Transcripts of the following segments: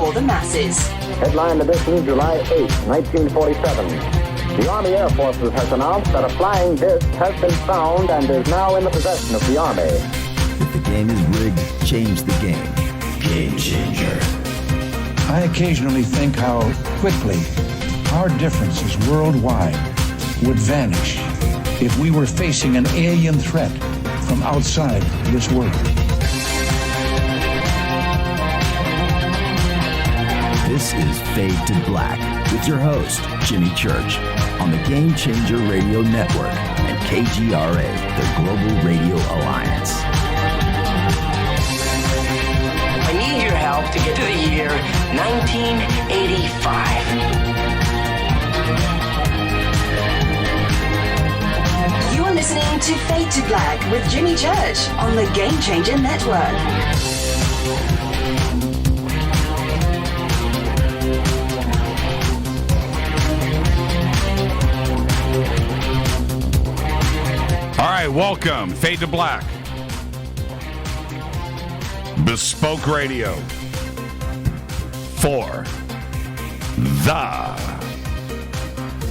for the masses. Headline edition, July 8, 1947. The Army Air Forces has announced that a flying disc has been found and is now in the possession of the Army. If the game is rigged, change the game. Game changer. I occasionally think how quickly our differences worldwide would vanish if we were facing an alien threat from outside this world. This is Fade to Black with your host, Jimmy Church, on the Game Changer Radio Network and KGRA, the Global Radio Alliance. I need your help to get to the year 1985. You are listening to Fade to Black with Jimmy Church on the Game Changer Network. All right, welcome. Fade to Black. Bespoke Radio for the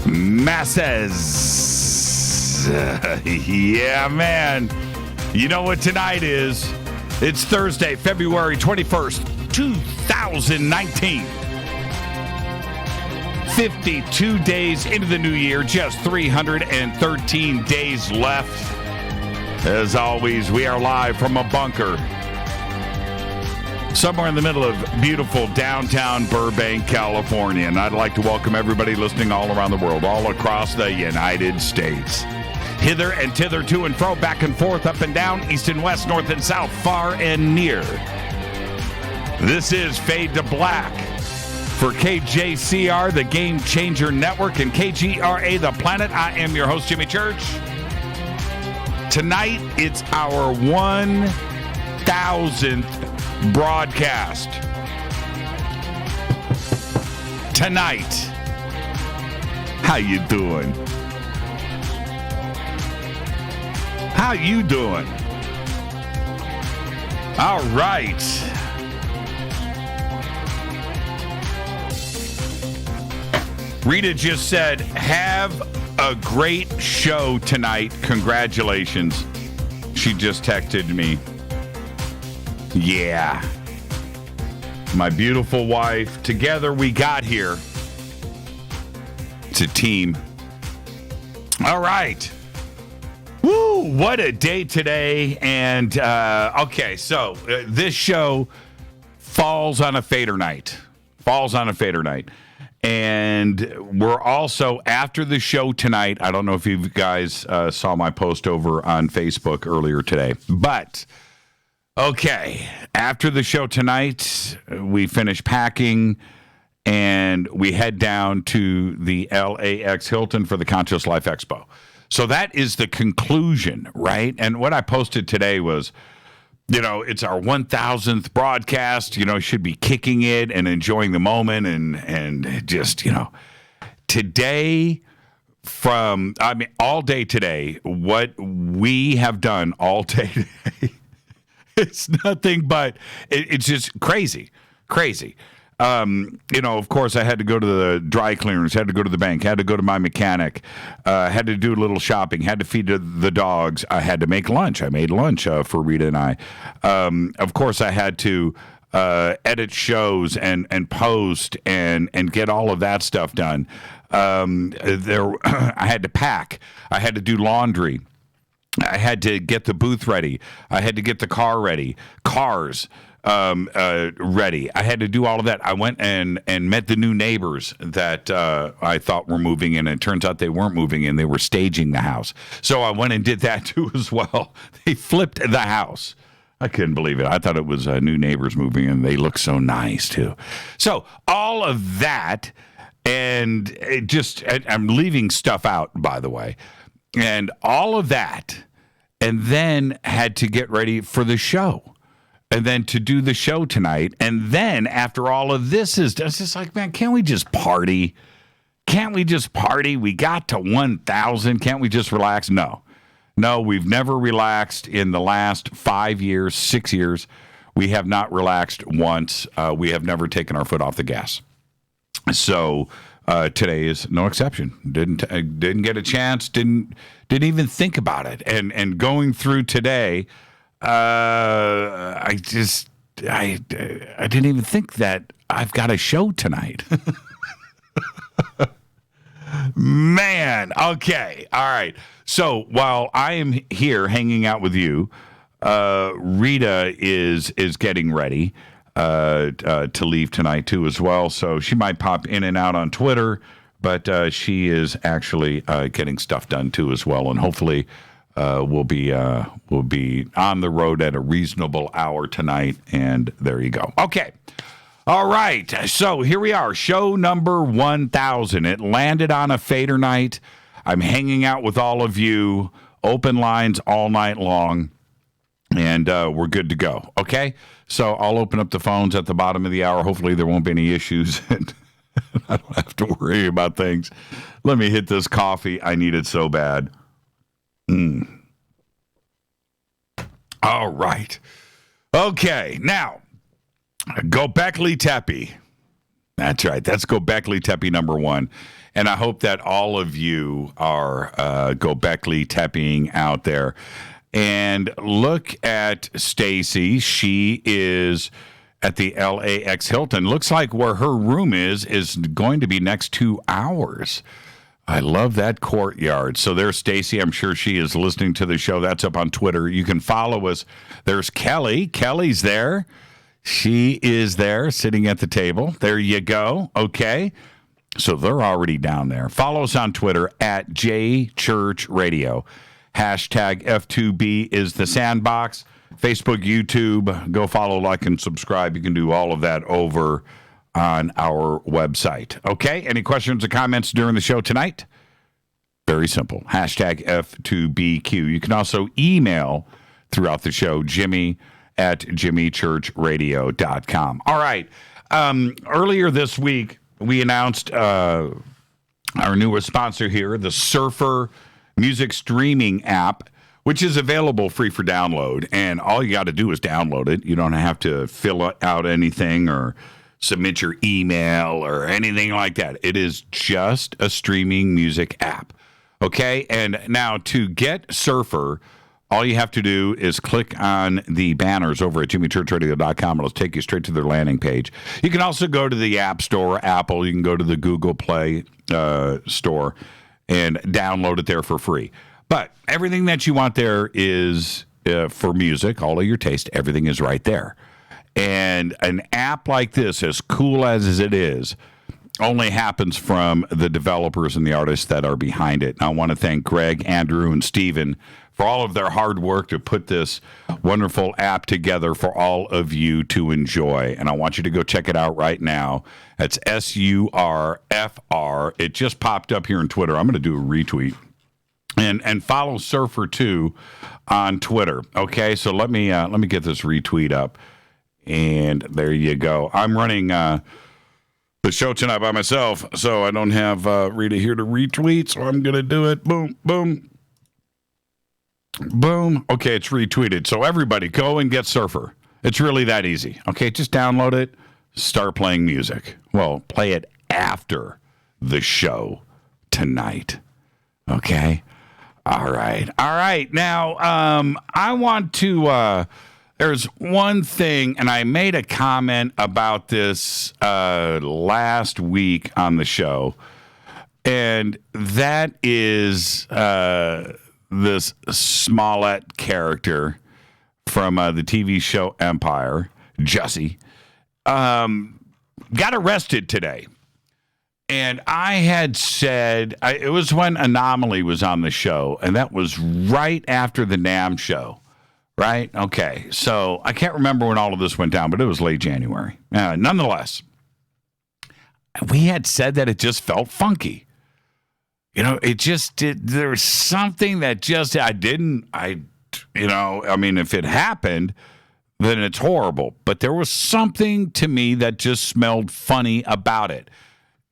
masses. Yeah, man. You know what tonight is? It's Thursday, February 21st, 2019. 52 days into the new year, just 313 days left. As always, we are live from a bunker somewhere in the middle of beautiful downtown Burbank, California. And I'd like to welcome everybody listening all around the world, all across the United States. Hither and thither, to and fro, back and forth, up and down, east and west, north and south, far and near. This is Fade to Black for KJCR, the Game Changer Network, and KGRA, The Planet. I am your host, Jimmy Church. Tonight, it's our 1,000th broadcast. Tonight. How you doing? How you doing? All right. Rita just said, have a great show tonight. Congratulations. She just texted me. Yeah. My beautiful wife. Together we got here. It's a team. All right. Woo, what a day today. And, okay, so this show falls on a Fadernight. And we're also, after the show tonight, I don't know if you guys saw my post over on Facebook earlier today, but, okay, after the show tonight, we finish packing, and we head down to the LAX Hilton for the Conscious Life Expo. So that is the conclusion, right? And what I posted today was, you know, it's our 1,000th broadcast, you know, should be kicking it and enjoying the moment and just, you know, today all day today, what we have done all day today, it's nothing but, it's just crazy. You know, of course, I had to go to the dry cleaners, had to go to the bank, had to go to my mechanic, had to do a little shopping, had to feed the dogs. I had to make lunch. I made lunch for Rita and I. Of course, I had to edit shows and post and get all of that stuff done. I had to pack. I had to do laundry. I had to get the booth ready. I had to get the car ready. Cars ready. I had to do all of that. I went and met the new neighbors that I thought were moving in, and it turns out they weren't moving in. They were staging the house. So I went and did that too as well. They flipped the house. I couldn't believe it. I thought it was new neighbors moving in. They look so nice too. So all of that, and I'm leaving stuff out, by the way, and all of that, and then had to get ready for the show. And then to do the show tonight. And then after all of this is done, it's just like, man, can't we just party? Can't we just party? We got to 1,000. Can't we just relax? No, we've never relaxed in the last 5 years, 6 years. We have not relaxed once. We have never taken our foot off the gas. So today is no exception. Didn't get a chance. Didn't even think about it. And going through today, I didn't even think that I've got a show tonight. Man, okay, all right. So while I am here hanging out with you, Rita is getting ready to leave tonight too as well. So she might pop in and out on Twitter, but she is actually getting stuff done too as well, and hopefully we'll be on the road at a reasonable hour tonight. And there you go. Okay. All right, so here we are, show number 1,000. It landed on a Fadernight. I'm hanging out with all of you, open lines all night long, and we're good to go, okay? So I'll open up the phones at the bottom of the hour. Hopefully there won't be any issues, and I don't have to worry about things. Let me hit this coffee. I need it so bad. All right. Okay, now, Gobekli Tepe. That's right. That's Gobekli Tepe number 1. And I hope that all of you are Gobekli Tepeing out there. And look at Stacy. She is at the LAX Hilton. Looks like where her room is going to be next 2 hours. I love that courtyard. So there's Stacy. I'm sure she is listening to the show. That's up on Twitter. You can follow us. There's Kelly. Kelly's there. She is there sitting at the table. There you go. Okay. So they're already down there. Follow us on Twitter at JChurchRadio. Hashtag F2B is the sandbox. Facebook, YouTube. Go follow, like, and subscribe. You can do all of that over on our website. Okay. Any questions or comments during the show tonight? Very simple. Hashtag F2BQ. You can also email throughout the show, Jimmy at jimmychurchradio.com. All right. Earlier this week, we announced our newest sponsor here, the Surfer music streaming app, which is available free for download. And all you got to do is download it. You don't have to fill out anything or submit your email or anything like that. It is just a streaming music app. Okay? And now to get Surfer, all you have to do is click on the banners over at jimmychurchradio.com. It'll take you straight to their landing page. You can also go to the App Store, Apple. You can go to the Google Play Store and download it there for free. But everything that you want there is for music, all of your taste. Everything is right there. And an app like this, as cool as it is, only happens from the developers and the artists that are behind it. And I want to thank Greg, Andrew, and Steven for all of their hard work to put this wonderful app together for all of you to enjoy. And I want you to go check it out right now. That's SURFR. It just popped up here on Twitter. I'm going to do a retweet. And follow Surfer 2 on Twitter. Okay, so let me get this retweet up. And there you go. I'm running the show tonight by myself, so I don't have Rita here to retweet, so I'm going to do it. Boom, boom. Boom. Okay, it's retweeted. So everybody go and get Surfer. It's really that easy. Okay, just download it, start playing music. Well, play it after the show tonight. Okay? All right. All right. Now, I want to, there's one thing, and I made a comment about this last week on the show, and that is this Smollett character from the TV show Empire, Jussie, got arrested today. And I had said, it was when Anomaly was on the show, and that was right after the NAMM show, right? Okay, so I can't remember when all of this went down, but it was late January. Nonetheless, we had said that it just felt funky. You know, it just did. There was something that just, if it happened, then it's horrible. But there was something to me that just smelled funny about it.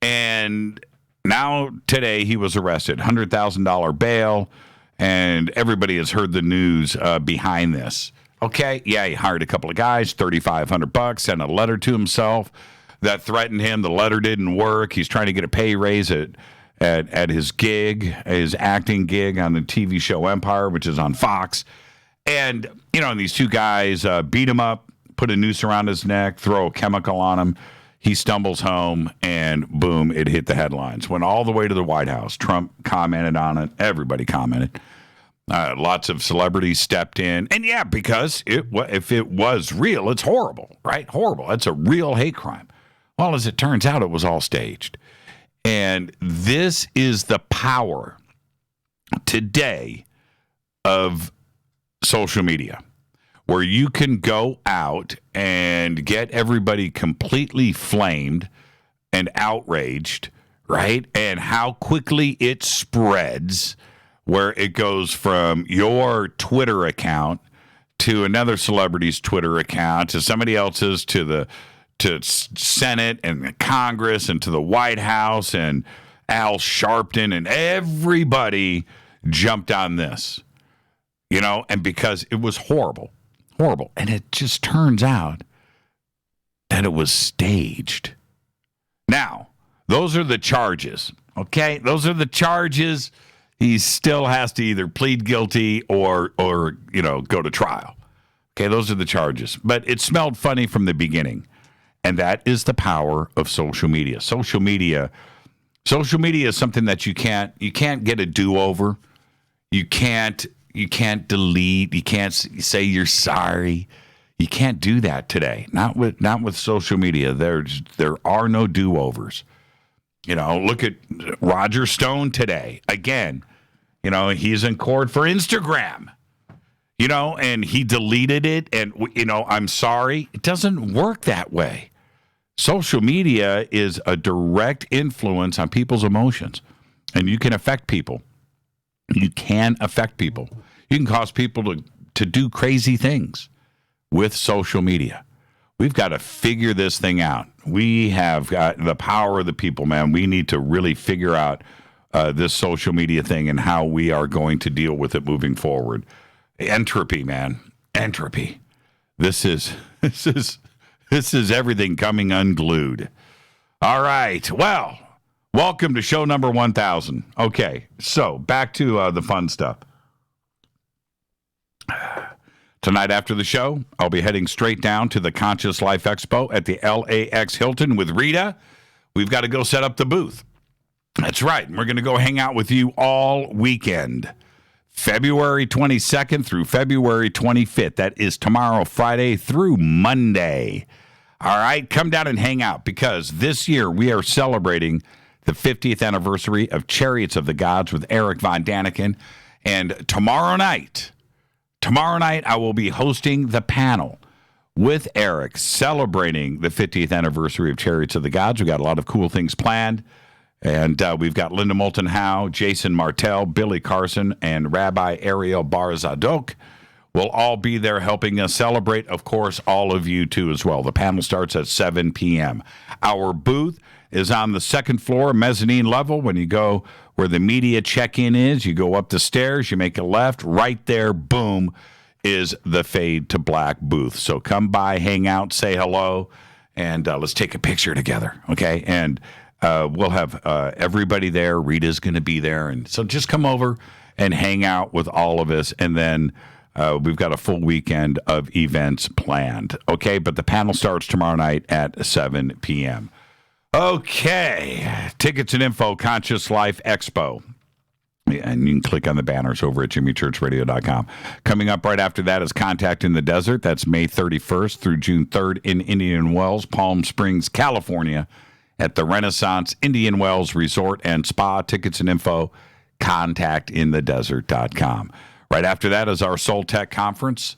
And now today he was arrested, $100,000 bail, and everybody has heard the news behind this. Okay, yeah, he hired a couple of guys, $3,500, sent a letter to himself that threatened him. The letter didn't work. He's trying to get a pay raise at his gig, his acting gig on the TV show Empire, which is on Fox. And, these two guys beat him up, put a noose around his neck, throw a chemical on him. He stumbles home, and boom, it hit the headlines. Went all the way to the White House. Trump commented on it. Everybody commented. Lots of celebrities stepped in. And yeah, because if it was real, it's horrible, right? Horrible. That's a real hate crime. Well, as it turns out, it was all staged. And this is the power today of social media, where you can go out and get everybody completely flamed and outraged, right? And how quickly it spreads, where it goes from your Twitter account to another celebrity's Twitter account to somebody else's to Senate and the Congress and to the White House, and Al Sharpton, and everybody jumped on this, and because it was horrible. And it just turns out that it was staged. Now, those are the charges, okay? Those are the charges. He still has to either plead guilty or go to trial. Okay, those are the charges. But it smelled funny from the beginning. And that is the power of social media. Social media is something that you can't get a do-over. You can't delete. You can't say you're sorry. You can't do that today. Not with social media. There are no do-overs. Look at Roger Stone today. Again, he's in court for Instagram. And he deleted it, and I'm sorry. It doesn't work that way. Social media is a direct influence on people's emotions, and you can affect people. You can affect people. You can cause people to do crazy things with social media. We've got to figure this thing out. We have got the power of the people, man. We need to really figure out this social media thing and how we are going to deal with it moving forward. Entropy, man. Entropy. This is everything coming unglued. All right. Well, welcome to show number 1000. Okay, so back to the fun stuff. Tonight after the show, I'll be heading straight down to the Conscious Life Expo at the LAX Hilton with Rita. We've got to go set up the booth. That's right. We're going to go hang out with you all weekend. February 22nd through February 25th. That is tomorrow, Friday through Monday. All right, come down and hang out, because this year we are celebrating the 50th anniversary of Chariots of the Gods with Eric Von Daniken. And tomorrow night, I will be hosting the panel with Eric celebrating the 50th anniversary of Chariots of the Gods. We've got a lot of cool things planned. And we've got Linda Moulton Howe, Jason Martell, Billy Carson, and Rabbi Ariel Bar Zadok will all be there helping us celebrate. Of course, all of you too as well. The panel starts at 7 p.m. Our booth is on the second floor, mezzanine level. When you go where the media check-in is, you go up the stairs, you make a left. Right there, boom, is the Fade to Black booth. So come by, hang out, say hello, and let's take a picture together, okay? And we'll have everybody there. Rita's going to be there. And so just come over and hang out with all of us. And then we've got a full weekend of events planned. Okay, but the panel starts tomorrow night at 7 p.m. Okay, tickets and info, Conscious Life Expo. And you can click on the banners over at jimmychurchradio.com. Coming up right after that is Contact in the Desert. That's May 31st through June 3rd in Indian Wells, Palm Springs, California, at the Renaissance Indian Wells Resort and Spa. Tickets and info, contactinthedesert.com. Right after that is our Soul Tech Conference,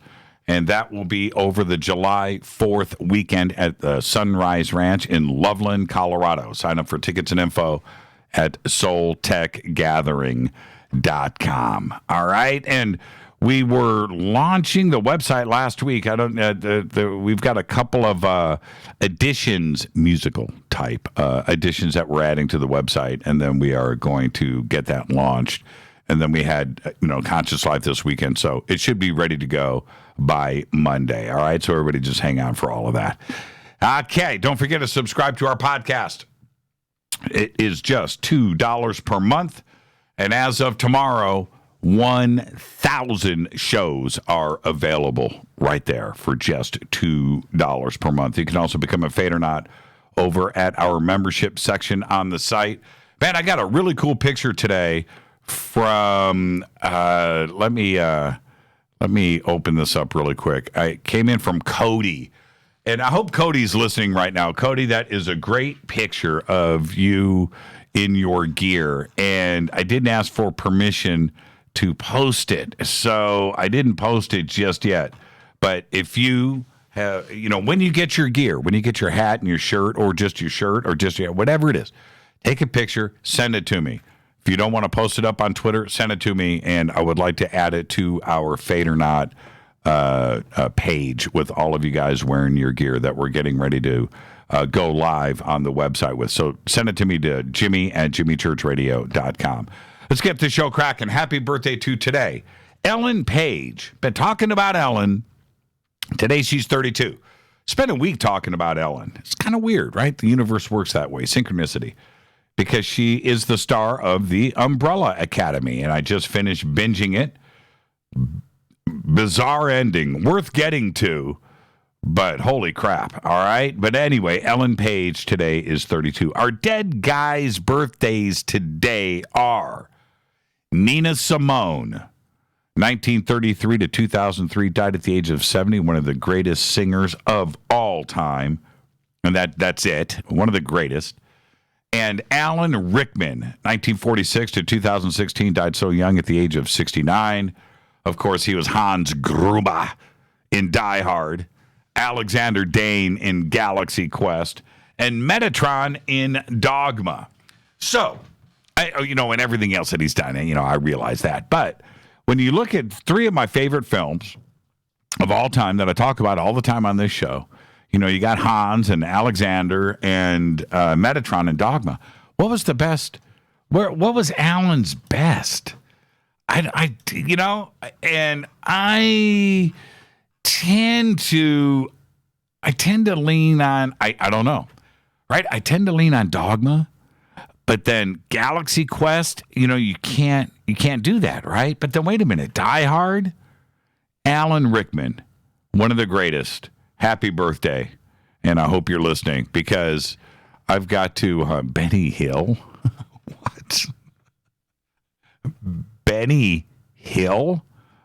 and that will be over the July 4th weekend at the Sunrise Ranch in Loveland, Colorado. Sign up for tickets and info at soultechgathering.com. All right, and we were launching the website last week. We've got a couple of additions, musical type additions that we're adding to the website, and then we are going to get that launched And then we had, Conscious Life this weekend. So it should be ready to go by Monday. All right. So everybody just hang on for all of that. Okay. Don't forget to subscribe to our podcast. It is just $2 per month. And as of tomorrow, 1,000 shows are available right there for just $2 per month. You can also become a Fadernight over at our membership section on the site. Man, I got a really cool picture today from, let me open this up really quick. I came in from Cody, and I hope Cody's listening right now. Cody, that is a great picture of you in your gear, and I didn't ask for permission to post it, so I didn't post it just yet. But if you have, when you get your gear, when you get your hat and your shirt, or just your shirt, or just whatever it is, take a picture, send it to me. If you don't want to post it up on Twitter, send it to me, and I would like to add it to our Fadernight page with all of you guys wearing your gear that we're getting ready to go live on the website with. So send it to me to jimmy@jimmychurchradio.com. Let's get the show cracking. Happy birthday to today, Ellen Page. Been talking about Ellen. Today she's 32. Spent a week talking about Ellen. It's kind of weird, right? The universe works that way. Synchronicity. Because she is the star of the Umbrella Academy, and I just finished binging it. Bizarre ending, worth getting to, but holy crap, all right? But anyway, Ellen Page today is 32. Our dead guys' birthdays today are Nina Simone, 1933 to 2003, died at the age of 70, one of the greatest singers of all time, and that's it, one of the greatest. And Alan Rickman, 1946 to 2016, died so young at the age of 69. Of course, he was Hans Gruber in Die Hard, Alexander Dane in Galaxy Quest, and Metatron in Dogma. So, and everything else that he's done, I realize that. But when you look at three of my favorite films of all time that I talk about all the time on this show, you got Hans and Alexander and Metatron and Dogma. What was the best? What was Alan's best? And I tend to lean on, I don't know, right? I tend to lean on Dogma, but then Galaxy Quest, you can't do that, right? But then wait a minute, Die Hard, Alan Rickman, one of the greatest. Happy birthday, and I hope you're listening, because I've got to Benny Hill. What? Benny Hill?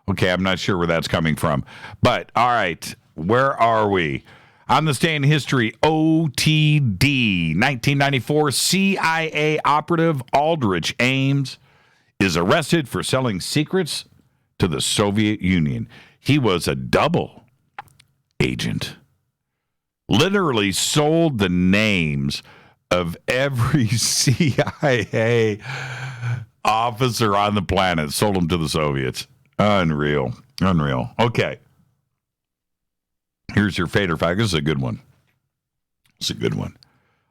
Okay, I'm not sure where that's coming from. But, all right, where are we? On this day in history, OTD, 1994, CIA operative Aldrich Ames is arrested for selling secrets to the Soviet Union. He was a double agent. Literally sold the names of every CIA officer on the planet. Sold them to the Soviets. Unreal. Okay. Here's your Fader fact. This is a good one.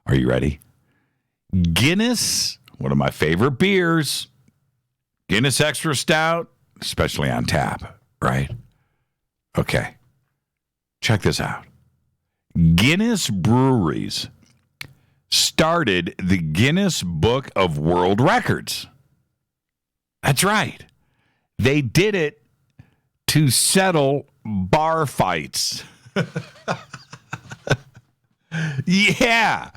Are you ready? Guinness, one of my favorite beers. Guinness Extra Stout, especially on tap, right? Okay. Check this out. Guinness breweries started the Guinness Book of World Records. That's right. They did it to settle bar fights. Yeah.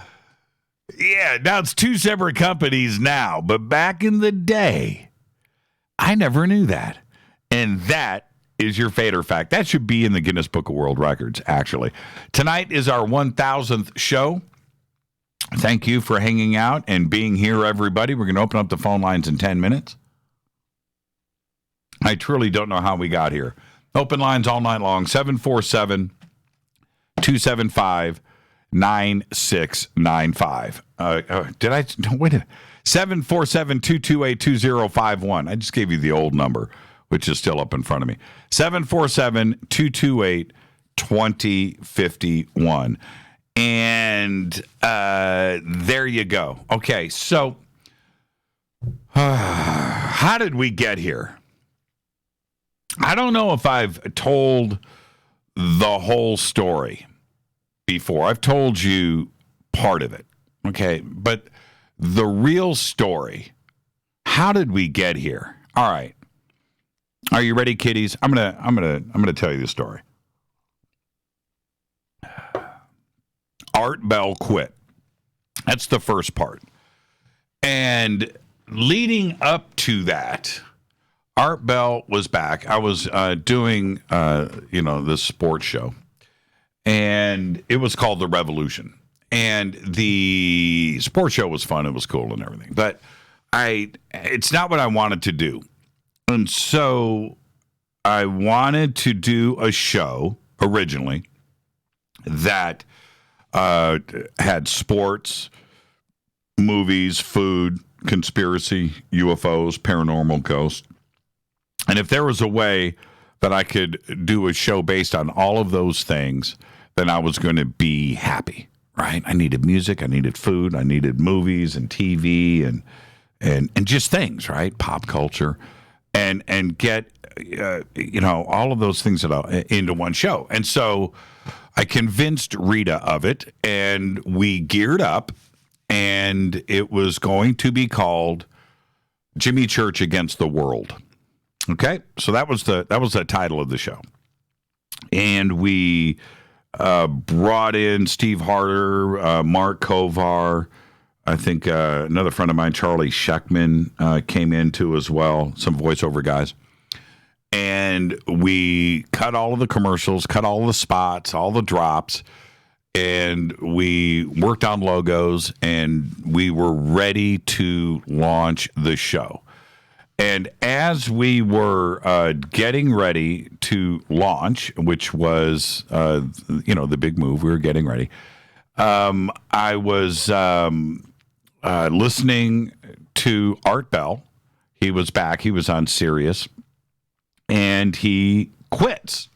Now it's two separate companies now, but back in the day, I never knew that. And that is your Fader fact. That should be in the Guinness Book of World Records, actually. Tonight is our 1,000th show. Thank you for hanging out and being here, everybody. We're going to open up the phone lines in 10 minutes. I truly don't know how we got here. Open lines all night long, 747-275-9695. Did I? No, wait a minute. 747-228-2051. I just gave you the old number, which is still up in front of me. 747-228-2051. And there you go. Okay, so How did we get here? I don't know if I've told the whole story before. I've told you part of it, okay? But the real story, how did we get here? All right. Are you ready, kiddies? I'm gonna tell you the story. Art Bell quit. That's the first part. And leading up to that, Art Bell was back. I was doing, this sports show, and it was called The Revolution. And the sports show was fun. It was cool and everything. But it's not what I wanted to do. And so I wanted to do a show originally that had sports, movies, food, conspiracy, UFOs, paranormal, ghosts. And if there was a way that I could do a show based on all of those things, then I was going to be happy, right? I needed music, I needed food, I needed movies and TV and just things, right? Pop culture, and get all of those things into one show. And so I convinced Rita of it, and we geared up, and it was going to be called Jimmy Church Against the World. Okay, so that was the title of the show, and we brought in Steve Harder, Mark Kovar, I think another friend of mine, Charlie Scheckman, came in too as well, some voiceover guys. And we cut all of the commercials, cut all the spots, all the drops, and we worked on logos, and we were ready to launch the show. And as we were getting ready to launch, which was, the big move, we were getting ready, I was listening to Art Bell. He was back. He was on Sirius. And he quits.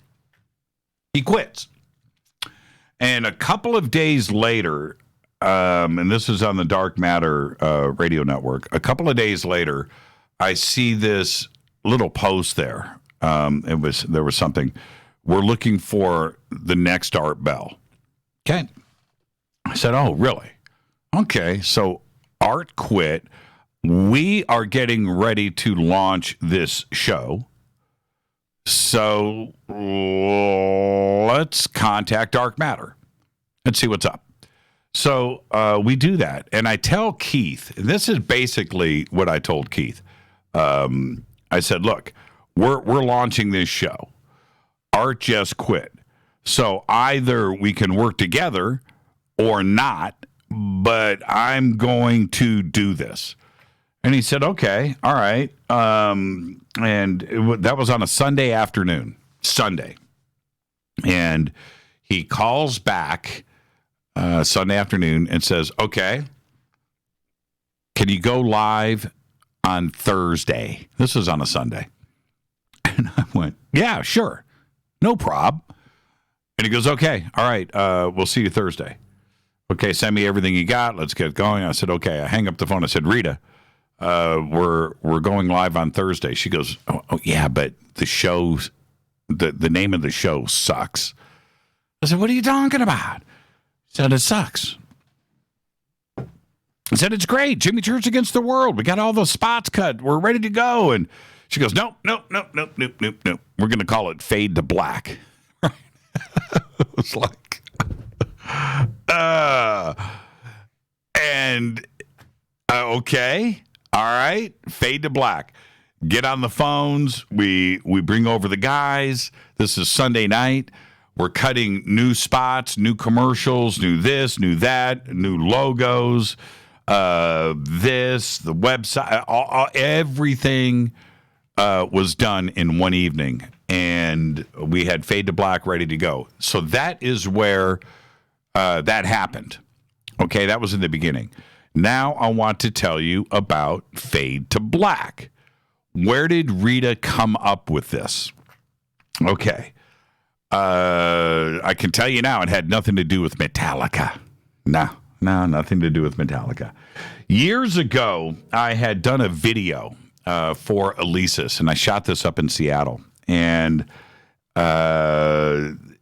And a couple of days later, and this is on the Dark Matter radio network, a couple of days later, I see this little post there. There was something. We're looking for the next Art Bell. Okay. I said, oh, really? Okay. So Art quit. We are getting ready to launch this show. So let's contact Dark Matter and see what's up. So we do that. And I tell Keith, and this is basically what I told Keith. I said, look, we're launching this show. Art just quit. So either we can work together or not, but I'm going to do this. And he said, okay, all right. That was on a Sunday afternoon, And he calls back Sunday afternoon and says, okay, can you go live on Thursday? This was on a Sunday. And I went, yeah, sure. No prob. And he goes, okay, all right, we'll see you Thursday. Okay, send me everything you got. Let's get going. I said, okay. I hang up the phone. I said, Rita, we're going live on Thursday. She goes, oh yeah, but the show, the name of the show sucks. I said, what are you talking about? She said, it sucks. I said, it's great. Jimmy Church Against the World. We got all the spots cut. We're ready to go. And she goes, nope. We're going to call it Fade to Black. It was like, okay. All right, Fade to Black. Get on the phones. We bring over the guys. This is Sunday night. We're cutting new spots, new commercials, new this, new that, new logos, the website, everything was done in one evening. And we had Fade to Black ready to go. So that is where that happened. Okay, that was in the beginning. Now I want to tell you about Fade to Black. Where did Rita come up with this? Okay. I can tell you now it had nothing to do with Metallica. No, nothing to do with Metallica. Years ago, I had done a video for Alesis, and I shot this up in Seattle. And and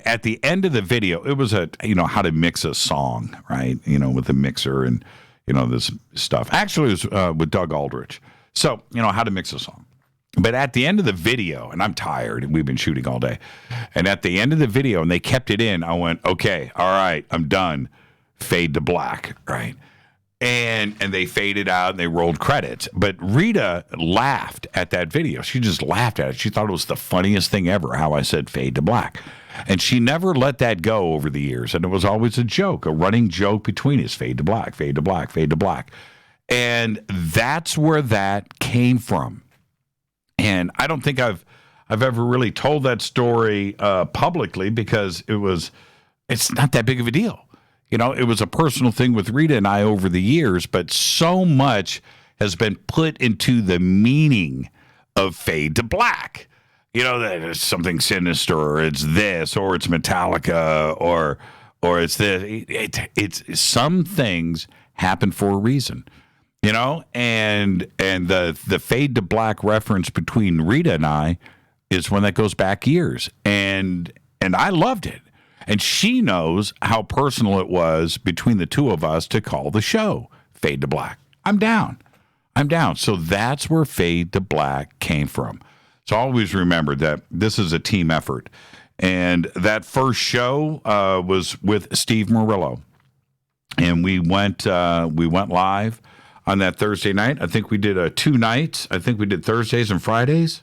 at the end of the video, it was how to mix a song, right? With a mixer and this stuff. Actually, it was with Doug Aldrich. So how to mix a song. But at the end of the video, and I'm tired, we've been shooting all day, and at the end of the video, and they kept it in, I went, okay, all right, I'm done. Fade to black, right? And they faded out and they rolled credits. But Rita laughed at that video. She just laughed at it. She thought it was the funniest thing ever, how I said fade to black. And she never let that go over the years. And it was always a joke, a running joke between us, fade to black, fade to black, fade to black. And that's where that came from. And I don't think I've ever really told that story publicly because it's not that big of a deal. It was a personal thing with Rita and I over the years, but so much has been put into the meaning of fade to black. That it's something sinister, or it's this, or it's Metallica, or it's this. It's some things happen for a reason. And the fade to black reference between Rita and I is one that goes back years. And I loved it. And she knows how personal it was between the two of us to call the show Fade to Black. I'm down. So that's where Fade to Black came from. So always remember that this is a team effort. And that first show was with Steve Murillo. And we went live on that Thursday night. I think we did 2 nights. I think we did Thursdays and Fridays,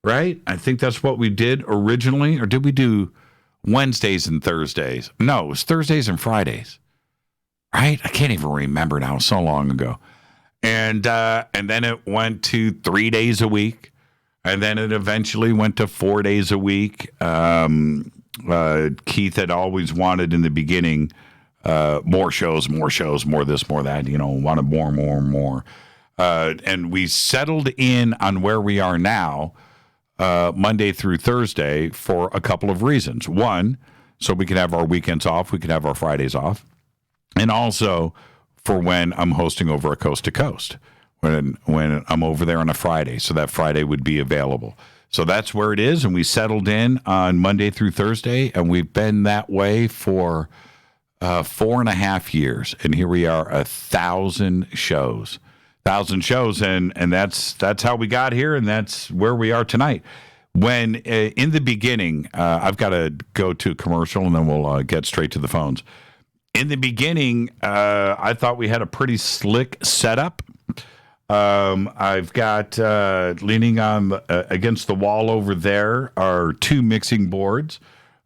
right? I think that's what we did originally. Or did we do Wednesdays and Thursdays? No, it was Thursdays and Fridays, right? I can't even remember now. So long ago. And then it went to 3 days a week. And then it eventually went to 4 days a week. Keith had always wanted in the beginning more shows, more this, more that, wanted more. And we settled in on where we are now, Monday through Thursday, for a couple of reasons. One, so we can have our weekends off, we can have our Fridays off. And also for when I'm hosting over at Coast to Coast, when I'm over there on a Friday. So that Friday would be available. So that's where it is. And we settled in on Monday through Thursday, and we've been that way for 4.5 years, and here we are, 1,000 shows. And that's how we got here, and that's where we are tonight. When in the beginning, I've got to go to commercial, and then we'll get straight to the phones. In the beginning, I thought we had a pretty slick setup. I've got leaning on against the wall over there are 2 mixing boards.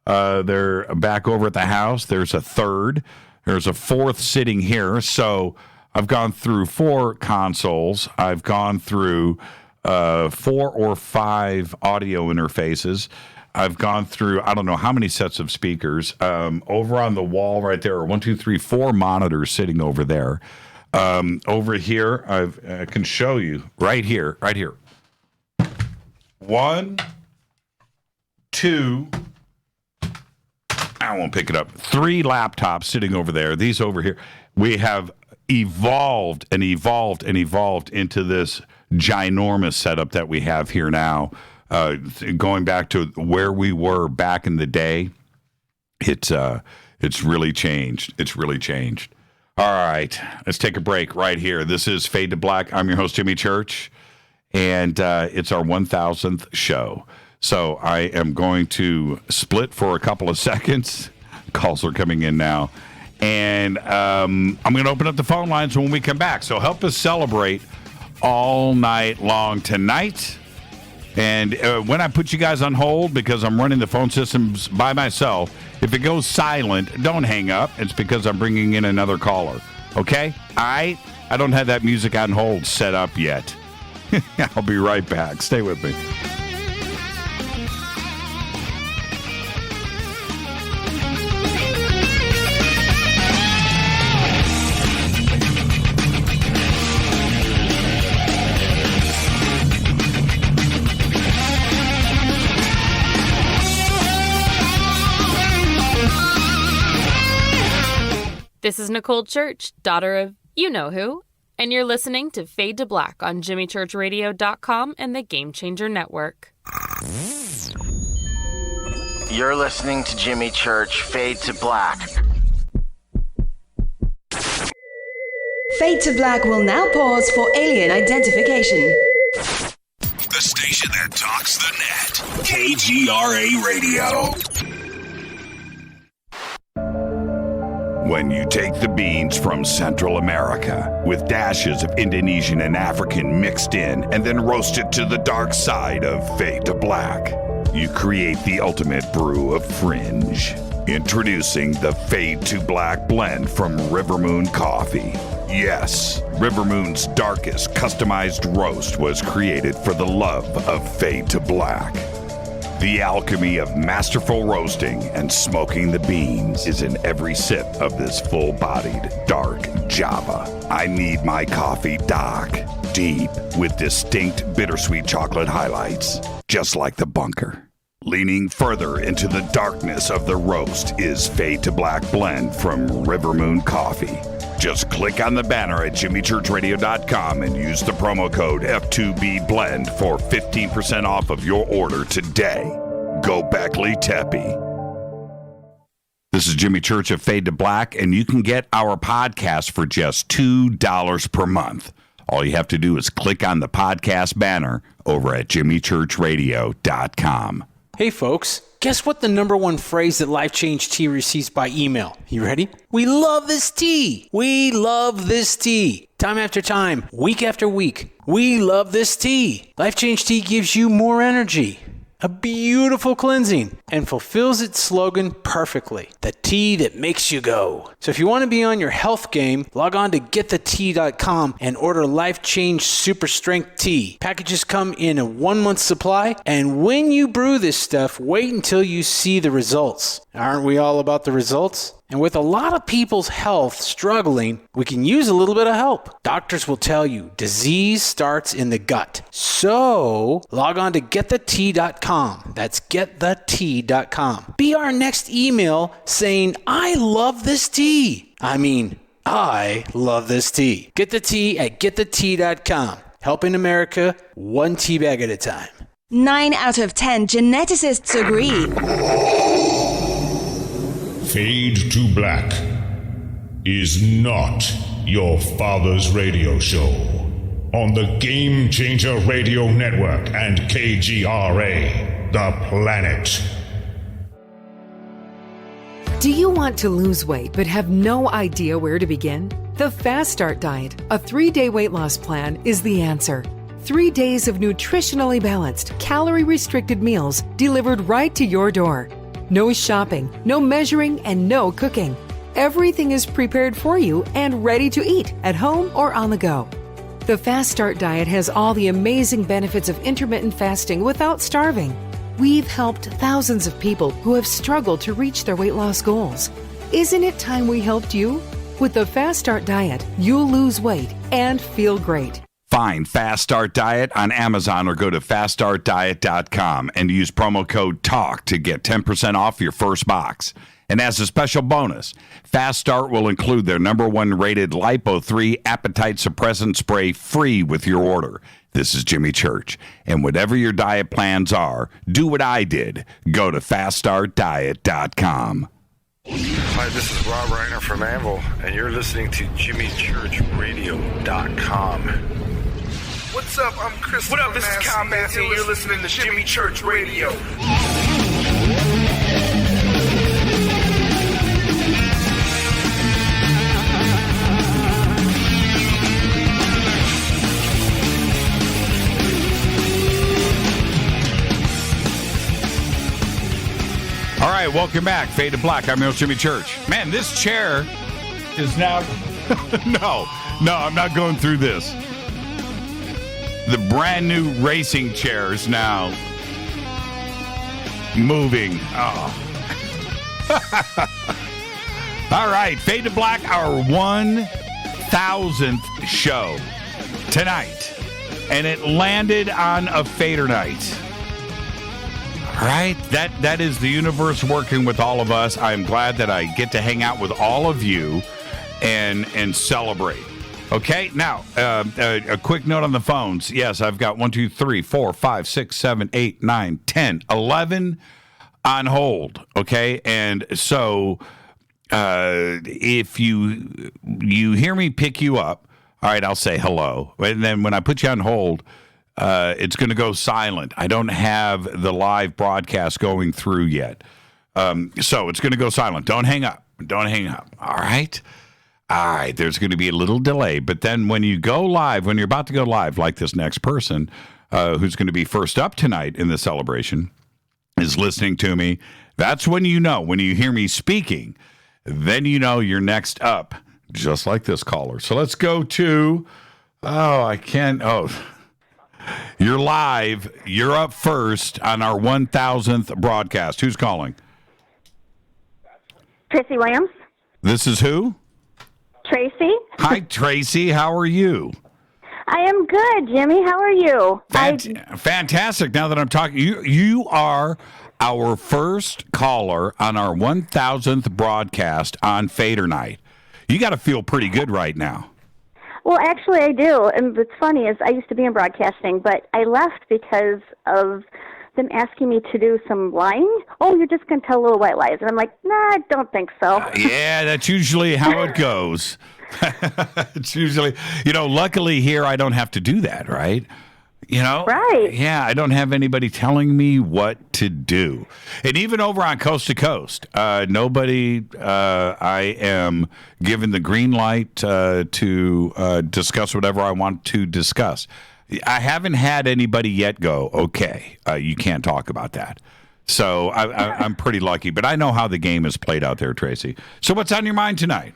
They're back over at the house. There's a third. There's a fourth sitting here. So I've gone through 4 consoles. I've gone through 4 or 5 audio interfaces. I've gone through, I don't know how many sets of speakers. Over on the wall right there are 4 monitors sitting over there. Over here, I can show you right here. 1, 2, I won't pick it up. 3 laptops sitting over there. These over here. We have evolved into this ginormous setup that we have here now. Going back to where we were back in the day, it's really changed. All right, let's take a break right here. This is Fade to Black. I'm your host, Jimmy Church, and it's our 1,000th show. So I am going to split for a couple of seconds. Calls are coming in now. And I'm going to open up the phone lines when we come back. So help us celebrate all night long tonight. And when I put you guys on hold, because I'm running the phone systems by myself, if it goes silent, don't hang up. It's because I'm bringing in another caller. Okay? All right? I don't have that music on hold set up yet. I'll be right back. Stay with me. This is Nicole Church, daughter of you-know-who, And you're listening to Fade to Black on JimmyChurchRadio.com and the Game Changer Network. You're listening to Jimmy Church, Fade to Black. Fade to Black will now pause for alien identification. The station that talks the net. KGRA Radio. When you take the beans from Central America with dashes of Indonesian and African mixed in and then roast it to the dark side of Fade to Black, you create the ultimate brew of fringe. Introducing the Fade to Black blend from River Moon Coffee. Yes, River Moon's darkest customized roast was created for the love of Fade to Black. The alchemy of masterful roasting and smoking the beans is in every sip of this full-bodied, dark Java. I need my coffee dark, deep, with distinct bittersweet chocolate highlights, just like the bunker. Leaning further into the darkness of the roast is Fade to Black blend from River Moon Coffee. Just click on the banner at JimmyChurchRadio.com and use the promo code F2BBLEND for 15% off of your order today. Go Beckley Teppy. This is Jimmy Church of Fade to Black, and you can get our podcast for just $2 per month. All you have to do is click on the podcast banner over at JimmyChurchRadio.com. Hey folks, guess what the number one phrase that Life Change Tea receives by email? You ready? We love this tea. We love this tea. Time after time, week after week, we love this tea. Life Change Tea gives you more energy, a beautiful cleansing, and fulfills its slogan perfectly. The tea that makes you go. So if you want to be on your health game, log on to getthetea.com and order Life Change Super Strength Tea. Packages come in a 1-month supply, and when you brew this stuff, wait until you see the results. Aren't we all about the results? And with a lot of people's health struggling, we can use a little bit of help. Doctors will tell you disease starts in the gut. So log on to getthetea.com. That's getthetea.com. Be our next email saying, I love this tea. I love this tea. Get the tea at getthetea.com. Helping America one tea bag at a time. 9 out of 10 geneticists agree. Fade to Black is not your father's radio show on the Game Changer Radio Network and KGRA, the planet. Do you want to lose weight but have no idea where to begin? The Fast Start Diet, a 3-day weight loss plan, is the answer. 3 days of nutritionally balanced, calorie-restricted meals delivered right to your door. No shopping, no measuring, and no cooking. Everything is prepared for you and ready to eat at home or on the go. The Fast Start Diet has all the amazing benefits of intermittent fasting without starving. We've helped thousands of people who have struggled to reach their weight loss goals. Isn't it time we helped you? With the Fast Start Diet, you'll lose weight and feel great. Find Fast Start Diet on Amazon or go to faststartdiet.com and use promo code TALK to get 10% off your first box. And as a special bonus, Fast Start will include their #1 rated Lipo3 appetite suppressant spray free with your order. This is Jimmy Church. And whatever your diet plans are, do what I did. Go to faststartdiet.com. Hi, this is Rob Reiner from Anvil, and you're listening to JimmyChurchRadio.com. What's up? I'm Chris. What up? This is Kyle Massey, and you're listening to Jimmy Church Radio. All right, welcome back. Fade to Black. I'm your host, Jimmy Church. Man, this chair is now... No, I'm not going through this. The brand new racing chair is now moving. Oh. All right, Fade to Black, our 1,000th show tonight. And it landed on a Fadernight. All right, that is the universe working with all of us. I'm glad that I get to hang out with all of you and celebrate. Okay, now, a quick note on the phones. Yes, I've got 1, 2, 3, 4, 5, 6, 7, 8, 9, 10, 11 on hold. Okay, and so if you hear me pick you up, all right, I'll say hello. And then when I put you on hold, it's going to go silent. I don't have the live broadcast going through yet. So it's going to go silent. Don't hang up. Don't hang up. All right? All right, there's going to be a little delay, but then when you go live, when you're about to go live, like this next person who's going to be first up tonight in the celebration is listening to me, that's when you know, when you hear me speaking, then you know you're next up, just like this caller. So let's go to, you're live. You're up first on our 1000th broadcast. Who's calling? Tracy Williams. This is who? Tracy. Hi, Tracy. How are you? I am good, Jimmy. How are you? Fantastic. Now that I'm talking, you are our first caller on our 1000th broadcast on Fadernight. You got to feel pretty good right now. Well, actually, I do. And what's funny is I used to be in broadcasting, but I left because of them asking me to do some lying. Oh, you're just going to tell little white lies. And I'm like, nah, I don't think so. Yeah, that's usually how it goes. It's usually, luckily here I don't have to do that, right? Right. Yeah, I don't have anybody telling me what to do. And even over on Coast to Coast, nobody, I am given the green light to discuss whatever I want to discuss. I haven't had anybody yet go, okay, you can't talk about that. So I'm pretty lucky, but I know how the game is played out there, Tracy. So what's on your mind tonight?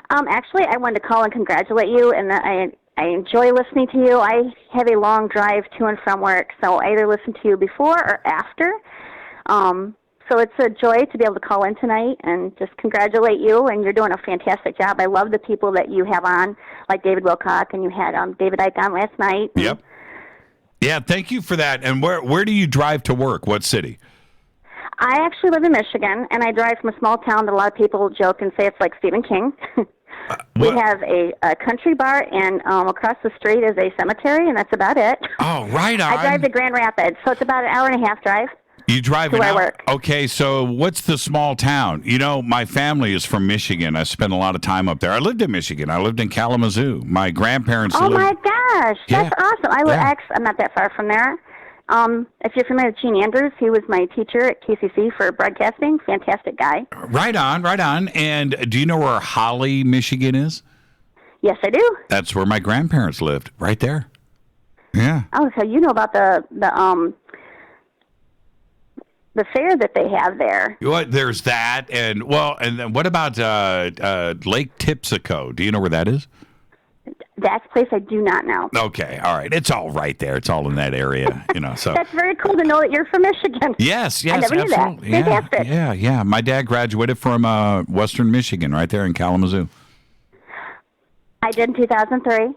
Actually, I wanted to call and congratulate you, and I enjoy listening to you. I have a long drive to and from work, so I either listen to you before or after. So it's a joy to be able to call in tonight and just congratulate you, and you're doing a fantastic job. I love the people that you have on, like David Wilcock, and you had David Icke on last night. Yep. Yeah, thank you for that. And where do you drive to work? What city? I actually live in Michigan, and I drive from a small town that a lot of people joke and say it's like Stephen King. We have a country bar, and across the street is a cemetery, and that's about it. Oh, right on. I drive to Grand Rapids, so it's about an hour and a half drive. You drive to where I work. Okay, so what's the small town? My family is from Michigan. I spent a lot of time up there. I lived in Michigan. I lived in Kalamazoo. My grandparents lived... my gosh, that's awesome. I'm not that far from there. If you're familiar with Gene Andrews, he was my teacher at KCC for broadcasting. Fantastic guy. Right on. And do you know where Holly, Michigan is? Yes, I do. That's where my grandparents lived, right there. Yeah. Oh, so you know about the fair that they have there. There's that, and then what about Lake Tipsico? Do you know where that is? That's a place I do not know. Okay, all right. It's all right there. It's all in that area, So that's very cool to know that you're from Michigan. Yes, I never knew that. Fantastic. Yeah. My dad graduated from Western Michigan, right there in Kalamazoo. I did in 2003.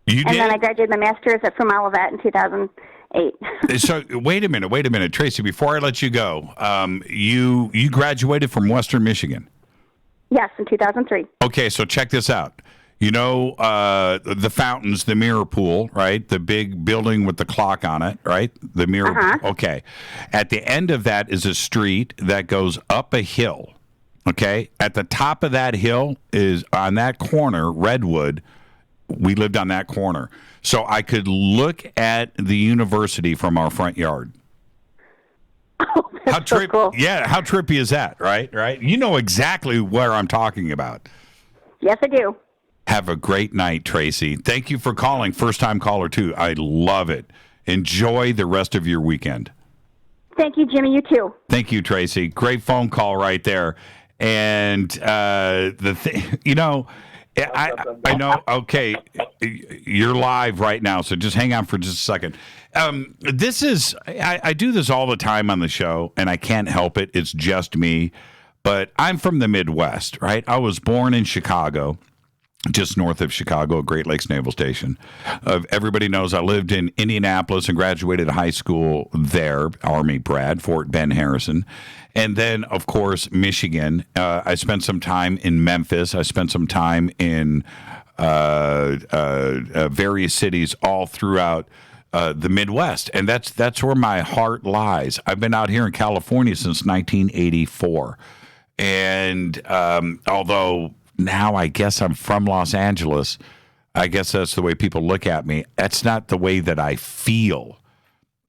You did? And then I graduated my master's from Olivet in 2008. So wait a minute, Tracy. Before I let you go, you graduated from Western Michigan. Yes, in 2003. Okay, so check this out. The fountains, the mirror pool, right? The big building with the clock on it, right? The mirror pool. Okay. At the end of that is a street that goes up a hill. Okay. At the top of that hill is on that corner, Redwood. We lived on that corner. So I could look at the university from our front yard. Oh, that's so cool. Yeah, how trippy is that, right? You know exactly where I'm talking about. Yes, I do. Have a great night, Tracy. Thank you for calling. First-time caller, too. I love it. Enjoy the rest of your weekend. Thank you, Jimmy. You too. Thank you, Tracy. Great phone call right there. And the thing, I know, okay, you're live right now, so just hang on for just a second. I do this all the time on the show, and I can't help it. It's just me. But I'm from the Midwest, right? I was born in Chicago. Just north of Chicago, Great Lakes Naval Station. Everybody knows I lived in Indianapolis and graduated high school there, Army Brad, Fort Ben Harrison. And then, of course, Michigan. I spent some time in Memphis. I spent some time in various cities all throughout the Midwest, and that's where my heart lies. I've been out here in California since 1984, and although now I guess I'm from Los Angeles, I guess that's the way people look at me. That's not the way that I feel.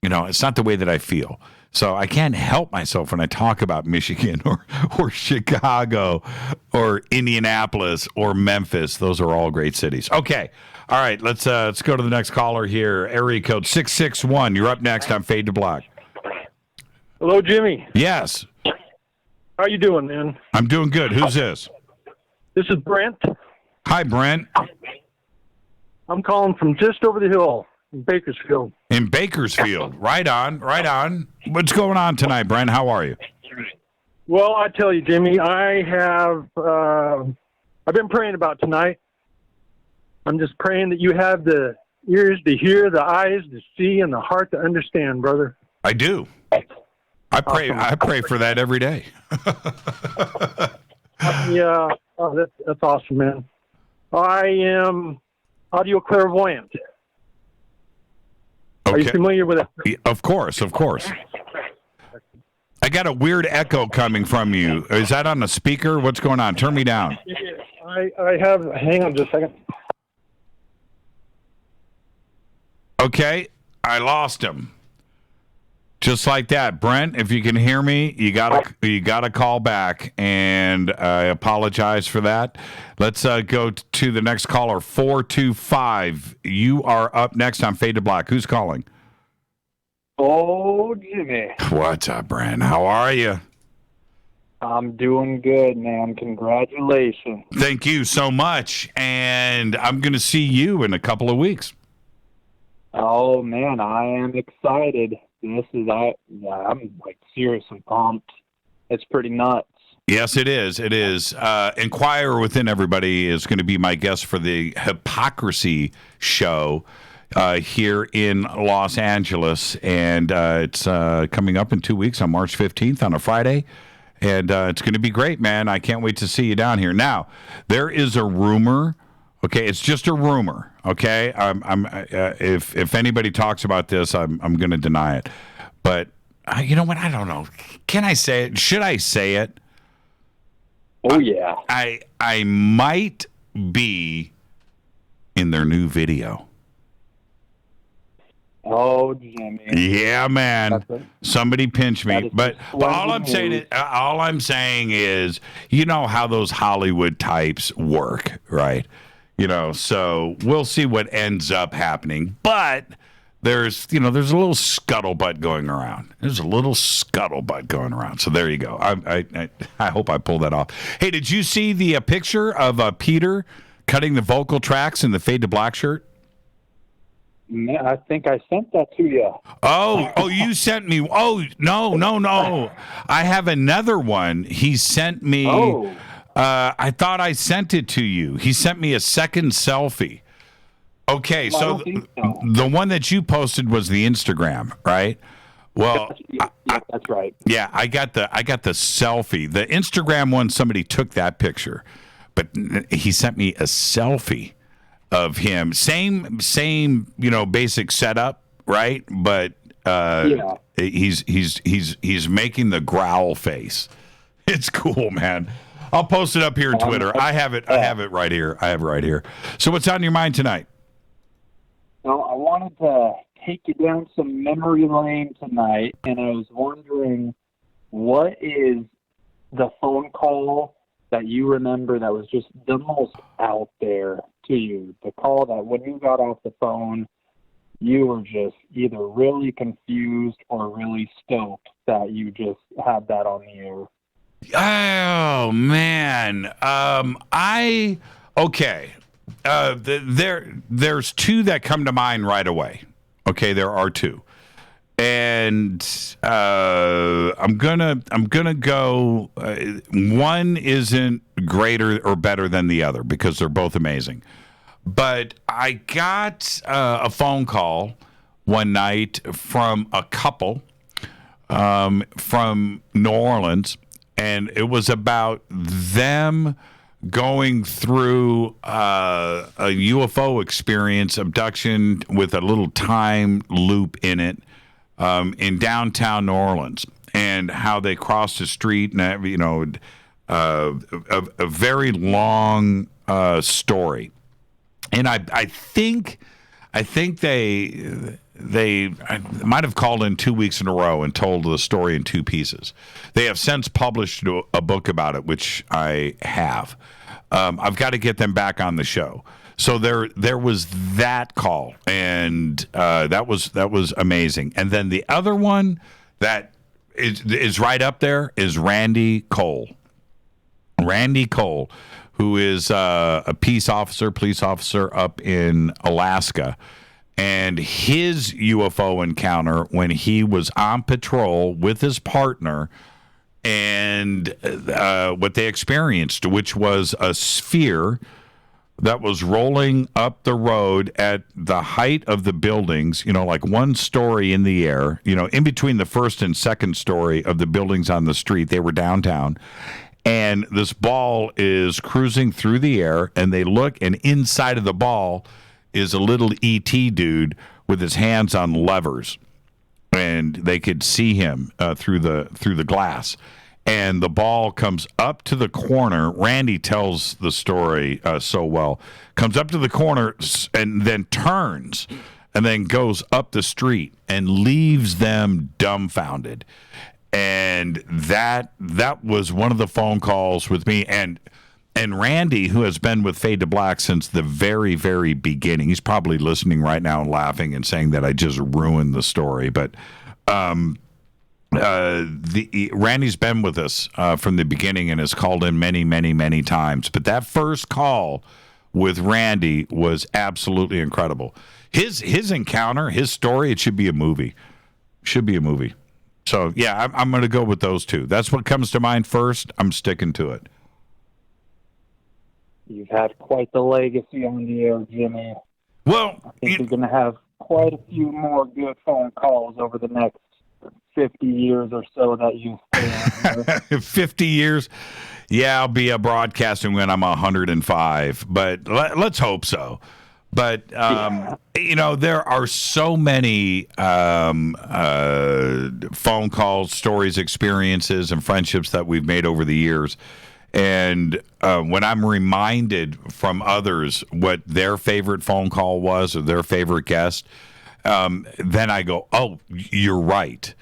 It's not the way that I feel. So I can't help myself when I talk about Michigan or Chicago or Indianapolis or Memphis. Those are all great cities. Okay. All right, let's go to the next caller here. Area code 661. You're up next on Fade to Black. Hello, Jimmy. Yes. How you doing, man? I'm doing good. Who's this? This is Brent. Hi, Brent. I'm calling from just over the hill in Bakersfield. In Bakersfield. Right on, right on. What's going on tonight, Brent? How are you? Well, I tell you, Jimmy, I've been praying about tonight. I'm just praying that you have the ears to hear, the eyes to see, and the heart to understand, brother. I do. I pray. Awesome. I pray for that every day. Yeah, that's awesome, man. I am audio clairvoyant. Okay. Are you familiar with it? Of course. I got a weird echo coming from you. Is that on the speaker? What's going on? Turn me down. I have. Hang on just a second. Okay, I lost him. Just like that, Brent. If you can hear me, you gotta call back, and I apologize for that. Let's go to the next caller, 425. You are up next on Fade to Black. Who's calling? Oh, Jimmy. What's up, Brent? How are you? I'm doing good, man. Congratulations. Thank you so much, and I'm going to see you in a couple of weeks. Oh, man, I am excited. I'm like seriously pumped. It's pretty nuts. Yes, it is. It is. Inquire Within Everybody is going to be my guest for the Hypocrisy show here in Los Angeles, and it's coming up in 2 weeks on March 15th on a Friday, and it's going to be great, man. I can't wait to see you down here. Now, there is a rumor. Okay, it's just a rumor. Okay, if anybody talks about this, I'm going to deny it. But you know what? I don't know. Can I say it? Should I say it? Oh yeah. I might be in their new video. Oh, Jimmy. Yeah, man. Somebody pinch me. But all I'm saying is, you know how those Hollywood types work, right? So we'll see what ends up happening. But there's a little scuttlebutt going around. So there you go. I hope I pull that off. Hey, did you see the picture of Peter cutting the vocal tracks in the Fade to Black shirt? I think I sent that to you. Oh, you sent me. Oh, no. I have another one. He sent me. Oh. I thought I sent it to you. He sent me a second selfie. Okay, so the one that you posted was the Instagram, right? Well, that's right. Yeah, I got the selfie. The Instagram one, somebody took that picture, but he sent me a selfie of him. Same, basic setup, right? But he's making the growl face. It's cool, man. I'll post it up here on Twitter. I have it right here. So what's on your mind tonight? Well, I wanted to take you down some memory lane tonight, and I was wondering, what is the phone call that you remember that was just the most out there to you? The call that when you got off the phone, you were just either really confused or really stoked that you just had that on the air. Oh man, there's two that come to mind right away. Okay, there are two, and I'm gonna go. One isn't greater or better than the other because they're both amazing. But I got a phone call one night from a couple from New Orleans. And it was about them going through a UFO experience, abduction with a little time loop in it in downtown New Orleans, and how they crossed the street, and a very long story. And I think they might have called in 2 weeks in a row and told the story in two pieces. They have since published a book about it, which I have. I've got to get them back on the show. So there was that call, and that was amazing. And then the other one that is right up there is Randy Cole. Randy Cole, who is a police officer up in Alaska. And his UFO encounter when he was on patrol with his partner, and what they experienced, which was a sphere that was rolling up the road at the height of the buildings, like one story in the air, in between the first and second story of the buildings on the street. They were downtown. And this ball is cruising through the air, and they look, and inside of the ball is a little ET dude with his hands on levers, and they could see him through the glass. And the ball comes up to the corner. Randy tells the story so well. Comes up to the corner and then turns, and then goes up the street and leaves them dumbfounded. And that was one of the phone calls with me. And Randy, who has been with Fade to Black since the very, very beginning, he's probably listening right now and laughing and saying that I just ruined the story. But Randy's been with us from the beginning and has called in many, many, many times. But that first call with Randy was absolutely incredible. His encounter, his story, it should be a movie. Should be a movie. So, yeah, I'm going to go with those two. That's what comes to mind first. I'm sticking to it. You've had quite the legacy on the air, Jimmy. Well, I think you're going to have quite a few more good phone calls over the next 50 years or so that you stay on here. 50 years? Yeah, I'll be broadcasting when I'm 105, but let's hope so. But, there are so many phone calls, stories, experiences, and friendships that we've made over the years. And when I'm reminded from others what their favorite phone call was or their favorite guest, then I go, oh, you're right.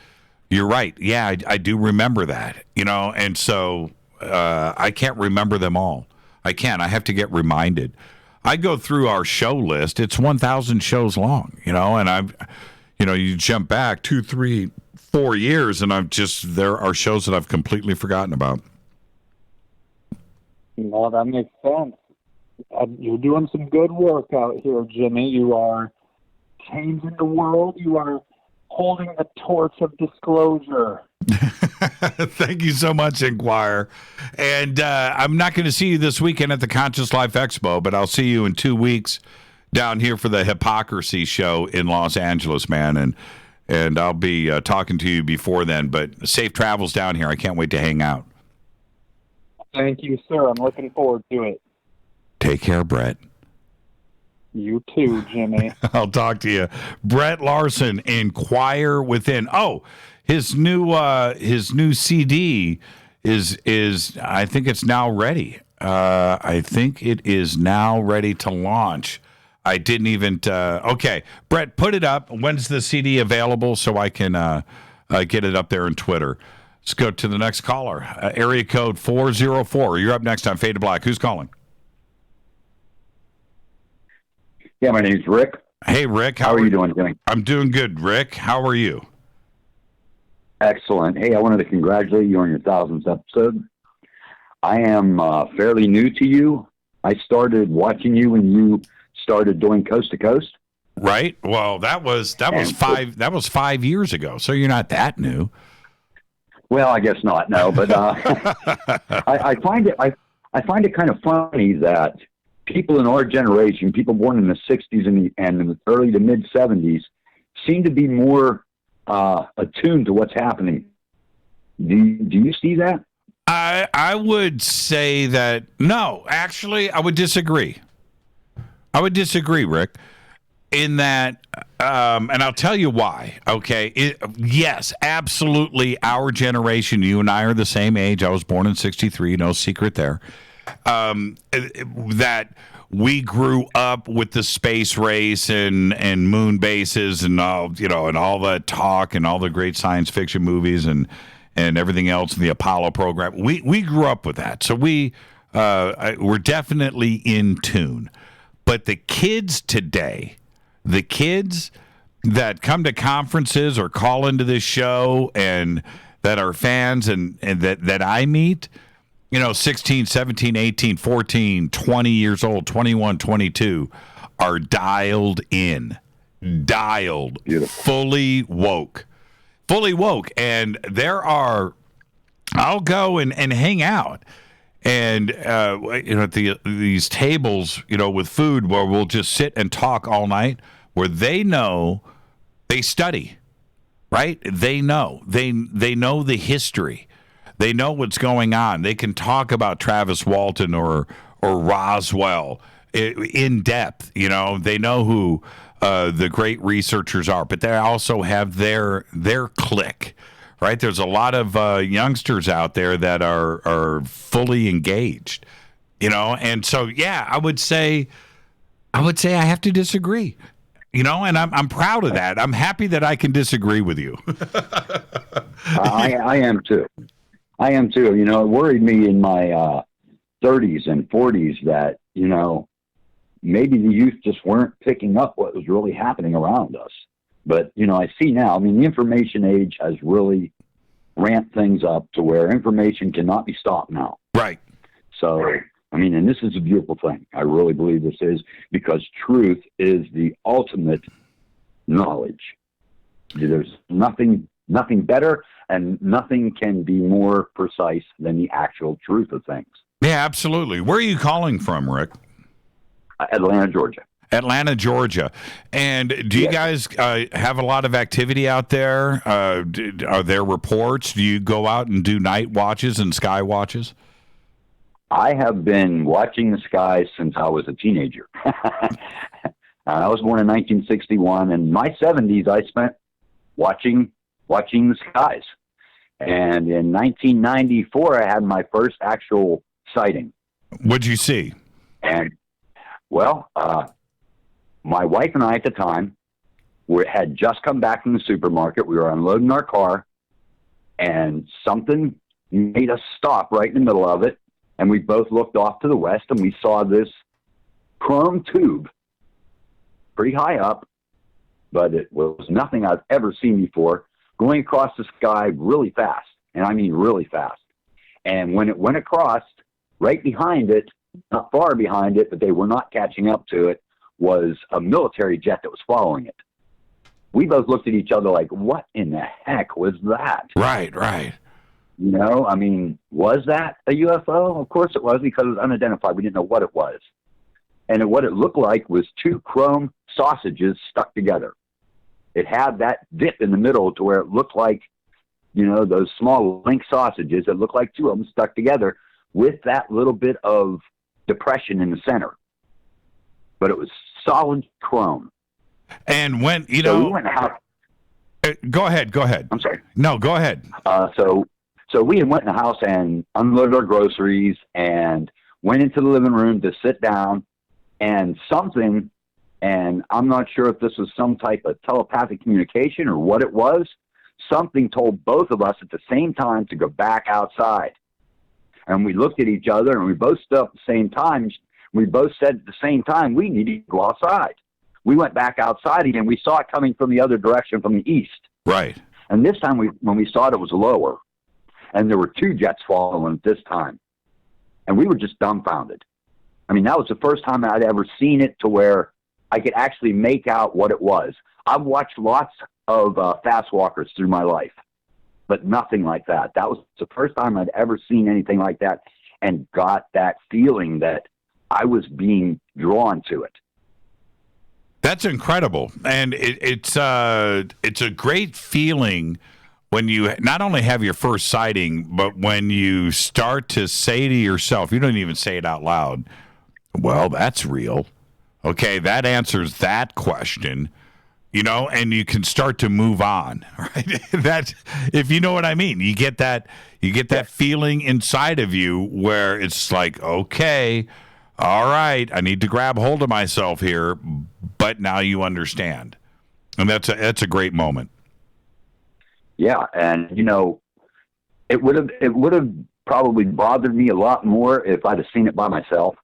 You're right. Yeah, I do remember that, and so I can't remember them all. I can't. I have to get reminded. I go through our show list. It's 1,000 shows long, and you jump back 2, 3, 4 years, and there are shows that I've completely forgotten about. Well, that makes sense. You're doing some good work out here, Jimmy. You are changing the world. You are holding the torch of disclosure. Thank you so much, Inquire. And I'm not going to see you this weekend at the Conscious Life Expo, but I'll see you in 2 weeks down here for the Hypocrisy show in Los Angeles, man. And I'll be talking to you before then. But safe travels down here. I can't wait to hang out. Thank you, sir. I'm looking forward to it. Take care, Brett. You too, Jimmy. I'll talk to you. Brett Larson, Inquire Within. Oh, his new CD is I think it's now ready. I think it is now ready to launch. I didn't even okay, Brett, put it up. When's the CD available so I can get it up there on Twitter? Let's go to the next caller. Area code 404. You're up next on Fade to Black. Who's calling? Yeah, my name's Rick. Hey, Rick. How are you doing, Jimmy? I'm doing good, Rick. How are you? Excellent. Hey, I wanted to congratulate you on your 1000th episode. I am fairly new to you. I started watching you when you started doing Coast to Coast. Right. Well, that was 5 years ago. So you're not that new. Well, I guess not. No, but I find it kind of funny that people in our generation, people born in the 60s and in the early to mid 70s, seem to be more attuned to what's happening. Do you see that? I would say that no. Actually, I would disagree. Rick, in that, and I'll tell you why. Okay, yes, absolutely. Our generation, you and I are the same age. I was born in '63. No secret there. That we grew up with the space race and moon bases and all, and all the talk and all the great science fiction movies and everything else in the Apollo program. We grew up with that, so we're definitely in tune. But the kids today, the kids that come to conferences or call into this show and that are fans and that I meet, 16, 17, 18, 14, 20 years old, 21, 22, are dialed in, fully woke. And I'll go and hang out. And at these tables, with food, where we'll just sit and talk all night, where they study, right? They know the history, they know what's going on. They can talk about Travis Walton or Roswell in depth. They know who the great researchers are, but they also have their clique. Right, there's a lot of youngsters out there that are fully engaged, and so I would say I have to disagree, and I'm proud of that. I'm happy that I can disagree with you. I am too. It worried me in my 30s and 40s that maybe the youth just weren't picking up what was really happening around us. But, I see now, the information age has really ramped things up to where information cannot be stopped now. Right. So, and this is a beautiful thing. I really believe this is, because truth is the ultimate knowledge. There's nothing better, and nothing can be more precise than the actual truth of things. Yeah, absolutely. Where are you calling from, Rick? Atlanta, Georgia. And do you guys have a lot of activity out there? Are there reports? Do you go out and do night watches and sky watches? I have been watching the skies since I was a teenager. I was born in 1961, and my 70s I spent watching the skies. And in 1994, I had my first actual sighting. What'd you see? And, my wife and I at the time had just come back from the supermarket. We were unloading our car, and something made us stop right in the middle of it. And we both looked off to the west, and we saw this chrome tube pretty high up, but it was nothing I've ever seen before, going across the sky really fast. And I mean really fast. And when it went across, right behind it, not far behind it, but they were not catching up to it, was a military jet that was following it. We both looked at each other like, what in the heck was that? Right. Was that a UFO? Of course it was, because it was unidentified. We didn't know what it was. And what it looked like was two chrome sausages stuck together. It had that dip in the middle to where it looked like, those small link sausages that looked like two of them stuck together with that little bit of depression in the center. But it was solid chrome. And when, so we went out. Go ahead. I'm sorry. No, go ahead. So we went in the house and unloaded our groceries and went into the living room to sit down, and something, and I'm not sure if this was some type of telepathic communication or what it was, something told both of us at the same time to go back outside. And we looked at each other, and we both stood up at the same time. We both said at the same time, we need to go outside. We went back outside again. We saw it coming from the other direction, from the east. Right. And this time, when we saw it was lower. And there were two jets following at this time. And we were just dumbfounded. That was the first time I'd ever seen it to where I could actually make out what it was. I've watched lots of fast walkers through my life, but nothing like that. That was the first time I'd ever seen anything like that and got that feeling that I was being drawn to it. That's incredible. And it's a great feeling when you not only have your first sighting, but when you start to say to yourself, you don't even say it out loud, well, that's real. Okay, that answers that question, and you can start to move on, right? That, if you know what I mean, you get that feeling inside of you where it's like, okay, all right, I need to grab hold of myself here, but now you understand. And that's a great moment. Yeah, and it would have probably bothered me a lot more if I'd have seen it by myself,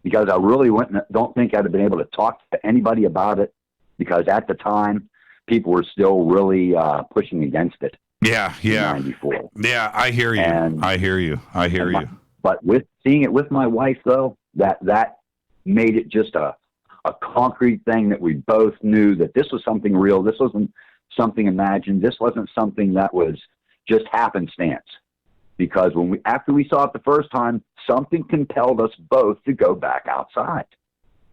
because I really don't think I'd have been able to talk to anybody about it, because at the time people were still really pushing against it. Yeah. 94. Yeah, I hear you. I hear you. But with seeing it with my wife, though, that made it just a concrete thing that we both knew that this was something real. This wasn't something imagined. This wasn't something that was just happenstance. Because after we saw it the first time, something compelled us both to go back outside.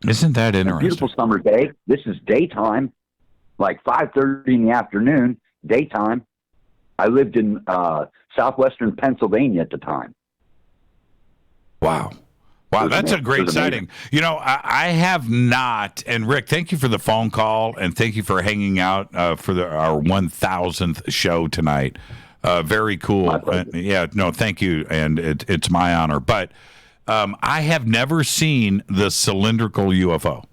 Isn't that interesting? A beautiful summer day. This is daytime, like 5:30 in the afternoon, daytime. I lived in southwestern Pennsylvania at the time. Wow, that's a great sighting. I have not, and Rick, thank you for the phone call, and thank you for hanging out for our 1000th show tonight. Very cool. Thank you, and it's my honor. But I have never seen the cylindrical UFO.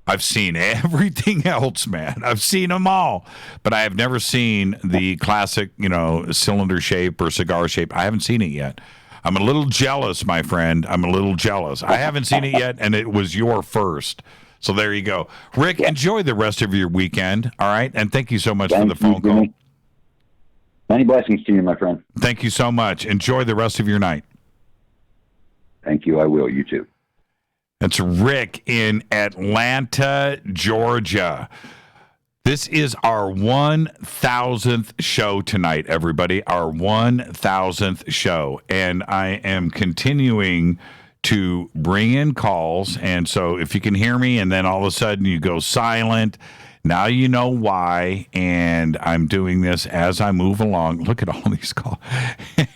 I've seen everything else, man. I've seen them all, but I have never seen the classic, cylinder shape or cigar shape. I haven't seen it yet. I'm a little jealous, my friend. I'm a little jealous. I haven't seen it yet, and it was your first. So there you go. Rick, enjoy the rest of your weekend, all right? And thank you so much for the phone call. Many blessings to you, my friend. Thank you so much. Enjoy the rest of your night. Thank you. I will. You too. That's Rick in Atlanta, Georgia. This is our 1000th show tonight, everybody. Our 1000th show. And I am continuing to bring in calls. And so if you can hear me and then all of a sudden you go silent, now you know why. And I'm doing this as I move along. Look at all these calls.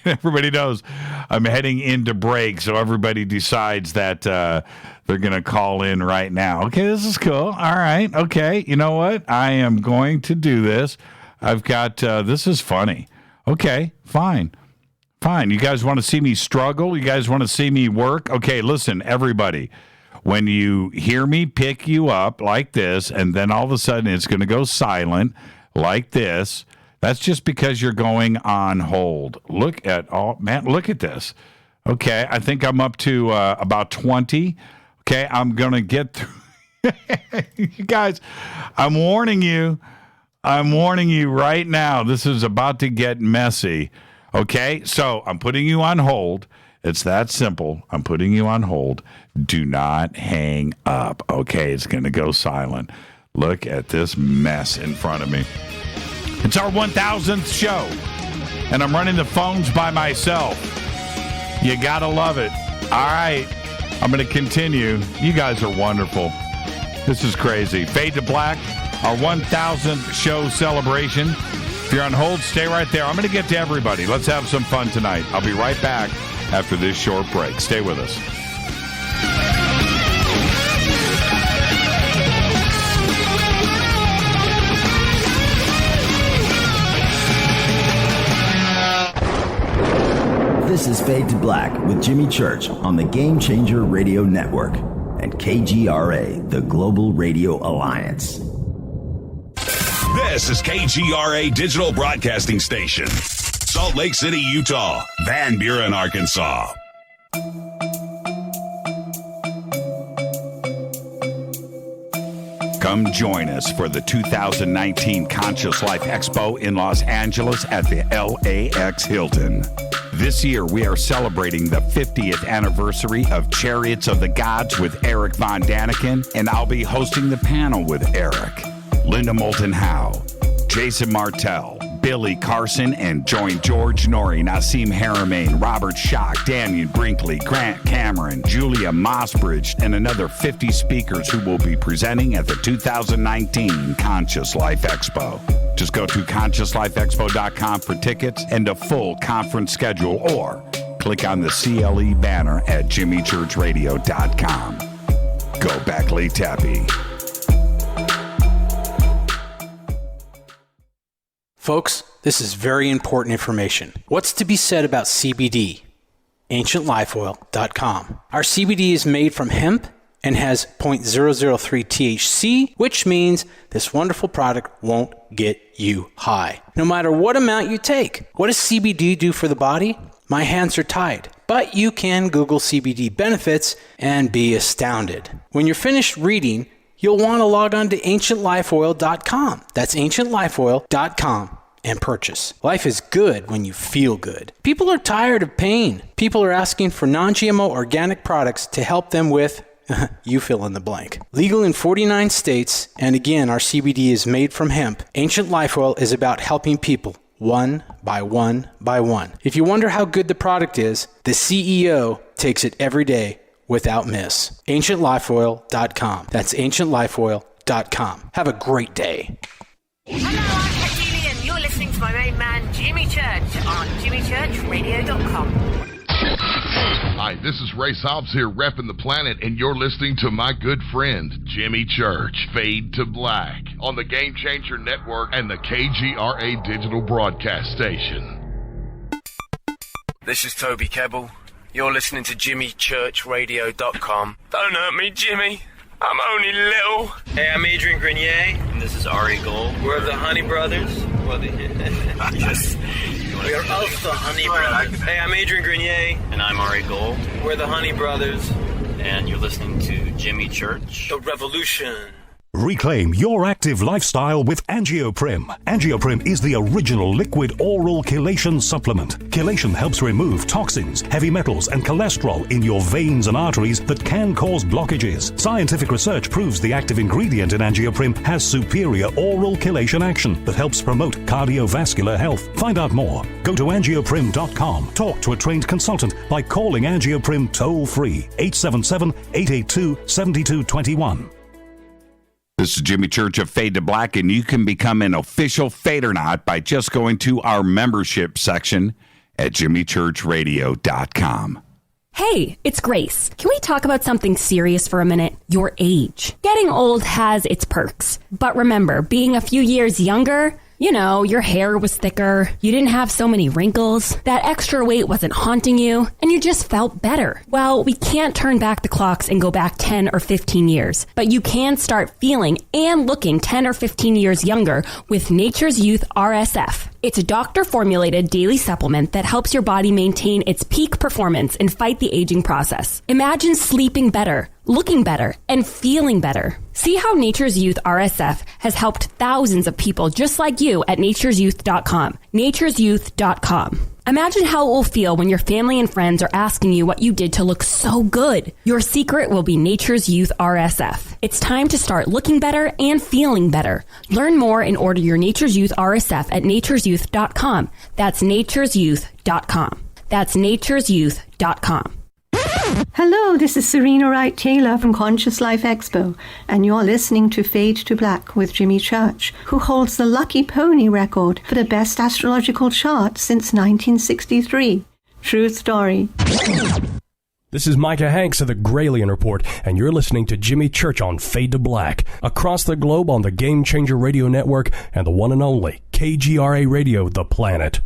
Everybody knows I'm heading into break, so everybody decides that they're going to call in right now. Okay, this is cool. All right. Okay, you know what? I am going to do this. I've got, this is funny. Okay, fine. You guys want to see me struggle? You guys want to see me work? Okay, listen, everybody. When you hear me pick you up like this, and then all of a sudden it's going to go silent like this, that's just because you're going on hold. Look at this. Okay, I think I'm up to about 20. Okay, I'm going to get through. You guys, I'm warning you right now. This is about to get messy. Okay, so I'm putting you on hold. It's that simple. I'm putting you on hold. Do not hang up. Okay, it's going to go silent. Look at this mess in front of me. It's our 1000th show, and I'm running the phones by myself. You got to love it. All right, I'm going to continue. You guys are wonderful. This is crazy. Fade to Black, our 1000th show celebration. If you're on hold, stay right there. I'm going to get to everybody. Let's have some fun tonight. I'll be right back after this short break. Stay with us. This is Fade to Black with Jimmy Church on the Game Changer Radio Network and KGRA, the Global Radio Alliance. This is KGRA Digital Broadcasting Station, Salt Lake City, Utah, Van Buren, Arkansas. Come join us for the 2019 Conscious Life Expo in Los Angeles at the LAX Hilton. This year, we are celebrating the 50th anniversary of Chariots of the Gods with Eric Von Daniken, and I'll be hosting the panel with Eric, Linda Moulton Howe, Jason Martell, Billy Carson, and join George Norrie, Nassim Haramain, Robert Schock, Daniel Brinkley, Grant Cameron, Julia Mossbridge, and another 50 speakers who will be presenting at the 2019 Conscious Life Expo. Just go to ConsciousLifeExpo.com for tickets and a full conference schedule, or click on the CLE banner at JimmyChurchRadio.com. Go back, Lee Tappy. Folks, this is very important information. What's to be said about CBD? AncientLifeOil.com. Our CBD is made from hemp and has 0.003 THC, which means this wonderful product won't get you high, no matter what amount you take. What does CBD do for the body? My hands are tied. But you can Google CBD benefits and be astounded. When you're finished reading, you'll want to log on to AncientLifeOil.com. That's AncientLifeOil.com and purchase. Life is good when you feel good. People are tired of pain. People are asking for non-GMO organic products to help them with you fill in the blank. Legal in 49 states, and again, our CBD is made from hemp. Ancient Life Oil is about helping people one by one by one. If you wonder how good the product is, the CEO takes it every day without miss. AncientLifeOil.com. That's AncientLifeOil.com. Have a great day. Hello, I'm Katie, and you're listening to my main man, Jimmy Church, on JimmyChurchRadio.com. Hi, this is Ray Hobbs here, repping the planet, and you're listening to my good friend, Jimmy Church, Fade to Black, on the Game Changer Network and the KGRA Digital Broadcast Station. This is Toby Kebbell. You're listening to JimmyChurchRadio.com. Don't hurt me, Jimmy. I'm only little. Hey, I'm Adrian Grenier. And this is Ari Gold. We're the Honey Brothers. Yes. We are of the Honey Brothers. Hey, I'm Adrian Grenier. And I'm Ari Gold. We're the Honey Brothers. And you're listening to Jimmy Church. The Revolution. Reclaim your active lifestyle with Angioprim. Angioprim is the original liquid oral chelation supplement. Chelation helps remove toxins, heavy metals, and cholesterol in your veins and arteries that can cause blockages. Scientific research proves the active ingredient in Angioprim has superior oral chelation action that helps promote cardiovascular health. Find out more. Go to angioprim.com. Talk to a trained consultant by calling Angioprim toll-free 877-882-7221. This is Jimmy Church of Fade to Black, and you can become an official Fadernight by just going to our membership section at JimmyChurchRadio.com. Hey, it's Grace. Can we talk about something serious for a minute? Your age. Getting old has its perks. But remember, being a few years younger, you know, your hair was thicker, you didn't have so many wrinkles, that extra weight wasn't haunting you, and you just felt better. Well, we can't turn back the clocks and go back 10 or 15 years, but you can start feeling and looking 10 or 15 years younger with Nature's Youth RSF. It's a doctor-formulated daily supplement that helps your body maintain its peak performance and fight the aging process. Imagine sleeping better, looking better, and feeling better. See how Nature's Youth RSF has helped thousands of people just like you at nature'syouth.com. nature'syouth.com. Imagine how it will feel when your family and friends are asking you what you did to look so good. Your secret will be Nature's Youth RSF. It's time to start looking better and feeling better. Learn more and order your Nature's Youth RSF at nature'syouth.com. That's nature'syouth.com. That's nature'syouth.com. Hello, this is Serena Wright Taylor from Conscious Life Expo, and you're listening to Fade to Black with Jimmy Church, who holds the Lucky Pony record for the best astrological chart since 1963. True story. This is Micah Hanks of the Gralien Report, and you're listening to Jimmy Church on Fade to Black, across the globe on the Game Changer Radio Network and the one and only KGRA Radio, The Planet.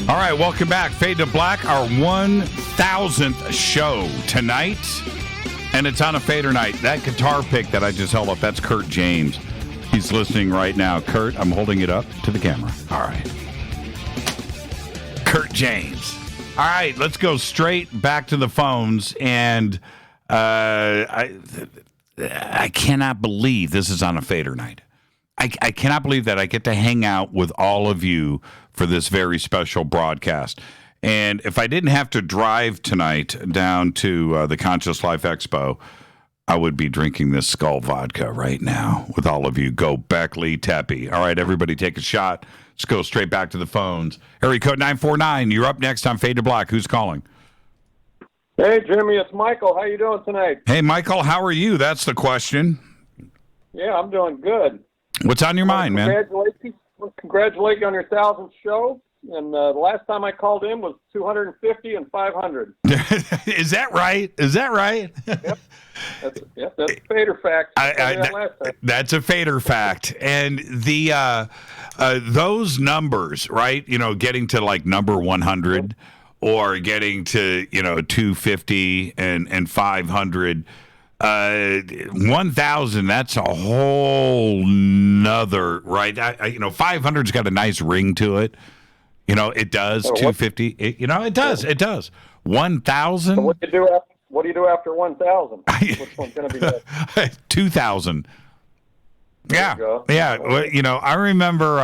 All right, welcome back. Fade to Black, our 1,000th show tonight, and it's on a Fader night. That guitar pick that I just held up, that's Kurt James. He's listening right now. Kurt, I'm holding it up to the camera. All right. Kurt James. All right, let's go straight back to the phones, and I cannot believe this is on a Fader night. I cannot believe that I get to hang out with all of you for this very special broadcast. And if I didn't have to drive tonight down to the Conscious Life Expo, I would be drinking this Skull vodka right now with all of you. Go Beckley Teppy. All right, everybody take a shot. Let's go straight back to the phones. Area code 949. You're up next on Fade to Black. Who's calling? Hey, Jimmy, it's Michael. How you doing tonight? Hey, Michael, how are you? That's the question. Yeah, I'm doing good. What's on your mind, man? Congratulate you on your 1,000th show. And the last time I called in was 250 and 500. Is that right? Is that right? Yep. That's a fader fact. That's a fader fact. And the those numbers, right? You know, getting to like number 100 or getting to, 250 and 500. 1,000, that's a whole nother, right? 500's got a nice ring to it. It does. 250. It does. It does. 1,000. So what do you do after 1,000? Which one's going to be next? 2,000. Yeah. Yeah. Well, I remember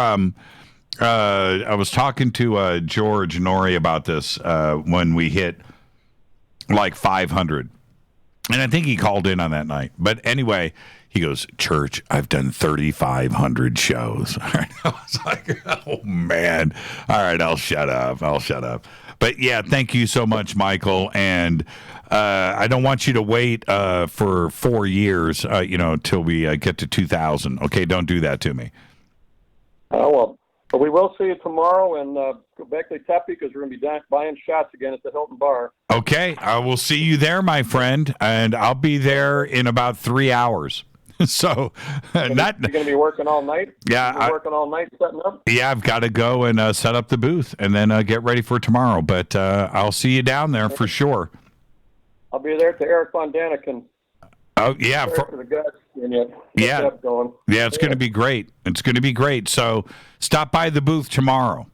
I was talking to George Norrie about this when we hit like 500. And I think he called in on that night. But anyway, he goes, Church, I've done 3,500 shows. I was like, oh, man. All right, I'll shut up. But, yeah, thank you so much, Michael. And I don't want you to wait for 4 years, till we get to 2,000. Okay, don't do that to me. Oh, well. But we will see you tomorrow in Beckley Teppy because we're going to be buying shots again at the Hilton Bar. Okay, I will see you there, my friend, and I'll be there in about 3 hours. So, you're going to be working all night? Yeah. Working all night setting up? Yeah, I've got to go and set up the booth and then get ready for tomorrow. But I'll see you down there for sure. I'll be there to Eric Von Daniken. Oh, yeah. For the guys. Yeah, it's going to be great. It's going to be great. So stop by the booth tomorrow.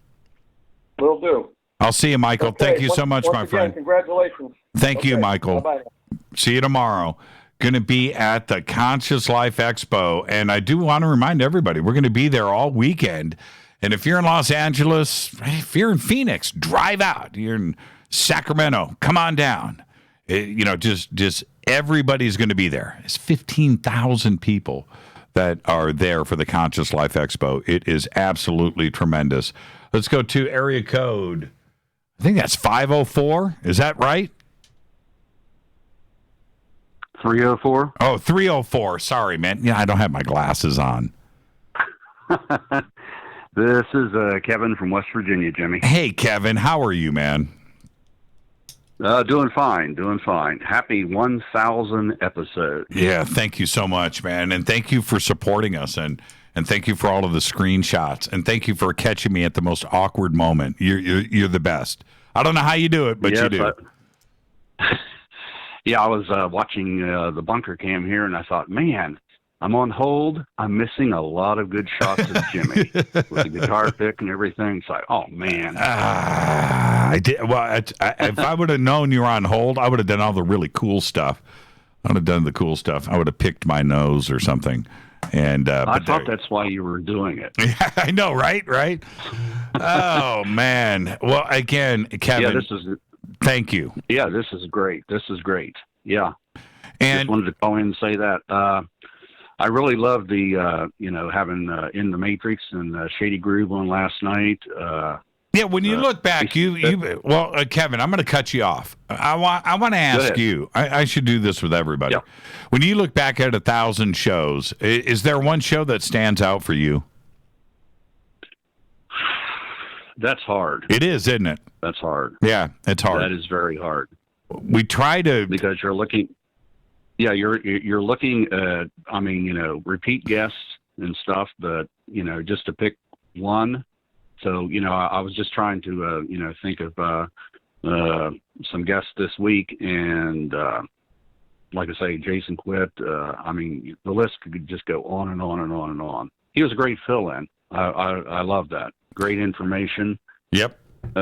Will do. I'll see you, Michael. Okay. Thank you so much, my friend. Congratulations. Thank you, Michael. Bye-bye. See you tomorrow. Going to be at the Conscious Life Expo. And I do want to remind everybody, we're going to be there all weekend. And if you're in Los Angeles, if you're in Phoenix, drive out. You're in Sacramento, come on down. Just everybody's going to be there. It's 15,000 people that are there for the Conscious Life Expo. It is absolutely tremendous. Let's go to area code. I think that's 504. Is that right? 304. Oh, 304. Sorry, man. Yeah, I don't have my glasses on. This is Kevin from West Virginia, Jimmy. Hey, Kevin. How are you, man? Doing fine. Happy 1,000 episode. Yeah, thank you so much, man. And thank you for supporting us. And thank you for all of the screenshots. And thank you for catching me at the most awkward moment. You're the best. I don't know how you do it, but you do. Yeah, I was watching the bunker cam here, and I thought, man, I'm on hold. I'm missing a lot of good shots of Jimmy with the guitar pick and everything. It's like, oh, man. I did. Well, if I would have known you were on hold, I would have done all the really cool stuff. I would have done the cool stuff. I would have picked my nose or something. And I thought that's why you were doing it. Yeah, I know, right? Oh, man. Well, again, Kevin, thank you. Yeah, this is great. Yeah. And just wanted to call in and say that. I really love the, having In the Matrix and Shady Groove on last night. Yeah, when you look back, Kevin, I'm going to cut you off. I want to ask you. I should do this with everybody. Yeah. When you look back at 1,000 shows, is there one show that stands out for you? That's hard. It is, isn't it? That's hard. Yeah, it's hard. That is very hard. We try to because you're looking. Yeah, you're looking at. Repeat guests and stuff, but just to pick one. So I was just trying to think of some guests this week, and like I say, Jason Quitt. The list could just go on and on and on and on. He was a great fill-in. I love that. Great information. Yep.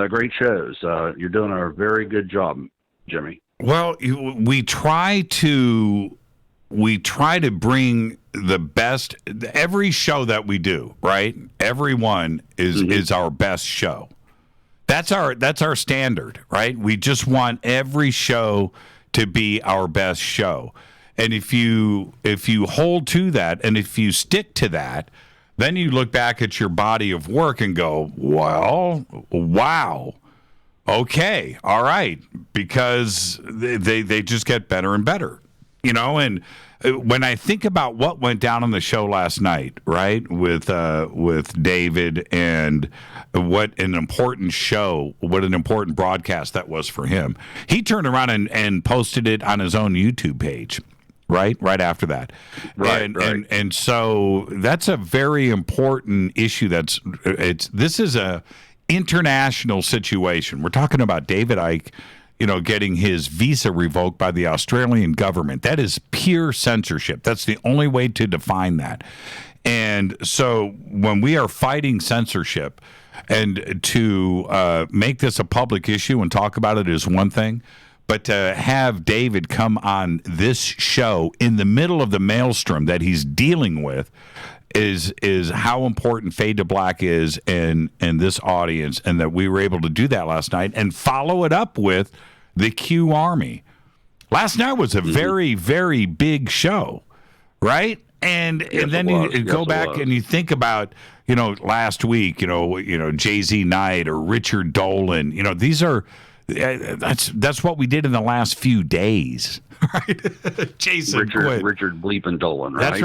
Great shows. You're doing a very good job, Jimmy. Well, we try to bring the best. Every show that we do, right? Every one is our best show. That's our standard, right? We just want every show to be our best show. And if you hold to that, and if you stick to that, then you look back at your body of work and go, well, wow, okay, all right, because they just get better and better, And when I think about what went down on the show last night, right, with David, and what an important show, what an important broadcast that was for him, he turned around and posted it on his own YouTube page. Right after that, Right. And so that's a very important issue. This is a international situation. We're talking about David Icke, getting his visa revoked by the Australian government. That is pure censorship. That's the only way to define that. And so when we are fighting censorship, and to make this a public issue and talk about it is one thing. But to have David come on this show in the middle of the maelstrom that he's dealing with is how important Fade to Black is in this audience, and that we were able to do that last night and follow it up with the Q Army. Last night was a very, very big show, right? And then you go back and you think about, last week, Jay-Z Knight or Richard Dolan, these are... That's what we did in the last few days, right? Jason Richard Bleepin Dolan, right?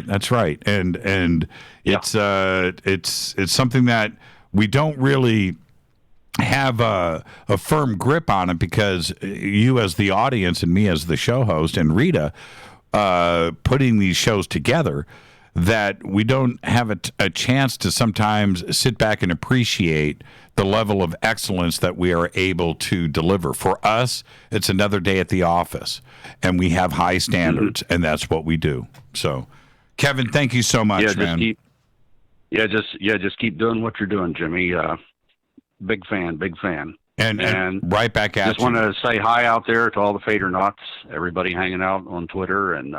That's right. And it's something that we don't really have a firm grip on it, because you as the audience and me as the show host and Rita putting these shows together, that we don't have a chance to sometimes sit back and appreciate the level of excellence that we are able to deliver. For us, it's another day at the office, and we have high standards, and that's what we do. So, Kevin, thank you so much, man. Just keep doing what you're doing, Jimmy. Big fan. And right back at you. Just want to say hi out there to all the Fadernauts, everybody hanging out on Twitter, and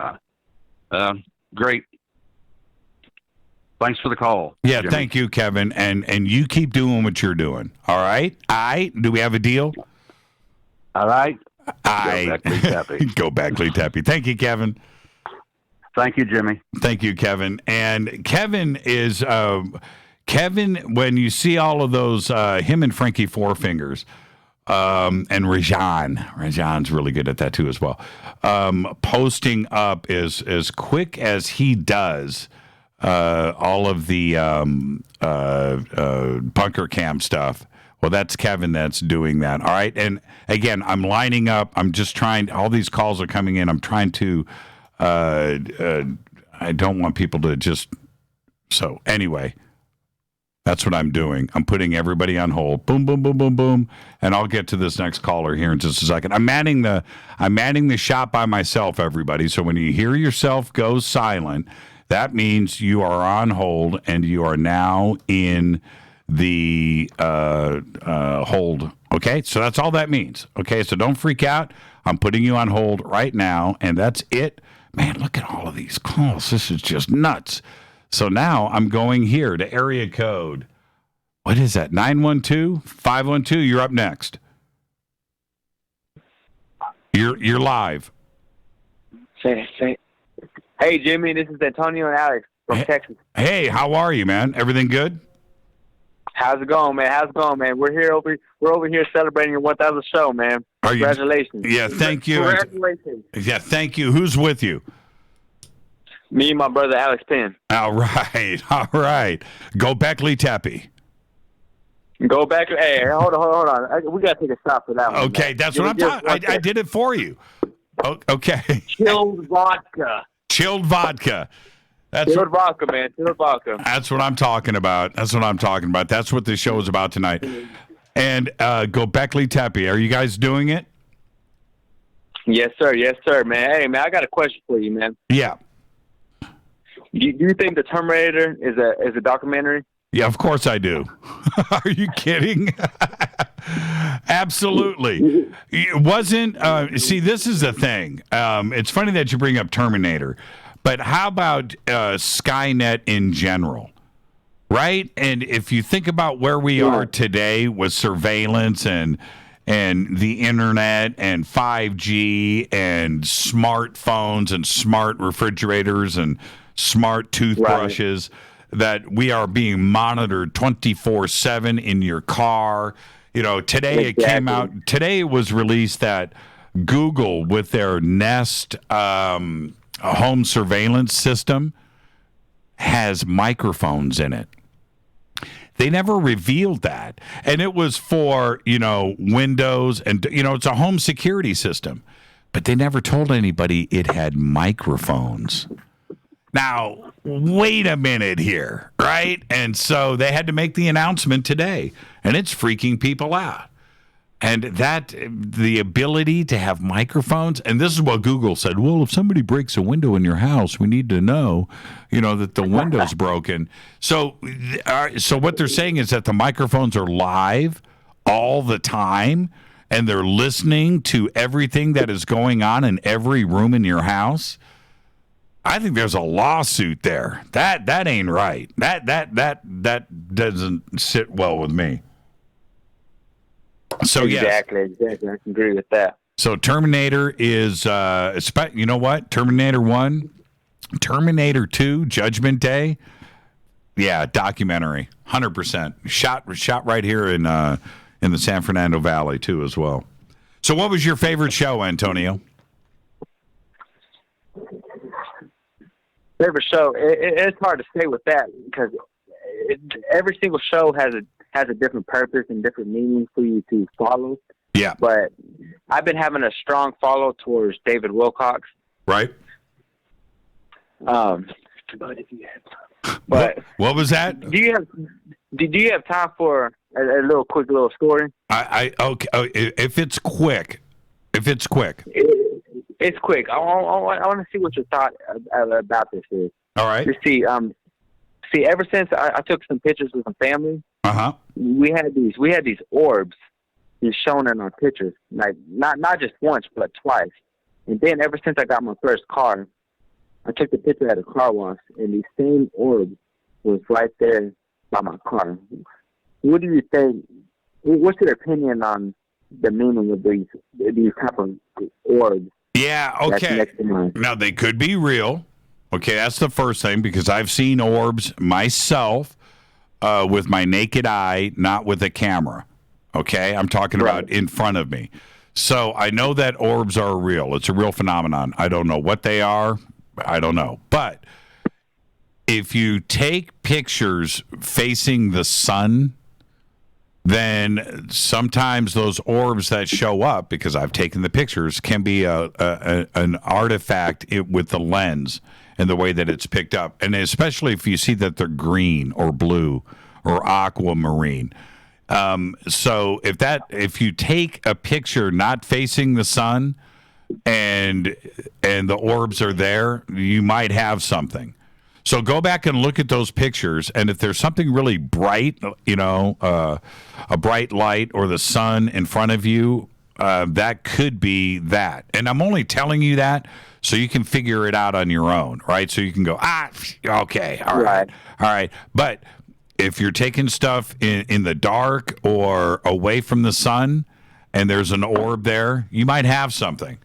great. Thanks for the call. Yeah, Jimmy. Thank you, Kevin. And you keep doing what you're doing. All right? Do we have a deal? All right. Go back, Lee Tappy. Go back, Lee Tappy. Thank you, Kevin. Thank you, Jimmy. Thank you, Kevin. And Kevin is Kevin, when you see all of those, him and Frankie Four Fingers, and Rajan's really good at that too as well, posting up as quick as he does all of the bunker camp stuff. Well, that's Kevin that's doing that. All right. And again, I'm lining up. I'm just trying. All these calls are coming in. I'm trying to. I don't want people to just. So anyway, that's what I'm doing. I'm putting everybody on hold. Boom, boom, boom, boom, boom. And I'll get to this next caller here in just a second. I'm manning the shop by myself, everybody. So when you hear yourself go silent, that means you are on hold and you are now in the hold. Okay, so that's all that means. Okay, so don't freak out. I'm putting you on hold right now, and that's it. Man, look at all of these calls. This is just nuts. So now I'm going here to area code. What is that? 912-512. You're up next. You're live. Hey, Jimmy, this is Antonio and Alex from Texas. Hey, how are you, man? Everything good? How's it going, man? We're over here celebrating your 1,000th show, man. Congratulations. Yeah, thank you. Congratulations. Yeah, thank you. Who's with you? Me and my brother Alex Penn. All right. Go back, Lee Tappy. Go back. Hey, hold on. We got to take a shot for that one. Okay, man. that's what I'm talking. I did it for you. Okay. Chilled vodka. Chilled vodka. Chilled vodka, man. Chilled vodka. That's what I'm talking about. That's what this show is about tonight. And go back, Lee Tappy. Are you guys doing it? Yes, sir, man. Hey, man, I got a question for you, man. Yeah. Do you think The Terminator is a documentary? Yeah, of course I do. Are you kidding? Absolutely. It wasn't. See, this is the thing. It's funny that you bring up Terminator, but how about Skynet in general? Right? And if you think about where we are today with surveillance and and the internet and 5G and smartphones and smart refrigerators and smart toothbrushes, that we are being monitored 24/7 in your car. You know, today it came out, today it was released that Google, with their Nest home surveillance system, has microphones in it. They never revealed that. And it was for, Windows and, it's a home security system. But they never told anybody it had microphones. Now, wait a minute here, right? And so they had to make the announcement today. And it's freaking people out. And the ability to have microphones, and this is what Google said, well, if somebody breaks a window in your house, we need to know, that the window's broken. So what they're saying is that the microphones are live all the time, and they're listening to everything that is going on in every room in your house. I think there's a lawsuit there. That ain't right. That doesn't sit well with me. So exactly. I can agree with that. So Terminator is, you know what? Terminator 1, Terminator 2, Judgment Day. Yeah, documentary, 100%. Shot right here in the San Fernando Valley too, as well. So, what was your favorite show, Antonio? Favorite show? It's hard to say with that because every single show has a different purpose and different meaning for you to follow. Yeah. But I've been having a strong follow towards David Wilcox. Right. But if you have, what was that? Do you have time for a little quick story? Okay. If it's quick. It's quick. I want to see what your thought about this is. All right. You see, ever since I took some pictures with some family, we had these orbs shown in our pictures, like not just once but twice. And then ever since I got my first car, I took the picture at a car wash, and these same orbs was right there by my car. What do you think? What's your opinion on the meaning of these type of orbs? Yeah. Okay. Now they could be real. Okay, that's the first thing, because I've seen orbs myself with my naked eye, not with a camera. Okay, I'm talking about in front of me. So I know that orbs are real. It's a real phenomenon. I don't know what they are. I don't know. But if you take pictures facing the sun, then sometimes those orbs that show up, because I've taken the pictures, can be an artifact with the lens and the way that it's picked up. And especially if you see that they're green or blue or aquamarine. So if you take a picture not facing the sun and the orbs are there, you might have something. So go back and look at those pictures, and if there's something really bright, a bright light or the sun in front of you, that could be that. And I'm only telling you that so you can figure it out on your own, right? So you can go, okay, all right. But if you're taking stuff in the dark or away from the sun and there's an orb there, you might have something.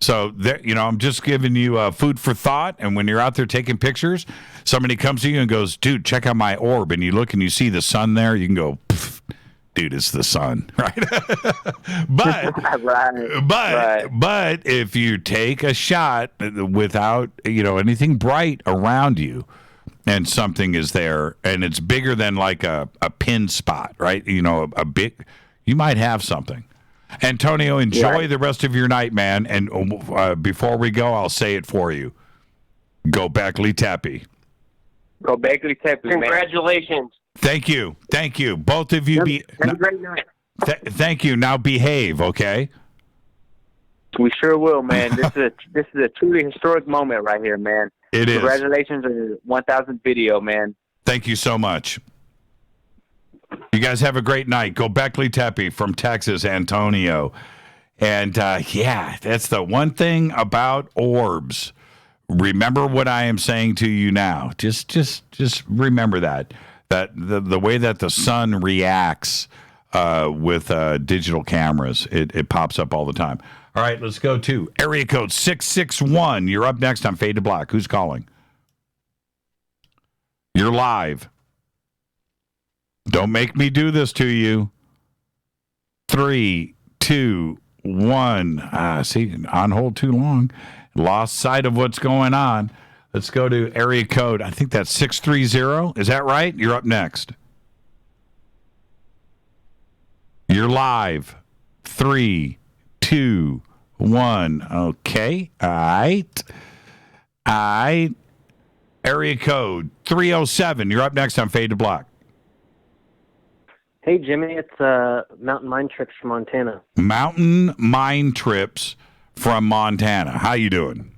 So, I'm just giving you food for thought. And when you're out there taking pictures, somebody comes to you and goes, dude, check out my orb. And you look and you see the sun there. You can go, dude, it's the sun, right? But if you take a shot without, anything bright around you, and something is there, and it's bigger than like a pin spot, right? A big, you might have something. Antonio, enjoy the rest of your night, man. And before we go, I'll say it for you. Go Beckley Tepe. Go Beckley Tepe, man. Congratulations. Thank you. Both of you. Have a great night. Thank you. Now behave, okay? We sure will, man. This is a truly historic moment right here, man. It is. Congratulations on your 1,000th video, man. Thank you so much. You guys have a great night. Go Beckley Tepe from Texas, Antonio. And that's the one thing about orbs. Remember what I am saying to you now. Just remember that the way that the sun reacts with digital cameras. It pops up all the time. All right, let's go to area code 661. You're up next on Fade to Black. Who's calling? You're live. Don't make me do this to you. 3, 2, 1. See, on hold too long. Lost sight of what's going on. Let's go to area code. I think that's 630. Is that right? You're up next. You're live. 3, 2, 1. Okay. All right. Area code 307. You're up next on Fade to Black. Hey, Jimmy. It's Mountain Mine Trips from Montana. Mountain Mine Trips from Montana. How you doing?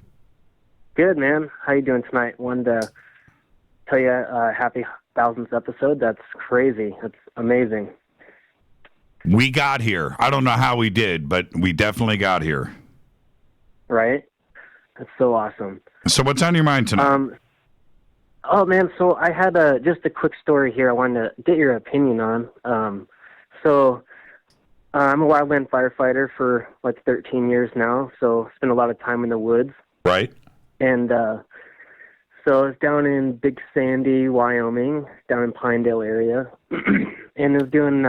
Good, man. How you doing tonight? Wanted to tell you happy 1000th episode. That's crazy. That's amazing. We got here. I don't know how we did, but we definitely got here. Right? That's so awesome. So what's on your mind tonight? Oh, man, so I had just a quick story here I wanted to get your opinion on. I'm a wildland firefighter for like 13 years now, so spend a lot of time in the woods. Right. And so I was down in Big Sandy, Wyoming, down in Pinedale area, and I was doing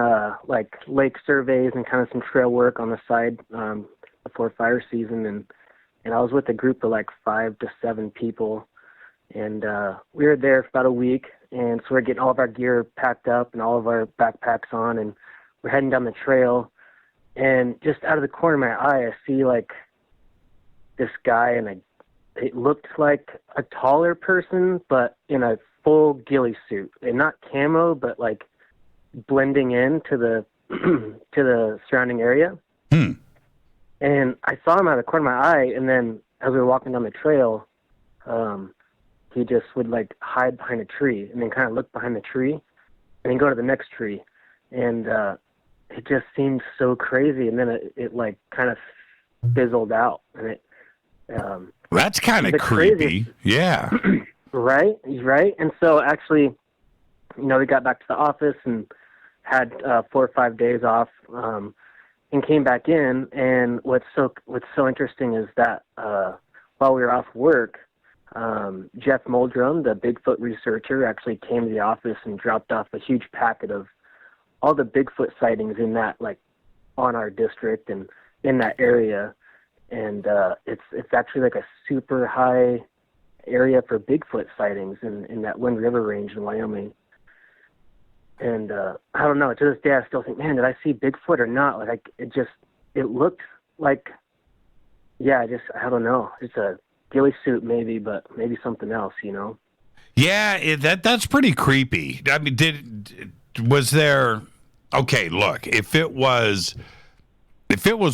like lake surveys and kind of some trail work on the side before fire season, and I was with a group of like 5 to 7 people, and we were there for about a week, and so we're getting all of our gear packed up and all of our backpacks on, and we're heading down the trail, and just out of the corner of my eye, I see like this guy, and it looked like a taller person, but in a full ghillie suit, and not camo, but like blending into the to the surrounding area. And I saw him out of the corner of my eye, and then as we were walking down the trail, he just would like hide behind a tree, and then kind of look behind the tree, and then go to the next tree, and it just seemed so crazy, and then it like kind of fizzled out, and it. That's kind of creepy. Yeah. Right. And so actually, we got back to the office and had 4 or 5 days off, and came back in. And what's so interesting is that while we were off work, Jeff Muldrum, the Bigfoot researcher, actually came to the office and dropped off a huge packet of all the Bigfoot sightings in that, like, on our district and in that area. And it's actually like a super high area for Bigfoot sightings in that Wind River range in Wyoming. And I don't know, to this day I still think, man, did I see Bigfoot or not? Like it looked like, I don't know. It's a ghillie suit maybe, but maybe something else, Yeah, that's pretty creepy. I mean, was there? Okay, look, if it was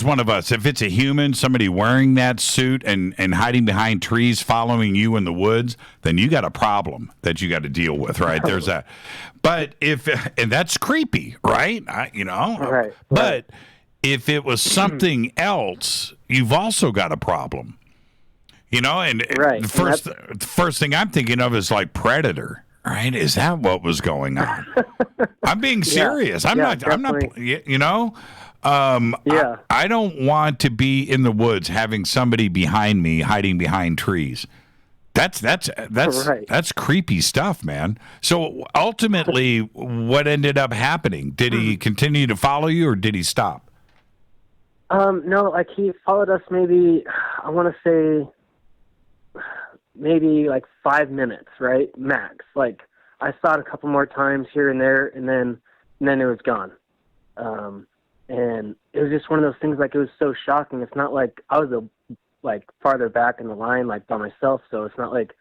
one of us, if it's a human, somebody wearing that suit and hiding behind trees, following you in the woods, then you got a problem that you got to deal with, right? There's that. But and that's creepy, right? Right. But if it was something else, you've also got a problem, and right. the first thing I'm thinking of is like Predator. Right? Is that what was going on? I'm being serious. I'm not, I don't want to be in the woods having somebody behind me hiding behind trees. That's creepy stuff, man. So ultimately, what ended up happening? Did he continue to follow you, or did he stop? No, like he followed us maybe, I want to say, maybe like 5 minutes, right? Max. Like I saw it a couple more times here and there, and then it was gone. And it was just one of those things, like it was so shocking. It's not like I was farther back in the line, like by myself, so it's not like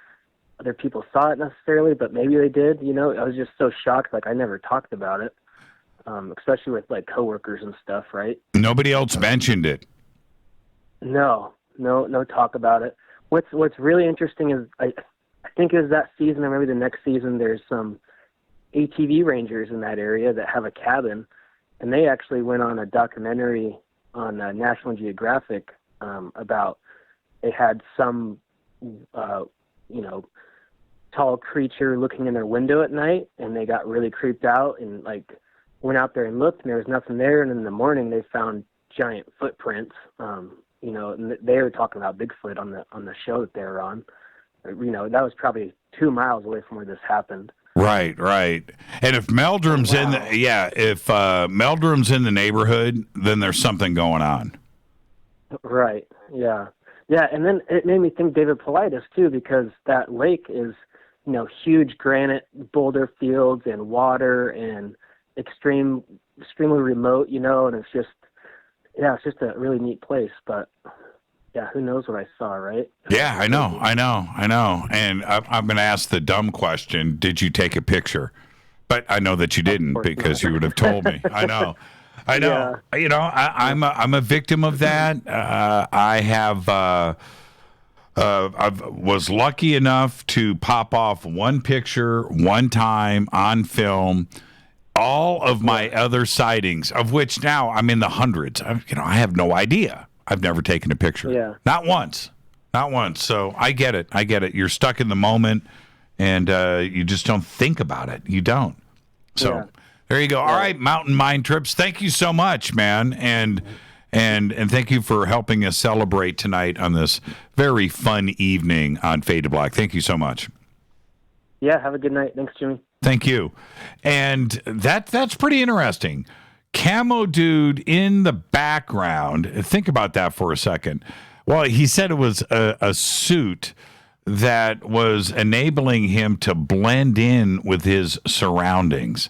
other people saw it necessarily, but maybe they did, I was just so shocked, like I never talked about it, especially with like coworkers and stuff, right? Nobody else mentioned it. No talk about it. What's really interesting is I think it was that season, or maybe the next season, there's some ATV rangers in that area that have a cabin, and they actually went on a documentary on National Geographic about they had some, tall creature looking in their window at night, and they got really creeped out, and like went out there and looked, and there was nothing there. And in the morning, they found giant footprints. You know, and they were talking about Bigfoot on the show that they were on. You know, that was probably 2 miles away from where this happened. Right. And if Meldrum's Meldrum's in the neighborhood, then there's something going on. Right. Yeah. And then it made me think David Paulides too, because that lake is, you know, huge granite boulder fields and water and extremely remote, you know, and it's just a really neat place. But yeah, who knows what I saw, right? Yeah, I know. And I'm going to ask the dumb question: did you take a picture? But I know that you didn't, because you would have told me. I know. Yeah. You know, I'm a victim of that. I was lucky enough to pop off one picture one time on film. All of my other sightings, of which now I'm in the hundreds, I have no idea. I've never taken a picture. Yeah. Not once. So I get it. You're stuck in the moment, and you just don't think about it. You don't. So there you go. All right, Mountain Mind Trips. Thank you so much, man, and thank you for helping us celebrate tonight on this very fun evening on Fade to Black. Thank you so much. Yeah. Have a good night. Thanks, Jimmy. Thank you. And that's pretty interesting. Camo dude in the background. Think about that for a second. Well, he said it was a suit that was enabling him to blend in with his surroundings.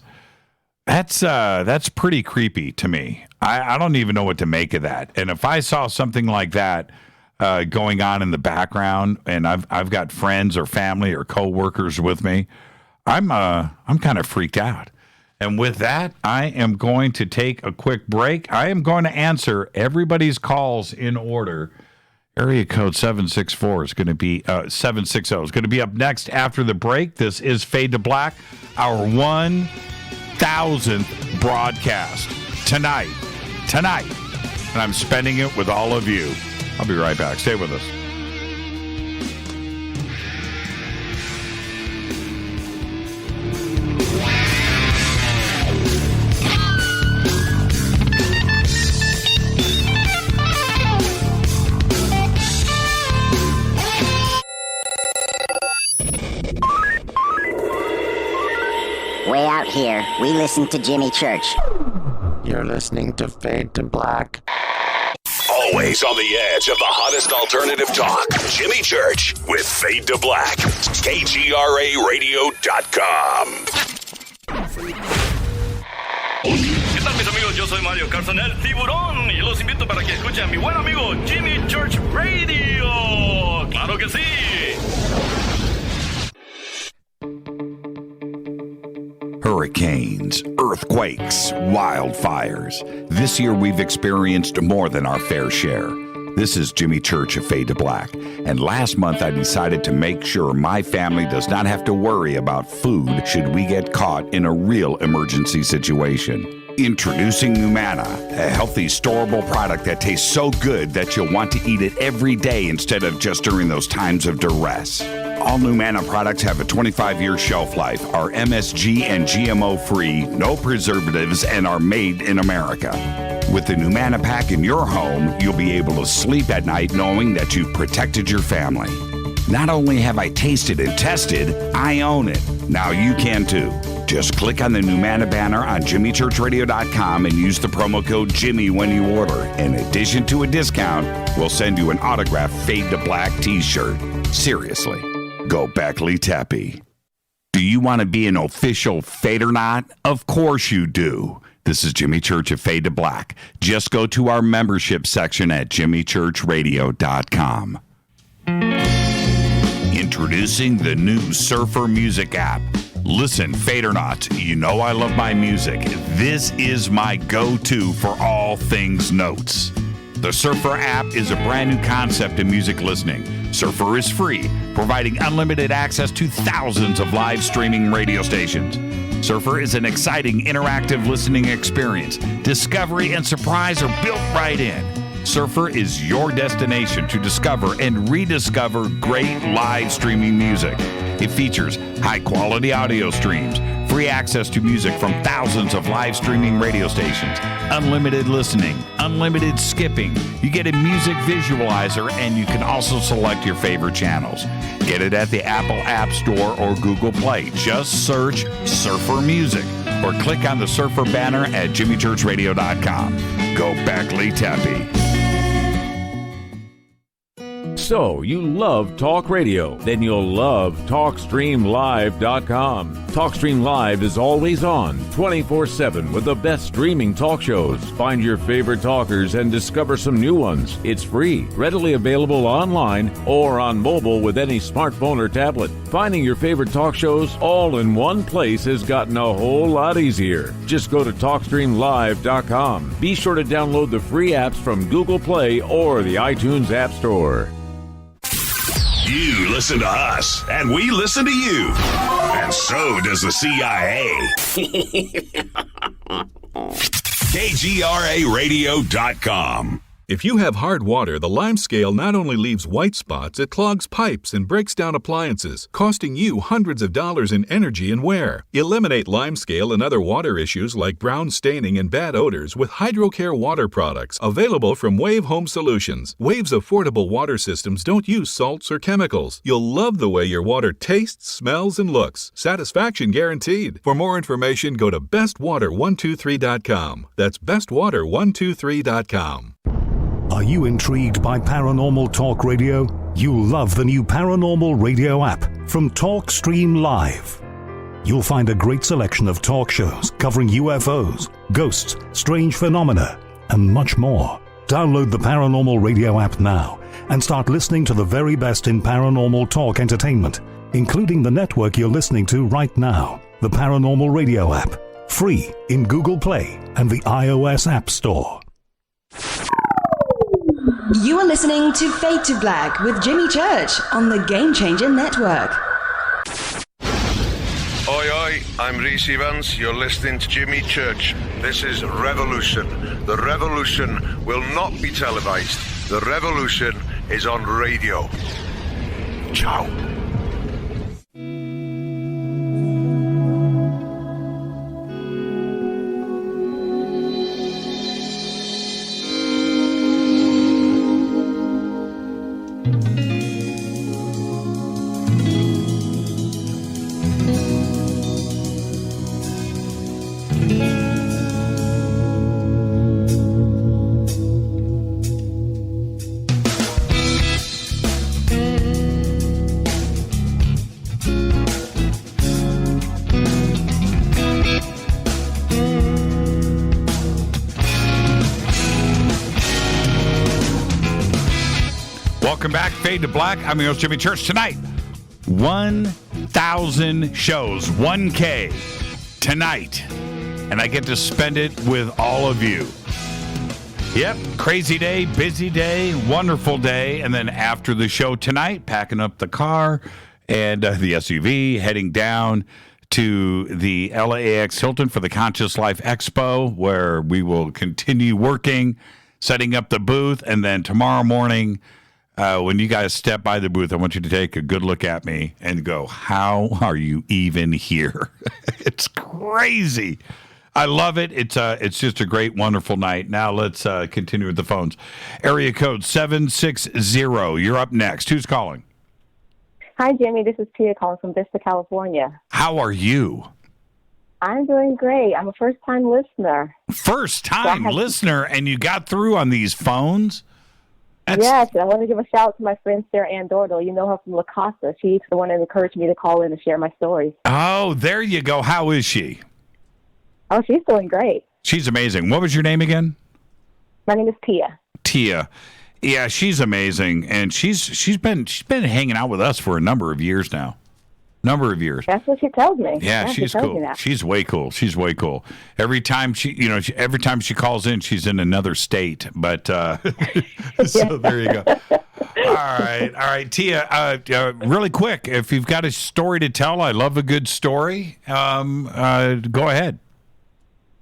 That's pretty creepy to me. I don't even know what to make of that. And if I saw something like that going on in the background, and I've got friends or family or coworkers with me, I'm kind of freaked out. And with that, I am going to take a quick break. I am going to answer everybody's calls in order. Area code 764 is going to be 760 is going to be up next after the break. This is Fade to Black, our 1,000th broadcast tonight. And I'm spending it with all of you. I'll be right back. Stay with us. Way out here, we listen to Jimmy Church. You're listening to Fade to Black. Always on the edge of the hottest alternative talk. Jimmy Church with Fade to Black. KGRARadio.com. ¿Qué tal, mis amigos? Yo soy Mario Carson, el tiburón, y los invito para que escuchen a mi buen amigo Jimmy Church Radio. ¡Claro que sí! Hurricanes, earthquakes, wildfires. This year we've experienced more than our fair share. This is Jimmy Church of Fade to Black, and last month I decided to make sure my family does not have to worry about food should we get caught in a real emergency situation. Introducing Numana, a healthy, storable product that tastes so good that you'll want to eat it every day instead of just during those times of duress. All Numana products have a 25-year shelf life, are MSG and GMO-free, no preservatives, and are made in America. With the Numana pack in your home, you'll be able to sleep at night knowing that you've protected your family. Not only have I tasted and tested, I own it. Now you can too. Just click on the Numana banner on JimmyChurchRadio.com and use the promo code Jimmy when you order. In addition to a discount, we'll send you an autographed Fade to Black t-shirt. Seriously, go Beckley Teppy. Do you want to be an official Fadernight? Of course you do. This is Jimmy Church of Fade to Black. Just go to our membership section at JimmyChurchRadio.com. Introducing the new Surfer Music app. Listen, Fadernauts, you know I love my music. This is my go-to for all things notes. The Surfer app is a brand new concept in music listening. Surfer is free, providing unlimited access to thousands of live streaming radio stations. Surfer is an exciting interactive listening experience. Discovery and surprise are built right in. Surfer is your destination to discover and rediscover great live streaming music. It features high-quality audio streams, free free access to music from thousands of live streaming radio stations, unlimited listening, unlimited skipping. You get a music visualizer, and you can also select your favorite channels. Get it at the Apple App Store or Google Play. Just search Surfer Music or click on the Surfer banner at jimmychurchradio.com. Go back, Lee Tappy. So, you love talk radio? Then you'll love TalkStreamLive.com. TalkStream Live is always on, 24/7 with the best streaming talk shows. Find your favorite talkers and discover some new ones. It's free, readily available online or on mobile with any smartphone or tablet. Finding your favorite talk shows all in one place has gotten a whole lot easier. Just go to TalkStreamLive.com. Be sure to download the free apps from Google Play or the iTunes App Store. You listen to us, and we listen to you. And so does the CIA. KGRARadio.com. If you have hard water, the lime scale not only leaves white spots, it clogs pipes and breaks down appliances, costing you hundreds of dollars in energy and wear. Eliminate lime scale and other water issues like brown staining and bad odors with HydroCare water products available from Wave Home Solutions. Wave's affordable water systems don't use salts or chemicals. You'll love the way your water tastes, smells, and looks. Satisfaction guaranteed. For more information, go to bestwater123.com. That's bestwater123.com. Are you intrigued by Paranormal Talk Radio? You'll love the new Paranormal Radio app from TalkStream Live. You'll find a great selection of talk shows covering UFOs, ghosts, strange phenomena, and much more. Download the Paranormal Radio app now and start listening to the very best in paranormal talk entertainment, including the network you're listening to right now, the Paranormal Radio app, free in Google Play and the iOS App Store. You are listening to Fade to Black with Jimmy Church on the Game Changer Network. Oi, oi, I'm Reese Evans. You're listening to Jimmy Church. This is Revolution. The revolution will not be televised. The revolution is on radio. Ciao. Welcome back, Fade to Black. I'm your host, Jimmy Church. Tonight, 1,000 shows, 1K tonight. And I get to spend it with all of you. Yep, crazy day, busy day, wonderful day. And then after the show tonight, packing up the car and the SUV, heading down to the LAX Hilton for the Conscious Life Expo, where we will continue working, setting up the booth. And then tomorrow morning, when you guys step by the booth, I want you to take a good look at me and go, how are you even here? It's crazy. I love it. It's just a great, wonderful night. Now let's continue with the phones. Area code 760. You're up next. Who's calling? Hi, Jimmy. This is Tia calling from Vista, California. How are you? I'm doing great. I'm a first-time listener. First-time listener, and you got through on these phones? Yes, I want to give a shout out to my friend Sarah Ann Dordal. You know her from La Costa. She's the one that encouraged me to call in and share my stories. Oh, there you go. How is she? Oh, she's doing great. She's amazing. What was your name again? My name is Tia. Tia. Yeah, she's amazing, and she's been hanging out with us for a number of years now. That's what she tells me. Yeah, she's cool. She's way cool. Every time every time she calls in, she's in another state. But so there you go. All right, Tia. Really quick, if you've got a story to tell, I love a good story. Go ahead.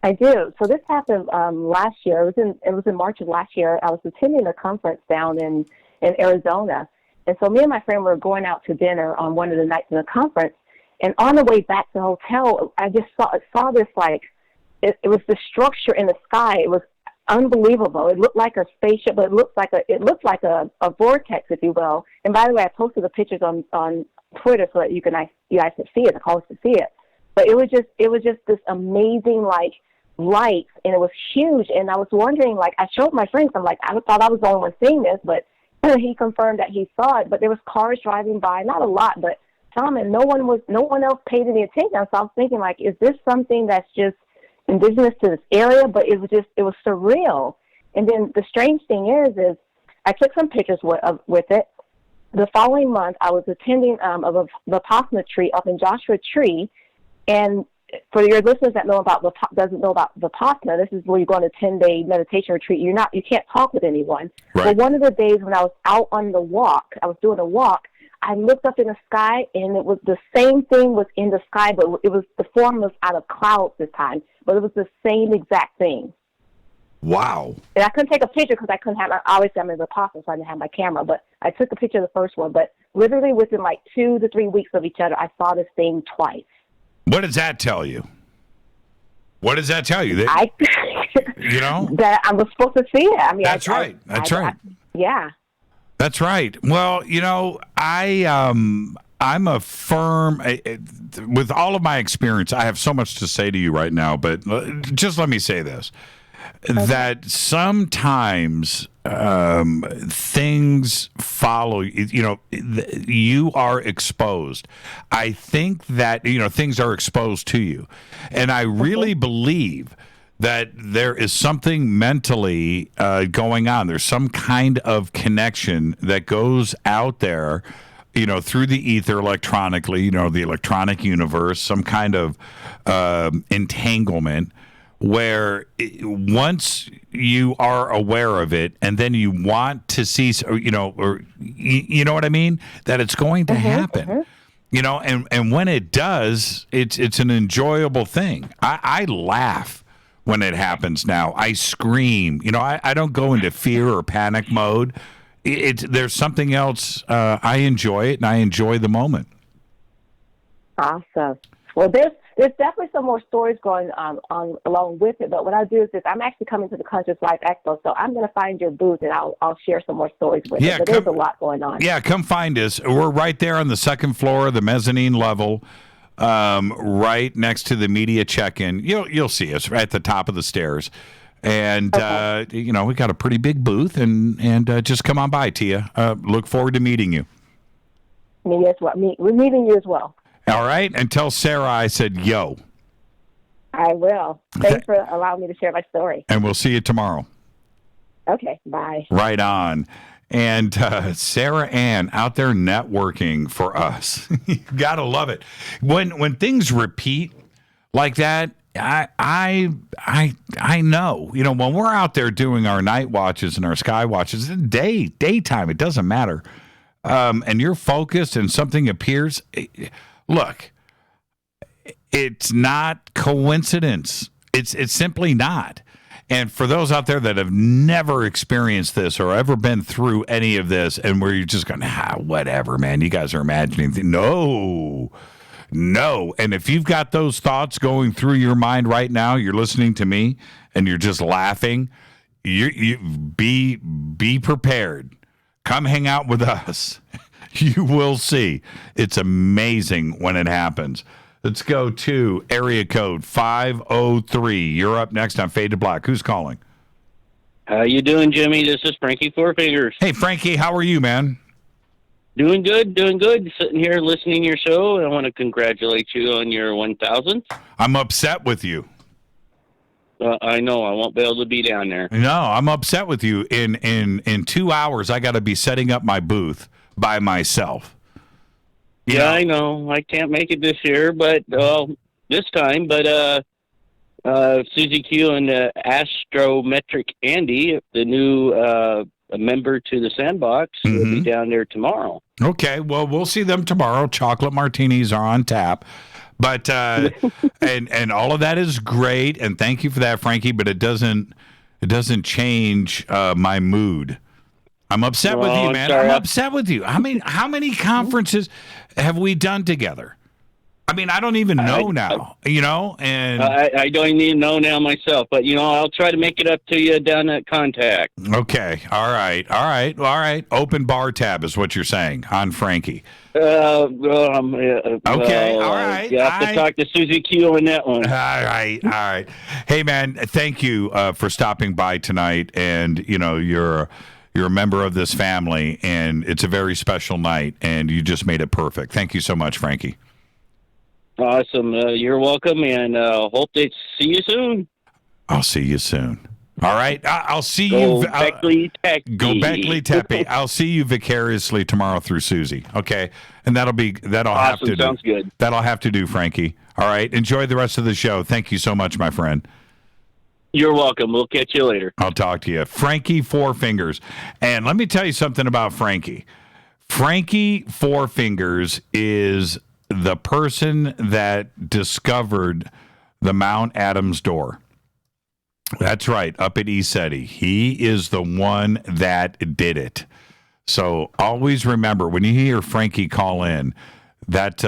I do. So this happened last year. It was in March of last year. I was attending a conference down in Arizona. And so me and my friend were going out to dinner on one of the nights of the conference, And on the way back to the hotel, I just saw this, like, it was the structure in the sky. It was unbelievable. It looked like a spaceship, but it looked like a vortex, if you will. And by the way, I posted the pictures on Twitter so that you guys could see it, the callers could see it. But it was just this amazing, like, lights, and it was huge. And I was wondering, like, I showed my friends. I'm like, I thought I was the only one seeing this, but he confirmed that he saw it. But there was cars driving by, not a lot, but some, and no one else paid any attention. So I was thinking, like, is this something that's just indigenous to this area? But it was surreal. And then the strange thing is I took some pictures with it. The following month, I was attending a Vipassana tree up in Joshua Tree, and for your listeners that doesn't know about Vipassana, this is where you go on a 10-day meditation retreat. You can't talk with anyone. Right. But one of the days when I was out on the walk, I was doing a walk, I looked up in the sky, and it was the same thing was in the sky, but it was the form was out of clouds this time, but it was the same exact thing. Wow. And I couldn't take a picture because I couldn't have, obviously I'm in Vipassana, so I didn't have my camera, but I took a picture of the first one. But literally within like 2 to 3 weeks of each other, I saw this thing twice. What does that tell you? What does that tell you? You know? That I was supposed to see it. I mean, That's right. Yeah. That's right. Well, you know, I'm a firm, with all of my experience, I have so much to say to you right now, but just let me say this, that sometimes things follow, you know, you are exposed. I think that, you know, things are exposed to you. And I really believe that there is something mentally going on. There's some kind of connection that goes out there, you know, through the ether electronically, you know, the electronic universe, some kind of entanglement where once you are aware of it and then you want to see, you know, or you know what I mean? That it's going to happen. You know, and when it does, it's an enjoyable thing. I laugh when it happens now. I scream. You know, I don't go into fear or panic mode. There's something else. I enjoy it, and I enjoy the moment. Awesome. Well, there's definitely some more stories going on along with it. But what I'll do is I'm actually coming to the Conscious Life Expo, so I'm going to find your booth, and I'll share some more stories with it. But there's a lot going on. Yeah, come find us. We're right there on the second floor of the mezzanine level. Right next to the media check-in. You'll see us right at the top of the stairs. And, you know, we got a pretty big booth, and just come on by, Tia. Look forward to meeting you. Me as well. We're meeting you as well. All right. And tell Sarah I said yo. I will. Thanks for allowing me to share my story. And we'll see you tomorrow. Okay. Bye. Right on. And Sarah Ann out there networking for us. You gotta love it. When things repeat like that, I know. You know, when we're out there doing our night watches and our sky watches, daytime, it doesn't matter. And you're focused and something appears. Look, it's not coincidence. It's simply not. And for those out there that have never experienced this or ever been through any of this, and where you're just going, whatever, man, you guys are imagining things. No. And if you've got those thoughts going through your mind right now, you're listening to me and you're just laughing, you be prepared. Come hang out with us. You will see. It's amazing when it happens. Let's go to area code 503. You're up next on Fade to Black. Who's calling? How you doing, Jimmy? This is Frankie Four Fingers. Hey, Frankie, how are you, man? Doing good. Sitting here listening to your show. I want to congratulate you on your 1,000th. I'm upset with you. I know. I won't be able to be down there. No, I'm upset with you. In 2 hours, I got to be setting up my booth by myself. Yeah, I know. I can't make it this year, but this time. But Susie Q and Astrometric Andy, the new member to the Sandbox, will be down there tomorrow. Okay, well, we'll see them tomorrow. Chocolate martinis are on tap. But and all of that is great, and thank you for that, Frankie. But it doesn't change my mood. I'm upset with you, man. I'm upset with you. How many conferences have we done together? I mean, I don't even know now, and I don't even know now myself, but I'll try to make it up to you down at Contact. Okay, all right. Open bar tab is what you're saying on Frankie. Okay, all right. You have to talk to Susie Q on that one. All right. Hey, man, thank you for stopping by tonight, and you're a member of this family, and it's a very special night, and you just made it perfect. Thank you so much, Frankie. Awesome. You're welcome, and hope to see you soon. I'll see you soon. All right. I'll see Go you. Beckley Teppy. Go Beckley Teppy. I'll see you vicariously tomorrow through Susie. Okay. And that'll awesome. have to do. Sounds good. That'll have to do, Frankie. All right. Enjoy the rest of the show. Thank you so much, my friend. You're welcome. We'll catch you later. I'll talk to you. Frankie Four Fingers. And let me tell you something about Frankie. Frankie Four Fingers is the person that discovered the Mount Adams door. That's right, up at ECETI. He is the one that did it. So always remember, when you hear Frankie call in, that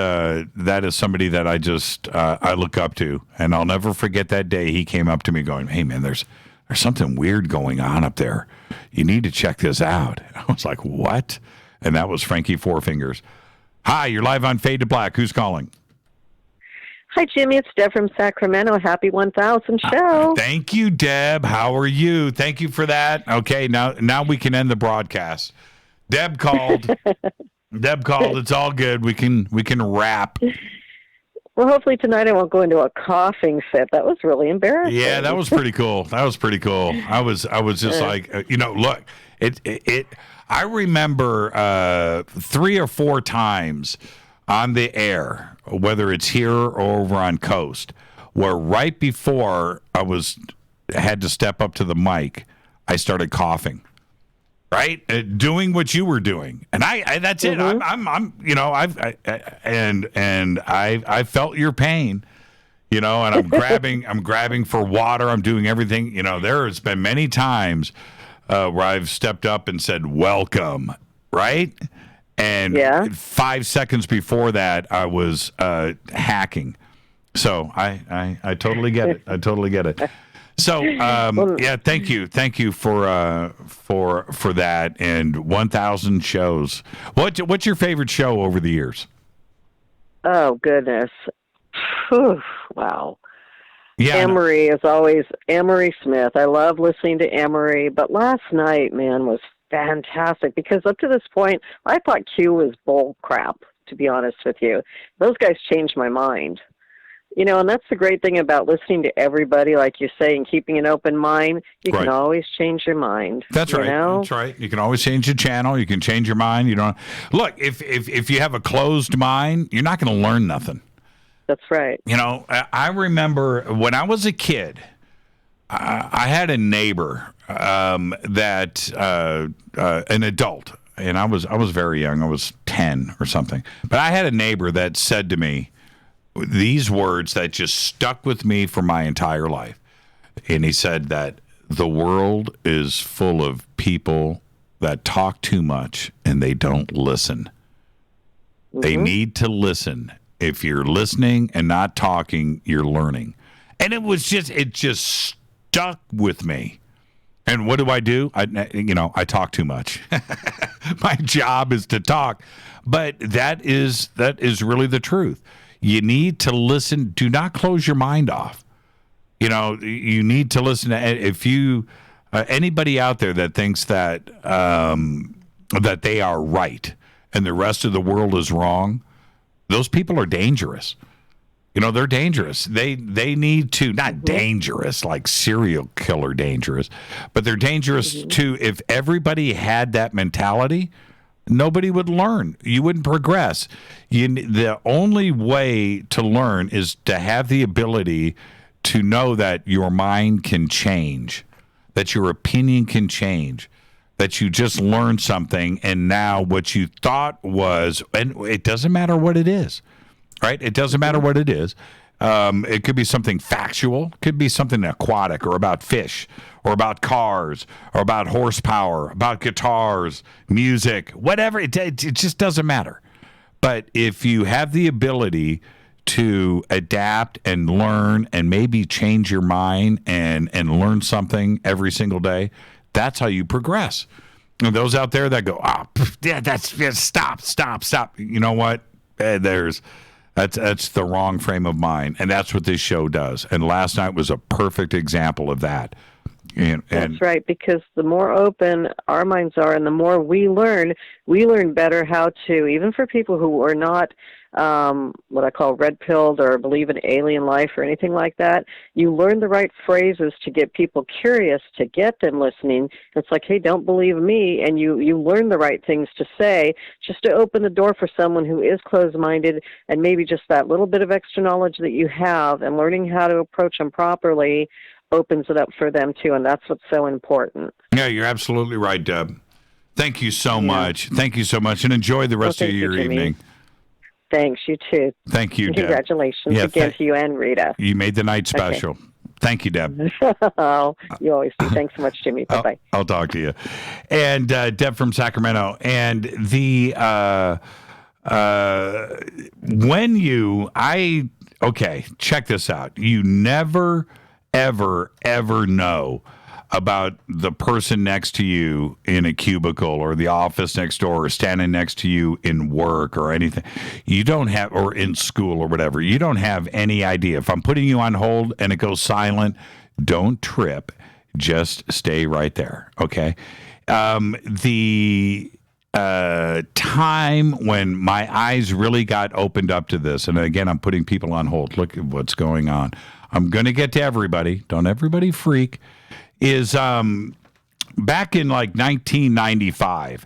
is somebody that I look up to. And I'll never forget that day he came up to me going, "Hey, man, there's something weird going on up there. You need to check this out." I was like, "What?" And that was Frankie Four Fingers. Hi, you're live on Fade to Black. Who's calling? Hi, Jimmy. It's Deb from Sacramento. Happy 1000 show. Thank you, Deb. How are you? Thank you for that. Okay, now we can end the broadcast. Deb called. It's all good. We can wrap. Well, hopefully tonight I won't go into a coughing fit. That was really embarrassing. Yeah, that was pretty cool. I was just like, look, I remember 3 or 4 times on the air, whether it's here or over on Coast, where right before I had to step up to the mic, I started coughing. Right, doing what you were doing, and that's it. I felt your pain, and I'm grabbing for water. I'm doing everything. There has been many times where I've stepped up and said, "Welcome," right? And 5 seconds before that, I was hacking. So I totally get it. I totally get it. So thank you for that, and 1,000 shows. What's your favorite show over the years? Oh goodness, whew, wow. Yeah, Amory is always Amory Smith. I love listening to Amory, but last night, man, was fantastic because up to this point, I thought Q was bull crap. To be honest with you, those guys changed my mind. And that's the great thing about listening to everybody, like you say, and keeping an open mind. You can always change your mind. That's right. That's right. You can always change the channel. You can change your mind. You don't look if you have a closed mind, you're not going to learn nothing. That's right. I remember when I was a kid, I had a neighbor that an adult, and I was very young. I was 10 or something, but I had a neighbor that said to me these words that just stuck with me for my entire life. And he said that the world is full of people that talk too much and they don't listen. Mm-hmm. They need to listen. If you're listening and not talking, you're learning. And it just stuck with me. And what do? I talk too much. My job is to talk. But that is really the truth. You need to listen. Do not close your mind off. You need to listen to, if you, anybody out there that thinks that that they are right and the rest of the world is wrong, those people are dangerous. They're dangerous. They need to, not dangerous like serial killer dangerous, but they're dangerous too. If everybody had that mentality, nobody would learn. You wouldn't progress. The only way to learn is to have the ability to know that your mind can change, that your opinion can change, that you just learned something, and now what you thought was, and it doesn't matter what it is, right? It doesn't matter what it is. It could be something factual, could be something aquatic or about fish or about cars or about horsepower, about guitars, music, whatever. It just doesn't matter. But if you have the ability to adapt and learn and maybe change your mind and learn something every single day, that's how you progress. And those out there that go, stop. You know what? That's the wrong frame of mind, and that's what this show does. And last night was a perfect example of that. And that's right, because the more open our minds are and the more we learn better how to, even for people who are not what I call red-pilled or believe in alien life or anything like that, you learn the right phrases to get people curious, to get them listening. It's like, hey, don't believe me, and you learn the right things to say just to open the door for someone who is closed-minded, and maybe just that little bit of extra knowledge that you have and learning how to approach them properly opens it up for them too, and that's what's so important. Yeah, you're absolutely right, Deb. Thank you so much. Thank you so much, and enjoy the rest of your evening. Thanks, you too. Thank you, Deb. Congratulations again to you and Rita. You made the night special. Okay. Thank you, Deb. Oh, you always do. Thanks so much, Jimmy. Bye-bye. I'll talk to you. And Deb from Sacramento. And check this out. You never, ever know about the person next to you in a cubicle or the office next door or standing next to you in work or anything. You don't have, or in school or whatever, you don't have any idea. If I'm putting you on hold and it goes silent, don't trip. Just stay right there, okay? The time when my eyes really got opened up to this, and again, I'm putting people on hold. Look at what's going on. I'm going to get to everybody. Don't everybody freak. Is back in like 1995.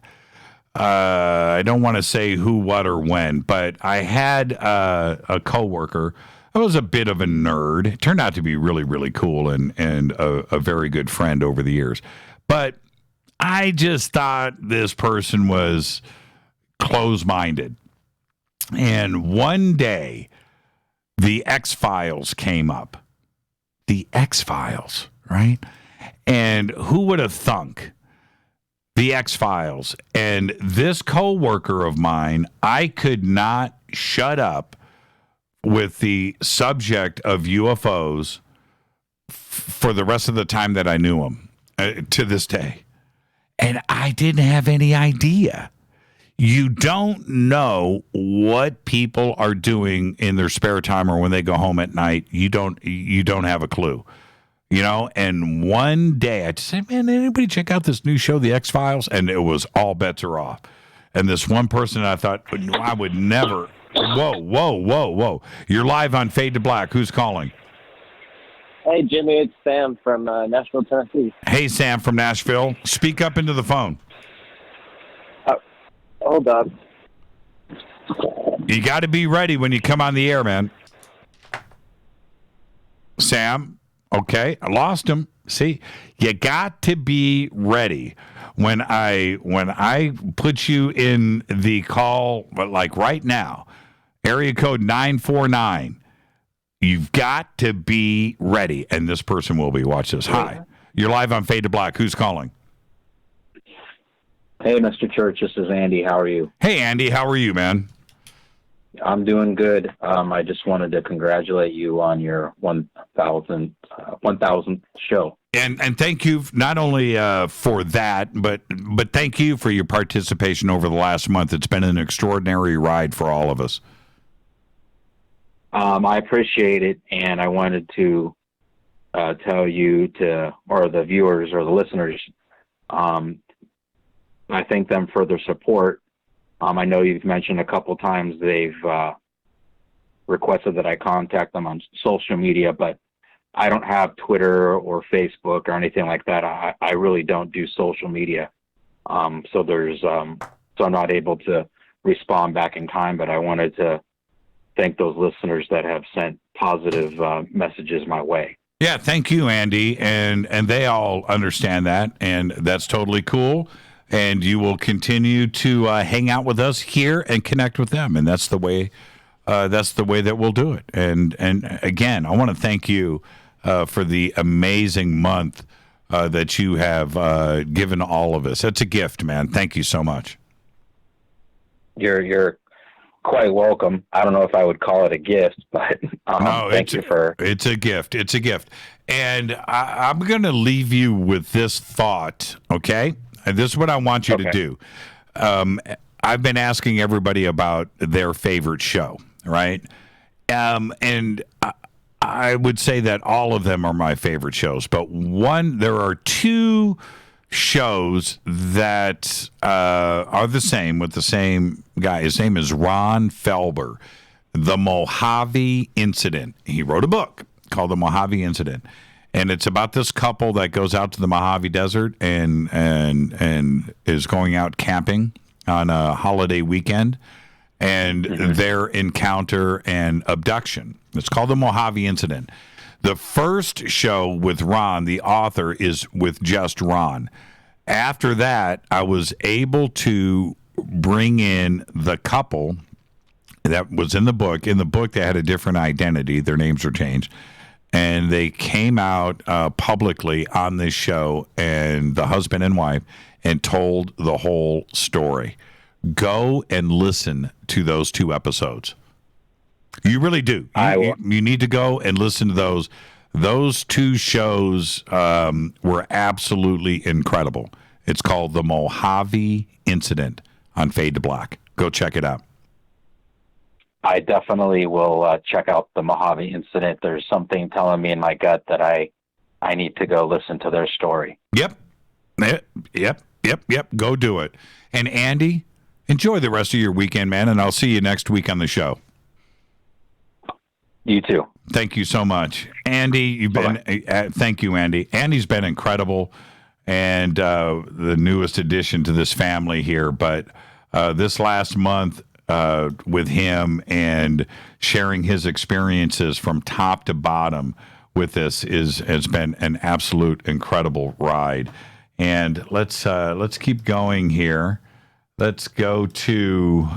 I don't want to say who, what, or when, but I had a coworker. I was a bit of a nerd. It turned out to be really, really cool and a very good friend over the years. But I just thought this person was close-minded. And one day, the X-Files came up. The X-Files, right? And who would have thunk the X-Files? And this coworker of mine, I could not shut up with the subject of UFOs for the rest of the time that I knew him to this day. And I didn't have any idea. You don't know what people are doing in their spare time or when they go home at night. You don't have a clue. You know, and one day I just said, man, anybody check out this new show, The X-Files? And it was all bets are off. And this one person, I thought, I would never. Whoa. You're live on Fade to Black. Who's calling? Hey, Jimmy, it's Sam from Nashville, Tennessee. Hey, Sam from Nashville. Speak up into the phone. Hold on. You got to be ready when you come on the air, man. Sam? Okay, I lost him. See, you got to be ready when I put you in the call, but like right now, area code 949. You've got to be ready, and this person will be. Watch this. Hi, you're live on Fade to Black. Who's calling? Hey, Mr. Church. This is Andy. How are you? Hey, Andy. How are you, man? I'm doing good. I just wanted to congratulate you on your 1,000th show. And thank you not only for that, but thank you for your participation over the last month. It's been an extraordinary ride for all of us. I appreciate it, and I wanted to tell you or the viewers or the listeners, I thank them for their support. I know you've mentioned a couple times they've requested that I contact them on social media, but I don't have Twitter or Facebook or anything like that. I really don't do social media. So I'm not able to respond back in time, but I wanted to thank those listeners that have sent positive messages my way. Yeah, thank you, Andy. And they all understand that, and that's totally cool. And you will continue to hang out with us here and connect with them, and that's the way that we'll do it. And again, I want to thank you for the amazing month that you have given all of us. It's a gift, man. Thank you so much. You're quite welcome. I don't know if I would call it a gift, but thank you for. It's a gift. It's a gift. And I'm going to leave you with this thought, okay? And this is what I want you to do. I've been asking everybody about their favorite show, right? And I would say that all of them are my favorite shows, but there are two shows that are the same with the same guy. His name is Ron Felber, The Mojave Incident. He wrote a book called The Mojave Incident, and it's about this couple that goes out to the Mojave Desert and is going out camping on a holiday weekend, and their encounter and abduction. It's called The Mojave Incident. The first show with Ron, the author, is with just Ron. After that, I was able to bring in the couple that was in the book. In the book, they had a different identity. Their names were changed. And they came out publicly on this show, and the husband and wife, and told the whole story. Go and listen to those 2 episodes. You really do. You need to go and listen to those. Those 2 shows were absolutely incredible. It's called The Mojave Incident on Fade to Black. Go check it out. I definitely will check out The Mojave Incident. There's something telling me in my gut that I need to go listen to their story. Yep. Go do it. And Andy, enjoy the rest of your weekend, man, and I'll see you next week on the show. You too. Thank you so much. Andy, you've been thank you, Andy. Andy's been incredible and the newest addition to this family here, but this last month with him and sharing his experiences from top to bottom with this has been an absolute incredible ride. And let's keep going here. Let's go to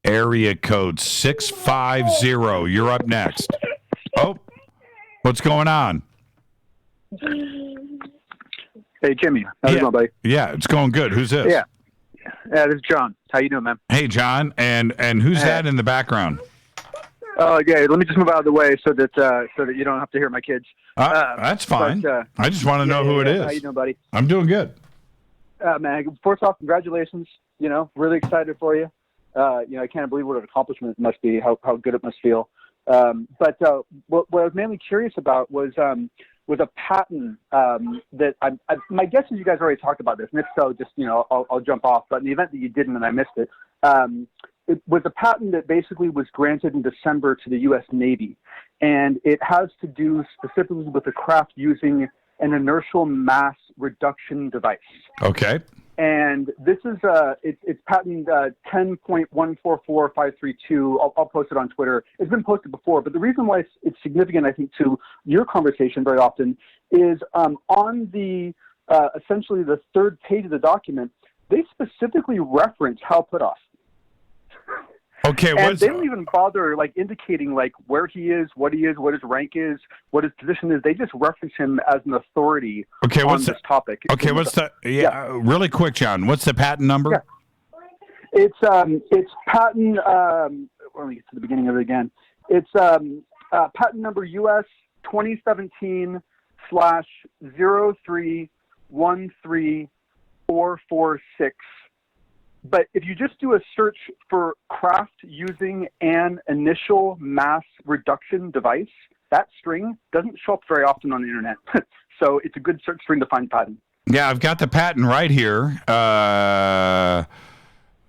area code 650. You're up next. Oh, what's going on? Hey, Jimmy. How's it going, buddy? Yeah, it's going good. Who's this? Yeah, this is John. How you doing, man? Hey, John. And who's that in the background? Yeah. Let me just move out of the way so that you don't have to hear my kids. That's fine. I just want to know who it is. How you doing, buddy? I'm doing good. Man, first off, congratulations. Really excited for you. I can't believe what an accomplishment it must be. How good it must feel. But what I was mainly curious about was a patent that my guess is you guys already talked about this, and if so, just I'll jump off. But in the event that you didn't and I missed it, it was a patent that basically was granted in December to the U.S. Navy, and it has to do specifically with the craft using an inertial mass reduction device. Okay. And this is it's patent 10.144532. I'll post it on Twitter. It's been posted before, but the reason why it's significant, I think, to your conversation very often is on the essentially the third page of the document, they specifically reference Hal Puthoff. Okay, and they don't even bother indicating where he is, what his rank is, what his position is. They just reference him as an authority on this topic. Okay, really quick, John. What's the patent number? Yeah. It's patent. Let me get to the beginning of it again. It's patent number US 2017/03134446. But if you just do a search for craft using an initial mass reduction device, that string doesn't show up very often on the internet. So it's a good search string to find patent. Yeah, I've got the patent right here.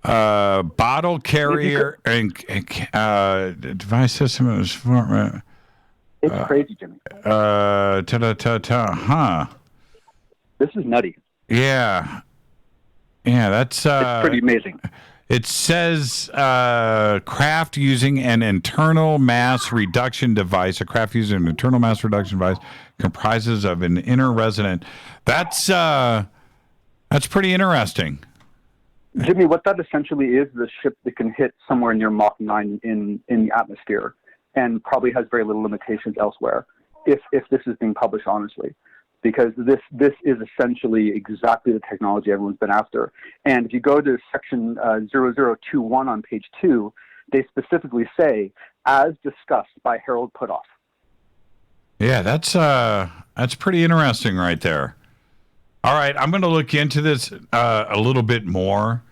Bottle carrier and device system is it's crazy, Jimmy. This is nutty. Yeah. Yeah, that's it's pretty amazing. It says craft using an internal mass reduction device. A craft using an internal mass reduction device comprises of an inner resonant. That's pretty interesting. Jimmy, what that essentially is a ship that can hit somewhere near Mach 9 in the atmosphere and probably has very little limitations elsewhere if this is being published honestly. Because this is essentially exactly the technology everyone's been after. And if you go to section 0021 on page 2, they specifically say, as discussed by Harold Putoff. Yeah, that's pretty interesting right there. All right, I'm going to look into this a little bit more.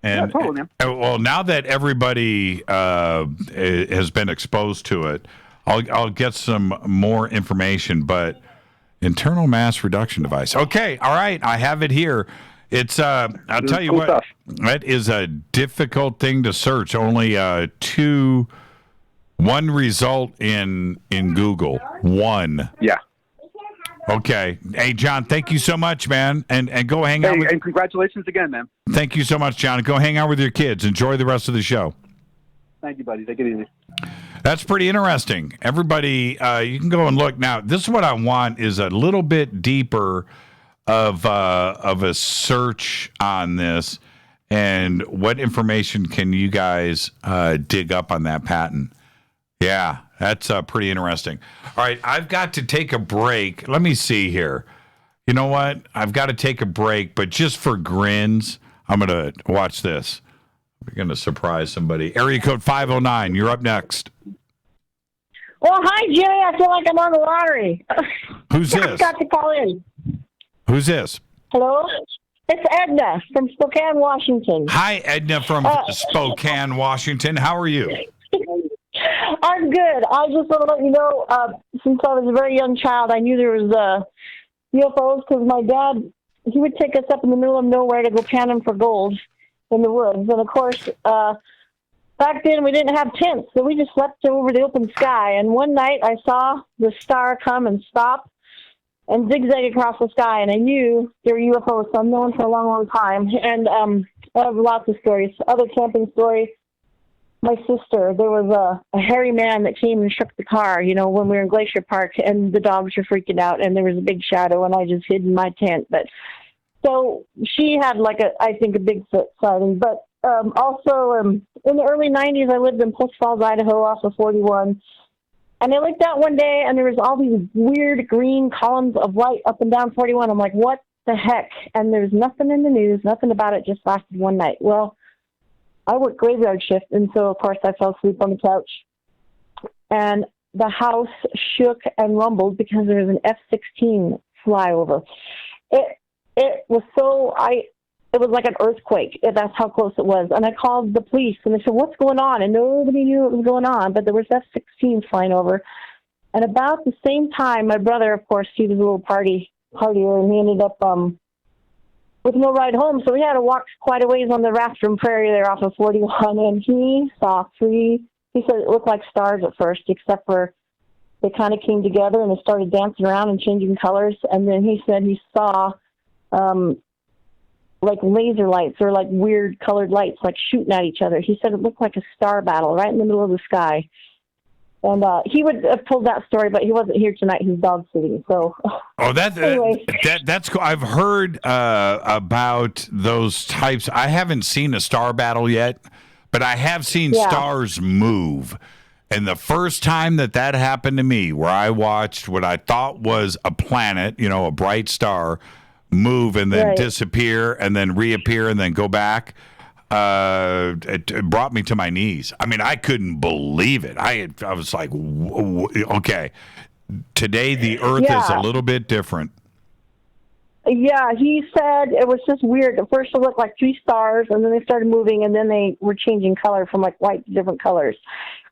And yeah, totally, man. Well, now that everybody has been exposed to it, I'll get some more information. But internal mass reduction device. Okay, all right, I have it here. It's I'll tell you what, that is a difficult thing to search. Only one result in Google. One. Yeah. Okay. Hey, John, thank you so much, man. And go hang out. And congratulations again, man. Thank you so much, John. Go hang out with your kids. Enjoy the rest of the show. Thank you, buddy. Take it easy. That's pretty interesting. Everybody, you can go and look. Now, this is what I want is a little bit deeper of a search on this, and what information can you guys dig up on that patent? Yeah, that's pretty interesting. All right, I've got to take a break. Let me see here. You know what? I've got to take a break, but just for grins, I'm going to watch this. We're going to surprise somebody. Area code 509, you're up next. Well, hi, Jimmy. I feel like I'm on the lottery. Who's this? I've got to call in. Who's this? Hello? It's Edna from Spokane, Washington. Hi, Edna from Spokane, Washington. How are you? I'm good. I just want to let you know, since I was a very young child, I knew there was UFOs because my dad, he would take us up in the middle of nowhere to go panning for gold in the woods. And, of course, back then we didn't have tents, so we just slept over the open sky. And one night I saw the star come and stop and zigzag across the sky, and I knew there were UFOs, so I've known for a long, long time. And I have lots of stories. Other camping stories. My sister, there was a hairy man that came and shook the car, you know, when we were in Glacier Park, and the dogs were freaking out, and there was a big shadow, and I just hid in my tent. But so she had I think a Bigfoot sighting. But also in the early 90s, I lived in Post Falls, Idaho, off of 41. And I looked out one day, and there was all these weird green columns of light up and down 41. I'm like, what the heck? And there's nothing in the news, nothing about it, just lasted one night. Well, I worked graveyard shift, and so, of course, I fell asleep on the couch. And the house shook and rumbled because there was an F-16 flyover. It was it was like an earthquake. That's how close it was. And I called the police, and they said, what's going on? And nobody knew what was going on, but there was F-16 flying over. And about the same time, my brother, of course, he was a little partier, and he ended up with no ride home. So we had to walk quite a ways on the Rathdrum Prairie there off of 41, and he saw three. He said it looked like stars at first, except for they kind of came together and they started dancing around and changing colors. And then he said he saw like laser lights or like weird colored lights like shooting at each other. He said it looked like a star battle right in the middle of the sky. And he would have told that story, but he wasn't here tonight. He's dog sitting. So, anyway. That's cool. I've heard about those types. I haven't seen a star battle yet, but I have seen stars move. And the first time that happened to me, where I watched what I thought was a planet, you know, a bright star, move and then disappear and then reappear and then go back, it brought me to my knees. I mean, I couldn't believe it. I was like, okay, today the Earth is a little bit different. Yeah, he said it was just weird. At first it looked like three stars, and then they started moving, and then they were changing color from like white to different colors.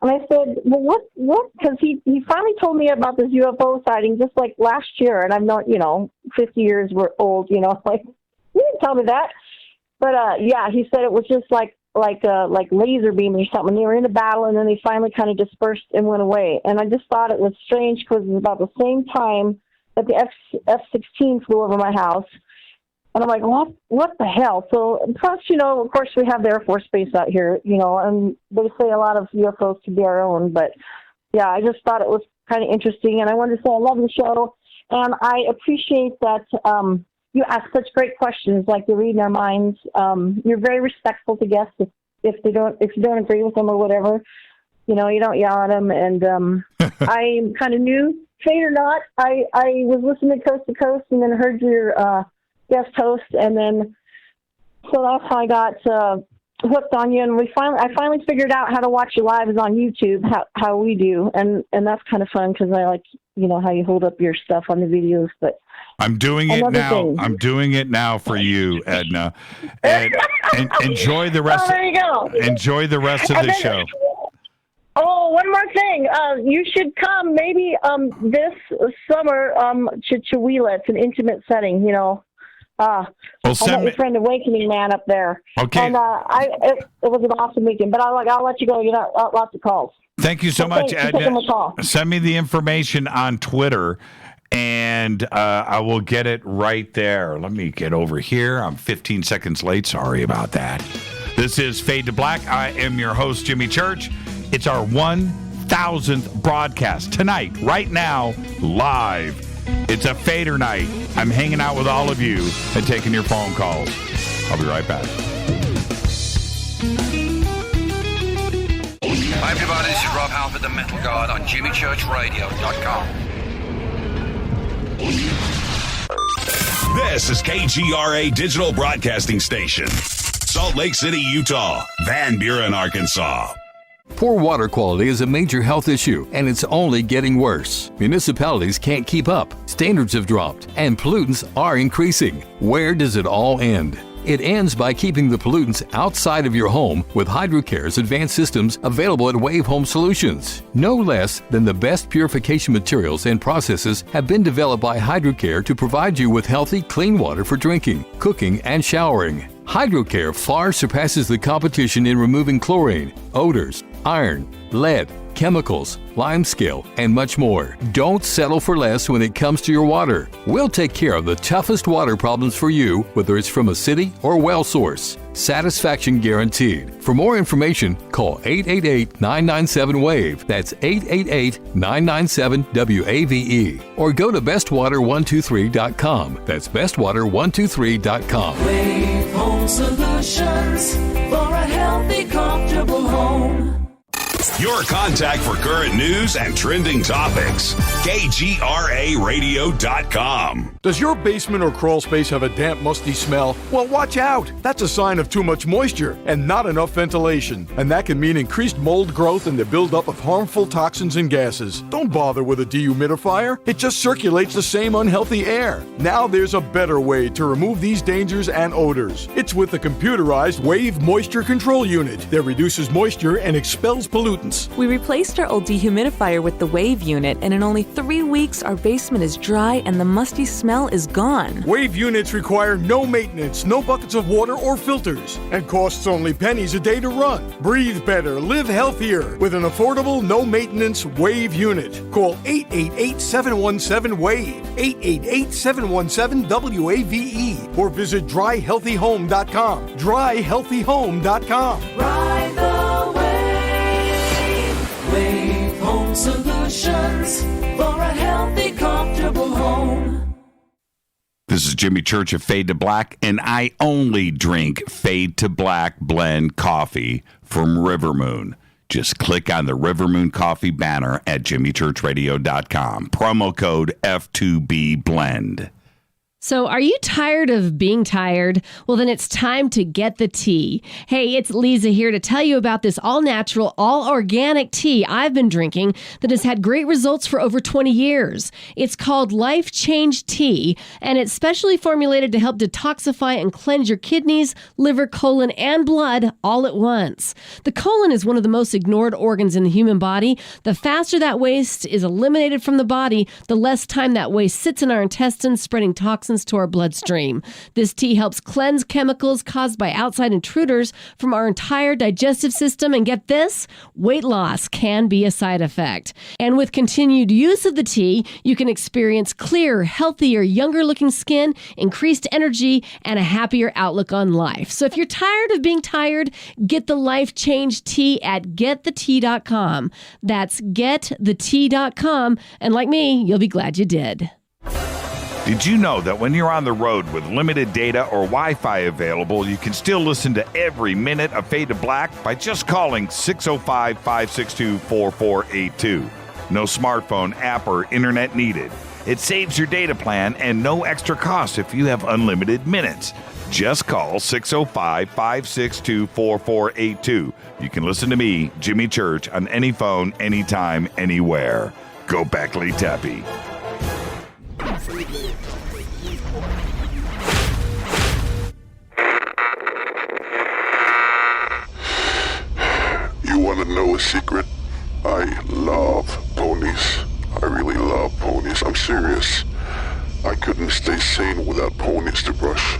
And I said, well, what? Because he finally told me about this UFO sighting just like last year, and I'm not, 50 years we're old, like, you didn't tell me that. But, he said it was just like laser beam or something. They were in a battle, and then they finally kind of dispersed and went away. And I just thought it was strange because it was about the same time that the F-16 flew over my house. And I'm like, what the hell? So, plus, of course, we have the Air Force Base out here, and they say a lot of UFOs could be our own. But, yeah, I just thought it was kind of interesting. And I wanted to say I love the show. And I appreciate that you ask such great questions, like you're reading our minds. You're very respectful to guests if you don't agree with them or whatever. You don't yell at them. And I'm kind of new. Fate or not, I was listening to Coast and then heard your guest host, and then so that's how I got hooked on you, and I finally figured out how to watch your lives on YouTube, how we do, and that's kind of fun because I like, how you hold up your stuff on the videos. But I'm doing it now. I'm doing it now for you, Edna. And enjoy the rest. Oh, there you go. Enjoy the rest of the show. Oh, one more thing. You should come maybe this summer to Chihuahua. It's an intimate setting, I met your friend Awakening Man up there. Okay. And it was an awesome weekend. But I'll let you go. You got lots of calls. Thank you so much, Edna. Taking my call. Send me the information on Twitter, and I will get it right there. Let me get over here. I'm 15 seconds late. Sorry about that. This is Fade to Black. I am your host, Jimmy Church. It's our 1000th broadcast tonight, right now, live. It's a Fadernight. I'm hanging out with all of you and taking your phone calls. I'll be right back. Hi everybody, this is Rob Halford, the Metal Guard on JimmyChurchRadio.com. This is KGRA Digital Broadcasting Station, Salt Lake City, Utah, Van Buren, Arkansas. Poor water quality is a major health issue, and it's only getting worse. Municipalities can't keep up, standards have dropped, and pollutants are increasing. Where does it all end? It ends by keeping the pollutants outside of your home with HydroCare's advanced systems available at Wave Home Solutions. No less than the best purification materials and processes have been developed by HydroCare to provide you with healthy, clean water for drinking, cooking, and showering. HydroCare far surpasses the competition in removing chlorine, odors, iron, lead, chemicals, limescale, and much more. Don't settle for less when it comes to your water. We'll take care of the toughest water problems for you, whether it's from a city or well source. Satisfaction guaranteed. For more information, call 888-997-WAVE. That's 888-997-WAVE. Or go to bestwater123.com. That's bestwater123.com. Wave Home Solutions for a healthy, comfortable home. Your contact for current news and trending topics. KGRARadio.com. Does your basement or crawl space have a damp, musty smell? Well, watch out. That's a sign of too much moisture and not enough ventilation. And that can mean increased mold growth and the buildup of harmful toxins and gases. Don't bother with a dehumidifier. It just circulates the same unhealthy air. Now there's a better way to remove these dangers and odors. It's with the computerized Wave Moisture Control Unit that reduces moisture and expels pollutants. We replaced our old dehumidifier with the Wave unit, and in only 3 weeks, our basement is dry and the musty smell is gone. Wave units require no maintenance, no buckets of water or filters, and costs only pennies a day to run. Breathe better, live healthier with an affordable, no-maintenance Wave unit. Call 888-717-WAVE, 888-717-WAVE, or visit dryhealthyhome.com. Dryhealthyhome.com. Ride the Wave Home Solutions for a healthy, comfortable home. This is Jimmy Church of Fade to Black, and I only drink Fade to Black blend coffee from River Moon. Just click on the River Moon coffee banner at jimmychurchradio.com. Promo code F2B Blend. So are you tired of being tired? Well, then it's time to get the tea. Hey, it's Lisa here to tell you about this all-natural, all-organic tea I've been drinking that has had great results for over 20 years. It's called Life Change Tea, and it's specially formulated to help detoxify and cleanse your kidneys, liver, colon, and blood all at once. The colon is one of the most ignored organs in the human body. The faster that waste is eliminated from the body, the less time that waste sits in our intestines, spreading toxins to our bloodstream. This tea helps cleanse chemicals caused by outside intruders from our entire digestive system. And get this, weight loss can be a side effect. And with continued use of the tea, you can experience clearer, healthier, younger looking skin, increased energy, and a happier outlook on life. So if you're tired of being tired, get the Life Change Tea at getthetea.com. That's getthetea.com. And like me, you'll be glad you did. Did you know that when you're on the road with limited data or Wi-Fi available, you can still listen to every minute of Fade to Black by just calling 605-562-4482. No smartphone, app, or internet needed. It saves your data plan and no extra cost if you have unlimited minutes. Just call 605-562-4482. You can listen to me, Jimmy Church, on any phone, anytime, anywhere. Go Beckley Tappy. You want to know a secret? I love ponies. I really love ponies. I'm serious. I couldn't stay sane without ponies to brush.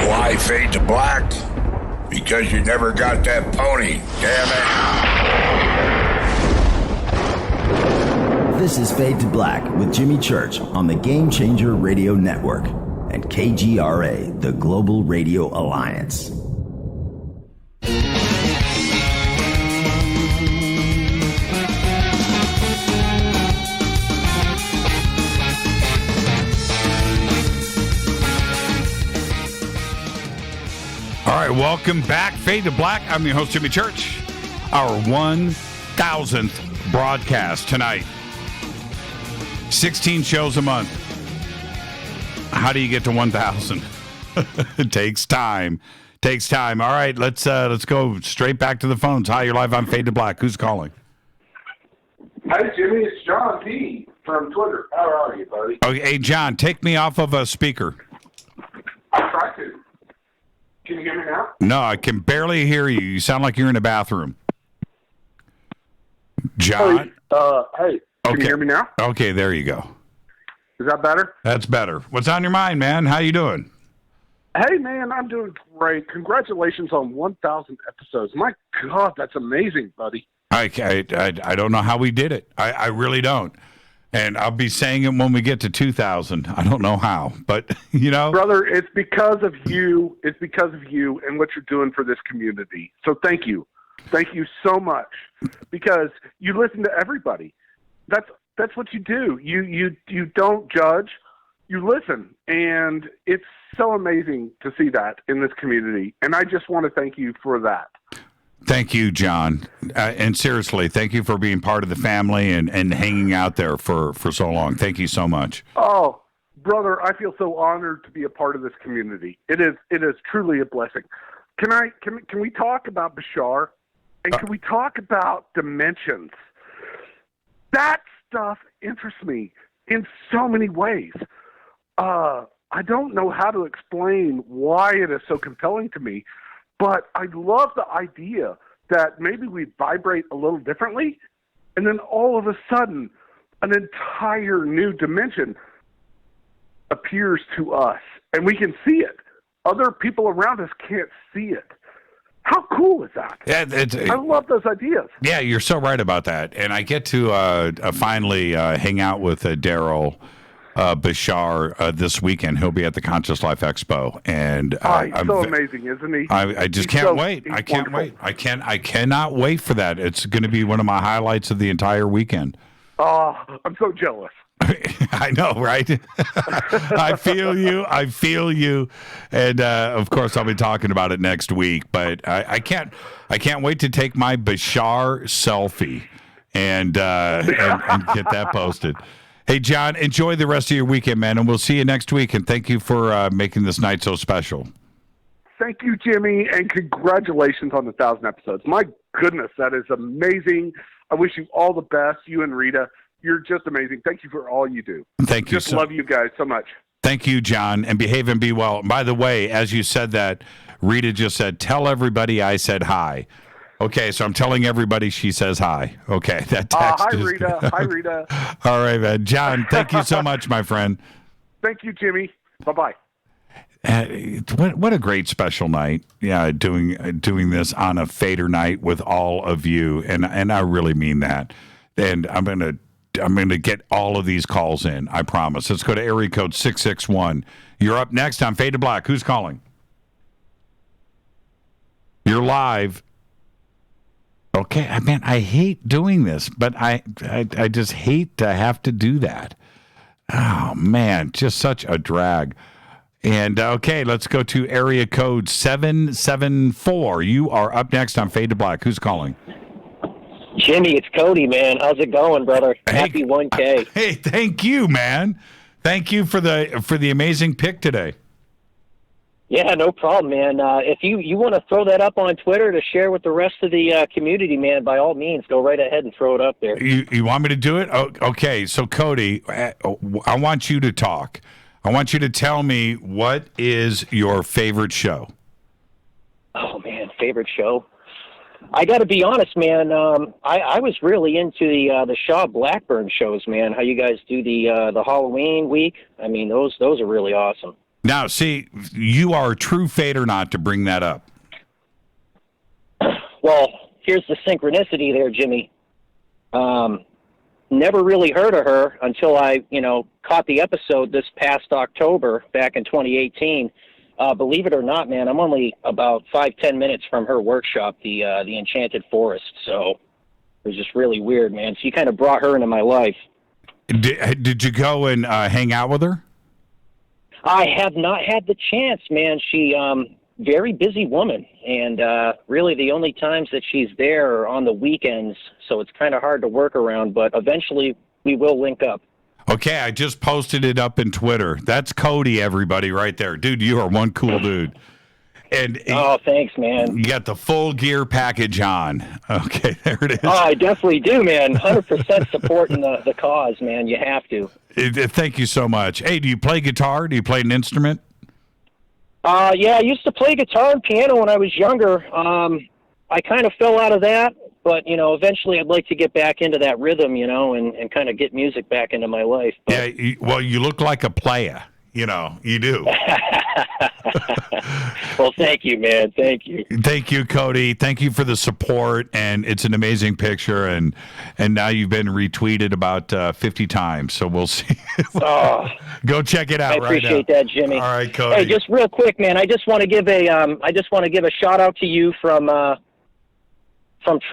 Why fade to black? Because you never got that pony, damn it. This is Fade to Black with Jimmy Church on the Game Changer Radio Network and KGRA, the Global Radio Alliance. All right, welcome back. Fade to Black. I'm your host, Jimmy Church. Our 1,000th broadcast tonight. 16 shows a month. How do you get to 1,000? It takes time. Takes time. All right, let's go straight back to the phones. Hi, you're live on Fade to Black. Who's calling? Hi, Jimmy. It's John P. from Twitter. How are you, buddy? Okay, hey, John, take me off of a speaker. I tried to. Can you hear me now? No, I can barely hear you. You sound like you're in a bathroom. John? Hey, can you hear me now? Okay, there you go. Is that better? That's better. What's on your mind, man? How you doing? Hey, man, I'm doing great. Congratulations on 1,000 episodes. My God, that's amazing, buddy. I don't know how we did it. I really don't. And I'll be saying it when we get to 2,000. I don't know how, but, you know. Brother, it's because of you. It's because of you and what you're doing for this community. So thank you. Thank you so much. Because you listen to everybody. That's what you do. You don't judge. You listen. And it's so amazing to see that in this community. And I just want to thank you for that. Thank you, John. And seriously, thank you for being part of the family and hanging out there for so long. Thank you so much. Oh, brother, I feel so honored to be a part of this community. It is truly a blessing. Can we talk about Bashar? And can we talk about dimensions? That stuff interests me in so many ways. I don't know how to explain why it is so compelling to me. But I love the idea that maybe we vibrate a little differently, and then all of a sudden, an entire new dimension appears to us, and we can see it. Other people around us can't see it. How cool is that? Yeah, I love those ideas. Yeah, you're so right about that. And I get to finally hang out with Daryl Bashar this weekend. He'll be at the Conscious Life Expo, and he's so amazing, isn't he? I just can't wait. I can't wait. I cannot wait for that. It's going to be one of my highlights of the entire weekend. Oh, I'm so jealous. I know, right? I feel you. And of course, I'll be talking about it next week. But I can't wait to take my Bashar selfie and get that posted. Hey, John, enjoy the rest of your weekend, man, and we'll see you next week. And thank you for making this night so special. Thank you, Jimmy, and congratulations on the 1,000 episodes. My goodness, that is amazing. I wish you all the best, you and Rita. You're just amazing. Thank you for all you do. Thank you. Just love you guys so much. Thank you, John, and behave and be well. By the way, as you said that, Rita just said, tell everybody I said hi. Okay, so I'm telling everybody she says hi. Okay, that text hi, Rita. Hi, Rita. All right, man. John, thank you so much, my friend. Thank you, Jimmy. Bye-bye. What a great special night. Yeah, doing this on a Fader night with all of you, and I really mean that. And I'm gonna get all of these calls in. I promise. Let's go to area code 661. You're up next on Fade to Black. Who's calling? You're live. Okay, man, I hate doing this, but I just hate to have to do that. Oh, man, just such a drag. And, okay, let's go to area code 774. You are up next on Fade to Black. Who's calling? Jimmy, it's Cody, man. How's it going, brother? Happy 1K. Hey, thank you, man. Thank you for the amazing pick today. Yeah, no problem, man. If you want to throw that up on Twitter to share with the rest of the community, man, by all means, go right ahead and throw it up there. You want me to do it? Oh, okay. So, Cody, I want you to talk. I want you to tell me, what is your favorite show? Oh, man, favorite show? I got to be honest, man. I was really into the Shaw Blackburn shows, man. How you guys do the Halloween week? I mean, those are really awesome. Now, see, you are a true Fadernight to bring that up. Well, here's the synchronicity there, Jimmy. Never really heard of her until I, caught the episode this past October back in 2018. Believe it or not, man, I'm only about 5-10 minutes from her workshop, the Enchanted Forest. So it was just really weird, man. So you kind of brought her into my life. Did you go and hang out with her? I have not had the chance, man. She very busy woman, and really the only times that she's there are on the weekends, so it's kind of hard to work around, but eventually we will link up. Okay, I just posted it up in Twitter. That's Cody, everybody, right there. Dude, you are one cool dude. And oh, thanks, man. You got the full gear package on. Okay, there it is. Oh, I definitely do, man. 100% supporting the cause, man. You have to. Thank you so much. Hey, do you play guitar? Do you play an instrument? Yeah, I used to play guitar and piano when I was younger. I kind of fell out of that, but, eventually I'd like to get back into that rhythm, and kind of get music back into my life. But... Yeah, well, you look like a playa. You do. Well, thank you, man. Thank you. Thank you, Cody. Thank you for the support, and it's an amazing picture, and now you've been retweeted about 50 times, so we'll see. Go check it out. I appreciate that, Jimmy. All right, Cody. Hey, just real quick, man. I just want to give a shout out to you from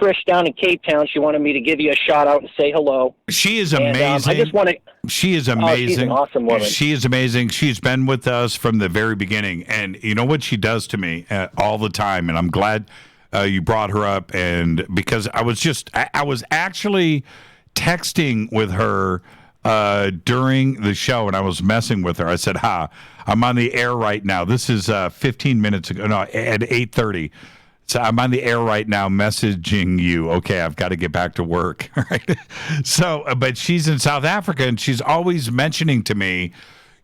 Trish down in Cape Town. She wanted me to give you a shout out and say hello. She is amazing. I just want to. She is amazing. She's an awesome woman. She is amazing. She's been with us from the very beginning, and you know what she does to me all the time. And I'm glad you brought her up, and because I was actually texting with her during the show, and I was messing with her. I said, I'm on the air right now. This is 15 minutes ago. No, at 8:30. So I'm on the air right now messaging you. Okay, I've got to get back to work. Right? So, but she's in South Africa, and she's always mentioning to me,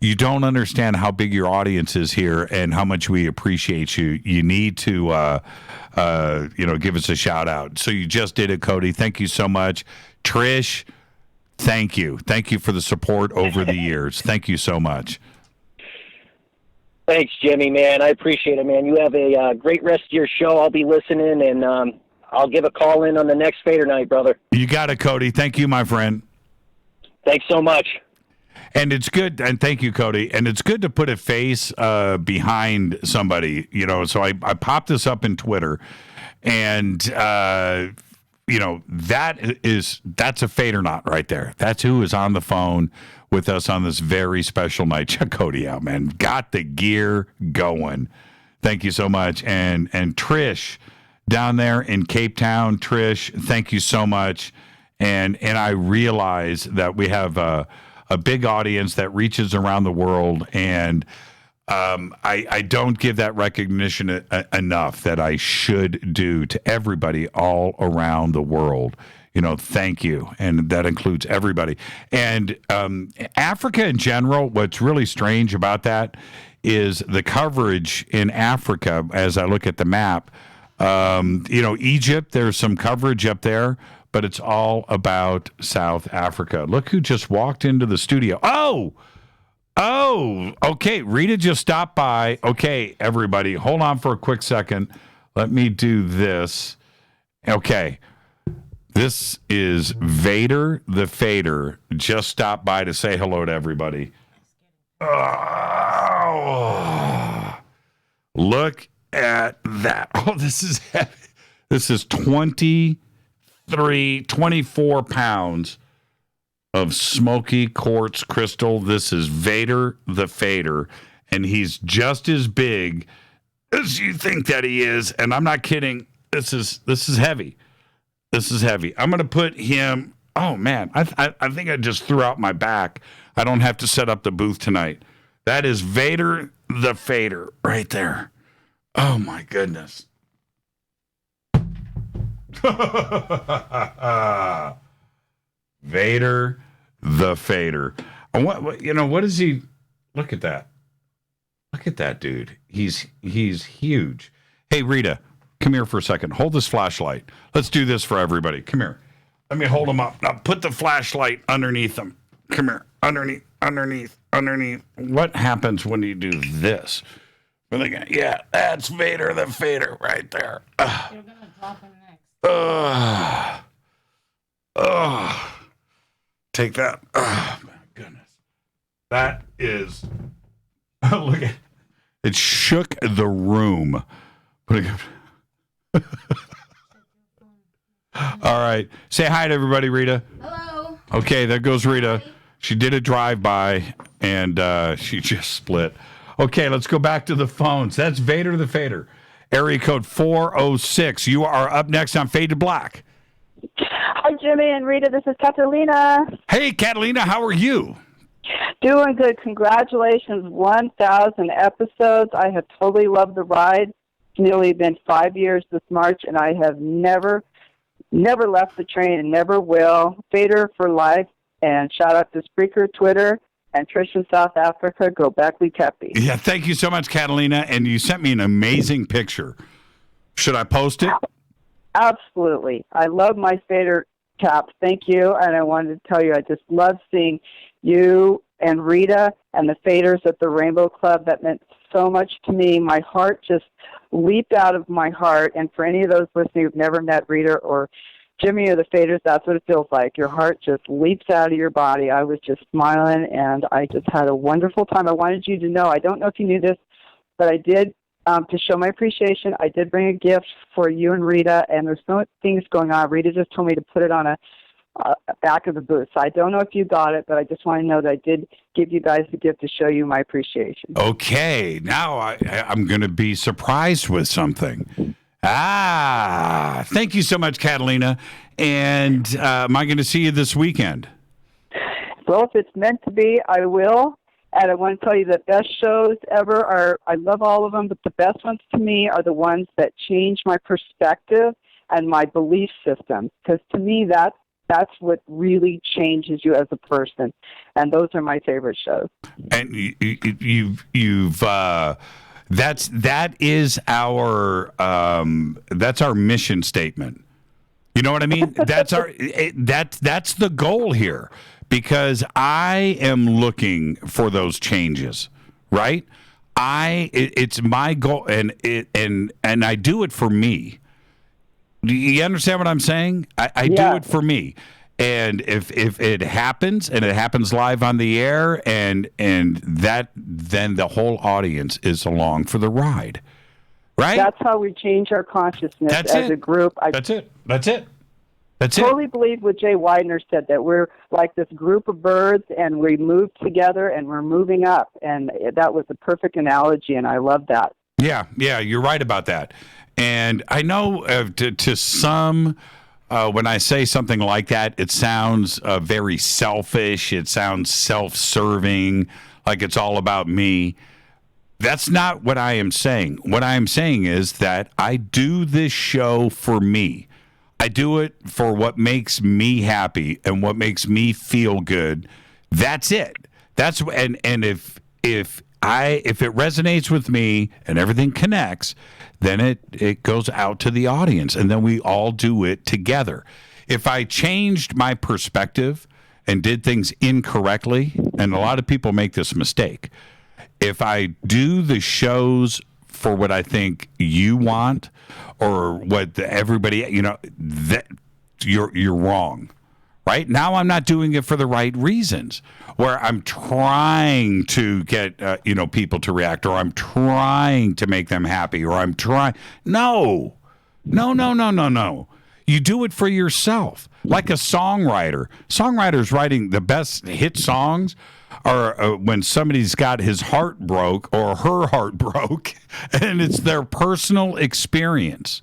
you don't understand how big your audience is here and how much we appreciate you. You need to, give us a shout out. So you just did it, Cody. Thank you so much. Trish, thank you. Thank you for the support over the years. Thank you so much. Thanks, Jimmy, man. I appreciate it, man. You have a great rest of your show. I'll be listening, and I'll give a call in on the next Fadernight, brother. You got it, Cody. Thank you, my friend. Thanks so much. And it's good, and thank you, Cody. And it's good to put a face behind somebody, So I popped this up in Twitter, and that's a Fadernight right there. That's who is on the phone with us on this very special night. Check Cody out, man. Got the gear going. Thank you so much. And Trish down there in Cape Town, Trish, thank you so much. And I realize that we have a big audience that reaches around the world, and I don't give that recognition enough that I should do to everybody all around the world. Thank you. And that includes everybody. And Africa in general, what's really strange about that is the coverage in Africa, as I look at the map. Egypt, there's some coverage up there, but it's all about South Africa. Look who just walked into the studio. Oh, okay. Rita just stopped by. Okay, everybody, hold on for a quick second. Let me do this. Okay. This is Vader the Fader. Just stopped by to say hello to everybody. Oh, look at that. Oh, this is heavy. This is 24 pounds of smoky quartz crystal. This is Vader the Fader, and he's just as big as you think that he is. And I'm not kidding. This is heavy. This is heavy. I'm going to put him. Oh, man. I think I just threw out my back. I don't have to set up the booth tonight. That is Vader the Fader right there. Oh, my goodness. Vader the Fader. And what is he? Look at that. Look at that dude. He's huge. Hey, Rita, come here for a second. Hold this flashlight. Let's do this for everybody. Come here. Let me hold him up. Now put the flashlight underneath him. Come here. Underneath. What happens when you do this? Yeah, that's Vader the Fader right there. You're gonna drop him next. Take that. Oh, my goodness. That is... Look at it. Shook the room. All right. Say hi to everybody, Rita. Hello. Okay, there goes Rita. She did a drive-by, and she just split. Okay, let's go back to the phones. That's Vader the Fader. Area code 406. You are up next on Fade to Black. Hi, Jimmy and Rita. This is Catalina. Hey, Catalina. How are you? Doing good. Congratulations. 1,000 episodes. I have totally loved the ride. It's nearly been 5 years this March, and I have never left the train and never will. Fader for life. And shout out to Spreaker, Twitter, and Trish in South Africa. Go back, we Teppy. Yeah, thank you so much, Catalina. And you sent me an amazing picture. Should I post it? Absolutely. I love my Fader cap. Thank you. And I wanted to tell you, I just love seeing you and Rita and the Faders at the Rainbow Club. That meant so much to me. My heart just leaped out of my heart. And for any of those listening who've never met Rita or Jimmy or the Faders, that's what it feels like. Your heart just leaps out of your body. I was just smiling, and I just had a wonderful time. I wanted you to know, I don't know if you knew this, but I did, to show my appreciation, I did bring a gift for you and Rita, and there's so many things going on. Rita just told me to put it on a back of the booth. So I don't know if you got it, but I just want to know that I did give you guys the gift to show you my appreciation. Okay, now I'm going to be surprised with something. Thank you so much, Catalina. And am I going to see you this weekend? Well, if it's meant to be, I will. And I want to tell you the best shows ever are, I love all of them, but the best ones to me are the ones that change my perspective and my belief system. Because to me, that's what really changes you as a person. And those are my favorite shows. And that is our mission statement. You know what I mean? That's the goal here, because I am looking for those changes, right? It's my goal, and I do it for me. Do you understand what I'm saying? I do it for me. And if it happens, and it happens live on the air, and that, then the whole audience is along for the ride, right? That's how we change our consciousness as a group. That's it. I totally believe what Jay Widener said, that we're like this group of birds, and we move together, and we're moving up. And that was a perfect analogy, and I love that. Yeah, you're right about that. And I know to some... when I say something like that, it sounds very selfish. It sounds self-serving, like it's all about me. That's not what I am saying. What I am saying is that I do this show for me. I do it for what makes me happy and what makes me feel good. That's it. And if it resonates with me and everything connects, then it goes out to the audience, and then we all do it together. If I changed my perspective and did things incorrectly, and a lot of people make this mistake, if I do the shows for what I think you want or what everybody, that you're wrong. Right now, I'm not doing it for the right reasons, where I'm trying to get people to react, or I'm trying to make them happy, or I'm trying. No. You do it for yourself, like a songwriter. Songwriters writing the best hit songs are when somebody's got his heart broke or her heart broke, and it's their personal experience.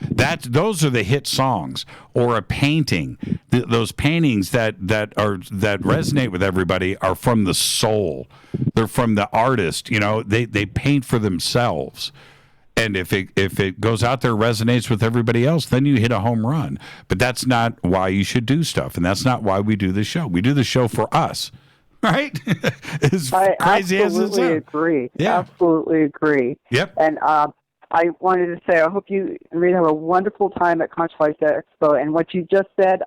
Those are the hit songs. Or a painting. Those paintings that resonate with everybody are from the soul. They're from the artist. You know, they paint for themselves. And if it goes out there, resonates with everybody else, then you hit a home run. But that's not why you should do stuff, and that's not why we do the show. We do the show for us, right? I crazy as it absolutely sounds. agree. Yeah. Absolutely agree. Yep. And I wanted to say, I hope you and Rita have a wonderful time at Conch Life Expo. And what you just said,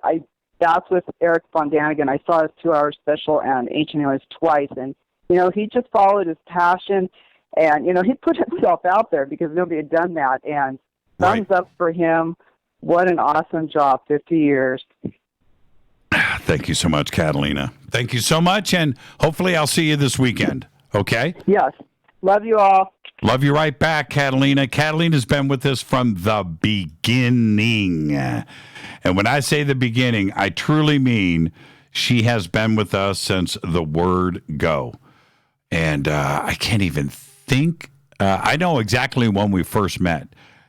that's with Eric Von Daniken. I saw his 2-hour special on Ancient Aliens twice, and you know, he just followed his passion. And, you know, he put himself out there because nobody had done that. And thumbs up for him. What an awesome job, 50 years. Thank you so much, Catalina. Thank you so much, and hopefully I'll see you this weekend, okay? Yes. Love you all. Love you right back, Catalina. Catalina's been with us from the beginning. And when I say the beginning, I truly mean she has been with us since the word go. And I can't even think. I know exactly when we first met,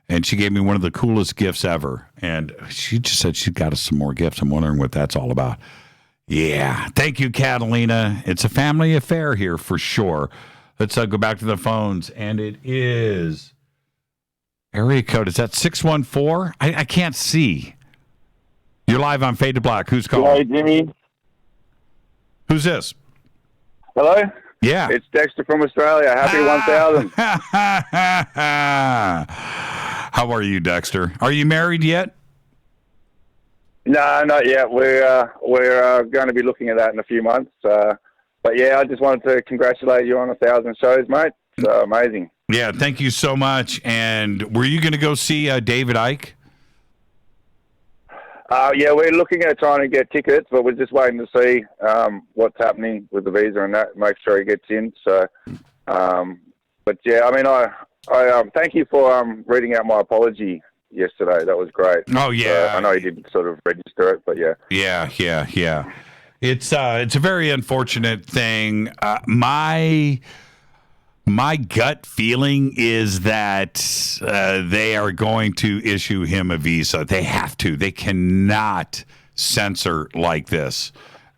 and she gave me one of the coolest gifts ever. And she just said she got us some more gifts. I'm wondering what that's all about. Yeah. Thank you, Catalina. It's a family affair here for sure. Let's go back to the phones. And it is area code. Is that 614? I can't see. You're live on Fade to Black. Who's calling? Hi, Jimmy. Who's this? Hello? Yeah. It's Dexter from Australia. Happy 1000. How are you, Dexter? Are you married yet? No, not yet. We're going to be looking at that in a few months. But yeah, I just wanted to congratulate you on 1,000 shows, mate. It's amazing. Yeah, thank you so much. And were you going to go see David Icke? Yeah, we're looking at trying to get tickets, but we're just waiting to see what's happening with the visa and that, make sure he gets in. So, but yeah, I mean, I thank you for reading out my apology yesterday. That was great. Oh yeah, I know you didn't sort of register it, but yeah. Yeah. It's a very unfortunate thing. My gut feeling is that they are going to issue him a visa. They have to. They cannot censor like this,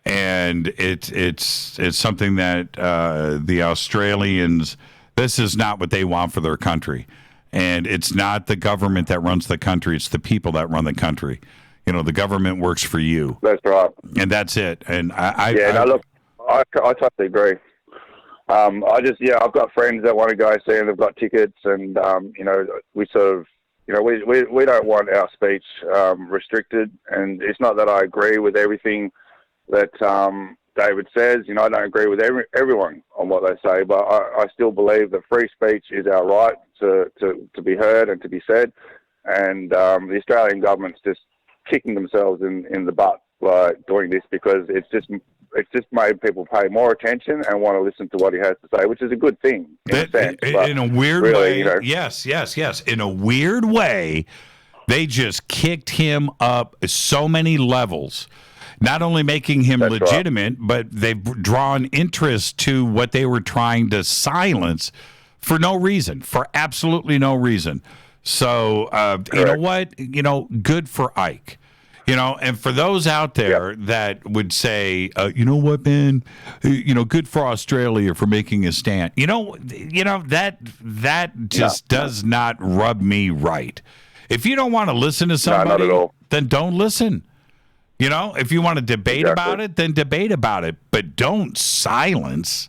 and it's something that the Australians. This is not what they want for their country, and it's not the government that runs the country. It's the people that run the country. You know, the government works for you. That's right, and that's it. And I totally agree. I've got friends that want to go see and they've got tickets, and you know, we sort of, you know, we don't want our speech restricted, and it's not that I agree with everything that David says. You know, I don't agree with everyone on what they say, but I still believe that free speech is our right to be heard and to be said, and the Australian government's just kicking themselves in the butt by doing this, because it's just made people pay more attention and want to listen to what he has to say, which is a good thing in a sense. In a weird really, way, you know, yes. In a weird way, they just kicked him up so many levels, not only making him legitimate, but they've drawn interest to what they were trying to silence for no reason, for absolutely no reason. So, you know what? You know, good for Ike. You know, and for those out there that would say, you know what, man, you know, good for Australia for making a stand. You know that just does not rub me right. If you don't want to listen to somebody, not at all. Then don't listen. You know, if you want to debate about it, then debate about it, but don't silence.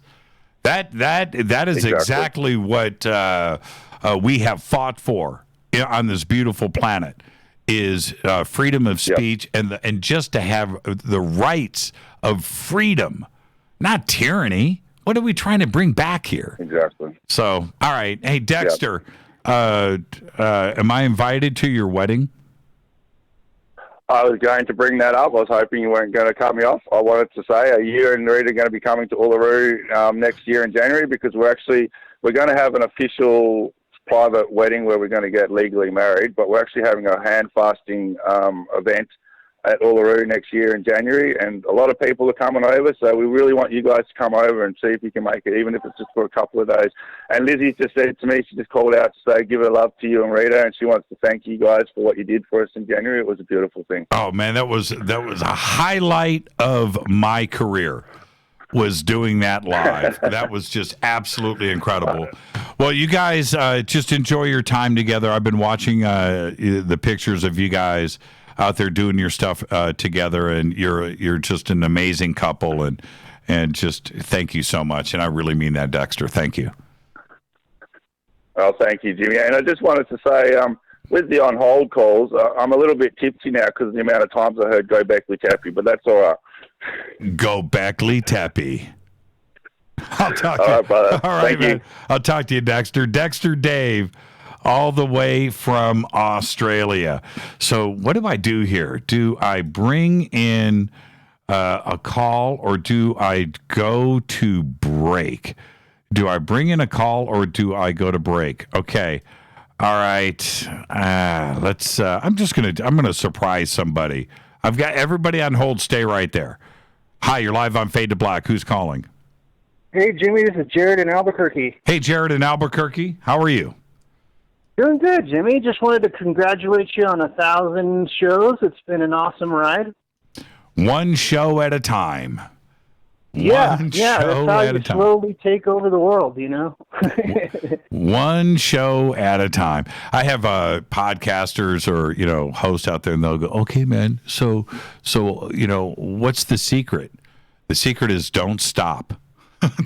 That is exactly what we have fought for on this beautiful planet. Is freedom of speech and just to have the rights of freedom, not tyranny. What are we trying to bring back here? Exactly. So, all right. Hey, Dexter, am I invited to your wedding? I was going to bring that up. I was hoping you weren't going to cut me off. I wanted to say, you and Rita are going to be coming to Uluru next year in January, because we're going to have an official private wedding where we're going to get legally married, but we're actually having a hand fasting event at Uluru next year in January, and a lot of people are coming over, so we really want you guys to come over and see if you can make it, even if it's just for a couple of days. And Lizzie just said to me, she just called out to say, give her love to you and Rita, and she wants to thank you guys for what you did for us in January. It was a beautiful thing. Oh, man, that was a highlight of my career, was doing that live. That was just absolutely incredible. Well, you guys just enjoy your time together. I've been watching the pictures of you guys out there doing your stuff together, and you're just an amazing couple, and just thank you so much. And I really mean that, Dexter. Thank you. Well, thank you, Jimmy. And I just wanted to say, with the on-hold calls, I'm a little bit tipsy now because of the amount of times I heard Go Beckley Tappy, but that's all right. Go Beckley Tappy. I'll talk All to you. right, brother. All right, Thank man. you. I'll talk to you, Dexter. Dexter Dave, all the way from Australia. So what do I do here? Do I bring in a call, or do I go to break? Do I bring in a call, or do I go to break? Okay. All right. Let's. I'm gonna surprise somebody. I've got everybody on hold. Stay right there. Hi, you're live on Fade to Black. Who's calling? Hey, Jimmy, this is Jared in Albuquerque. Hey, Jared in Albuquerque. How are you? Doing good, Jimmy. Just wanted to congratulate you on 1,000 shows. It's been an awesome ride. One show at a time. Yeah, One that's show how at you a time. slowly take over the world, you know? One show at a time. I have podcasters or hosts out there, and they'll go, "Okay, man. So what's the secret? The secret is don't stop.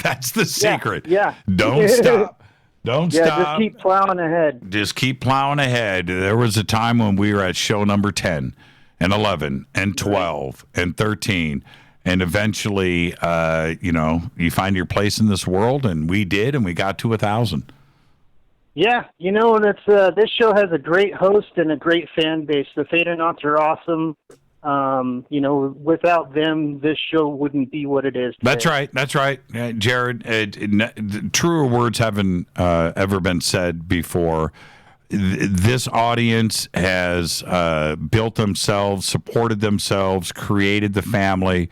That's the secret. Yeah. Don't stop. Don't stop. Just keep plowing ahead. Just keep plowing ahead." There was a time when we were at show number 10 and 11 and 12 and 13. And eventually, you find your place in this world, and we did, and we got to 1,000. Yeah, and it's this show has a great host and a great fan base. The Fadernauts are awesome. Without them, this show wouldn't be what it is today. That's right. Jared, truer words haven't ever been said before. This audience has built themselves, supported themselves, created the family,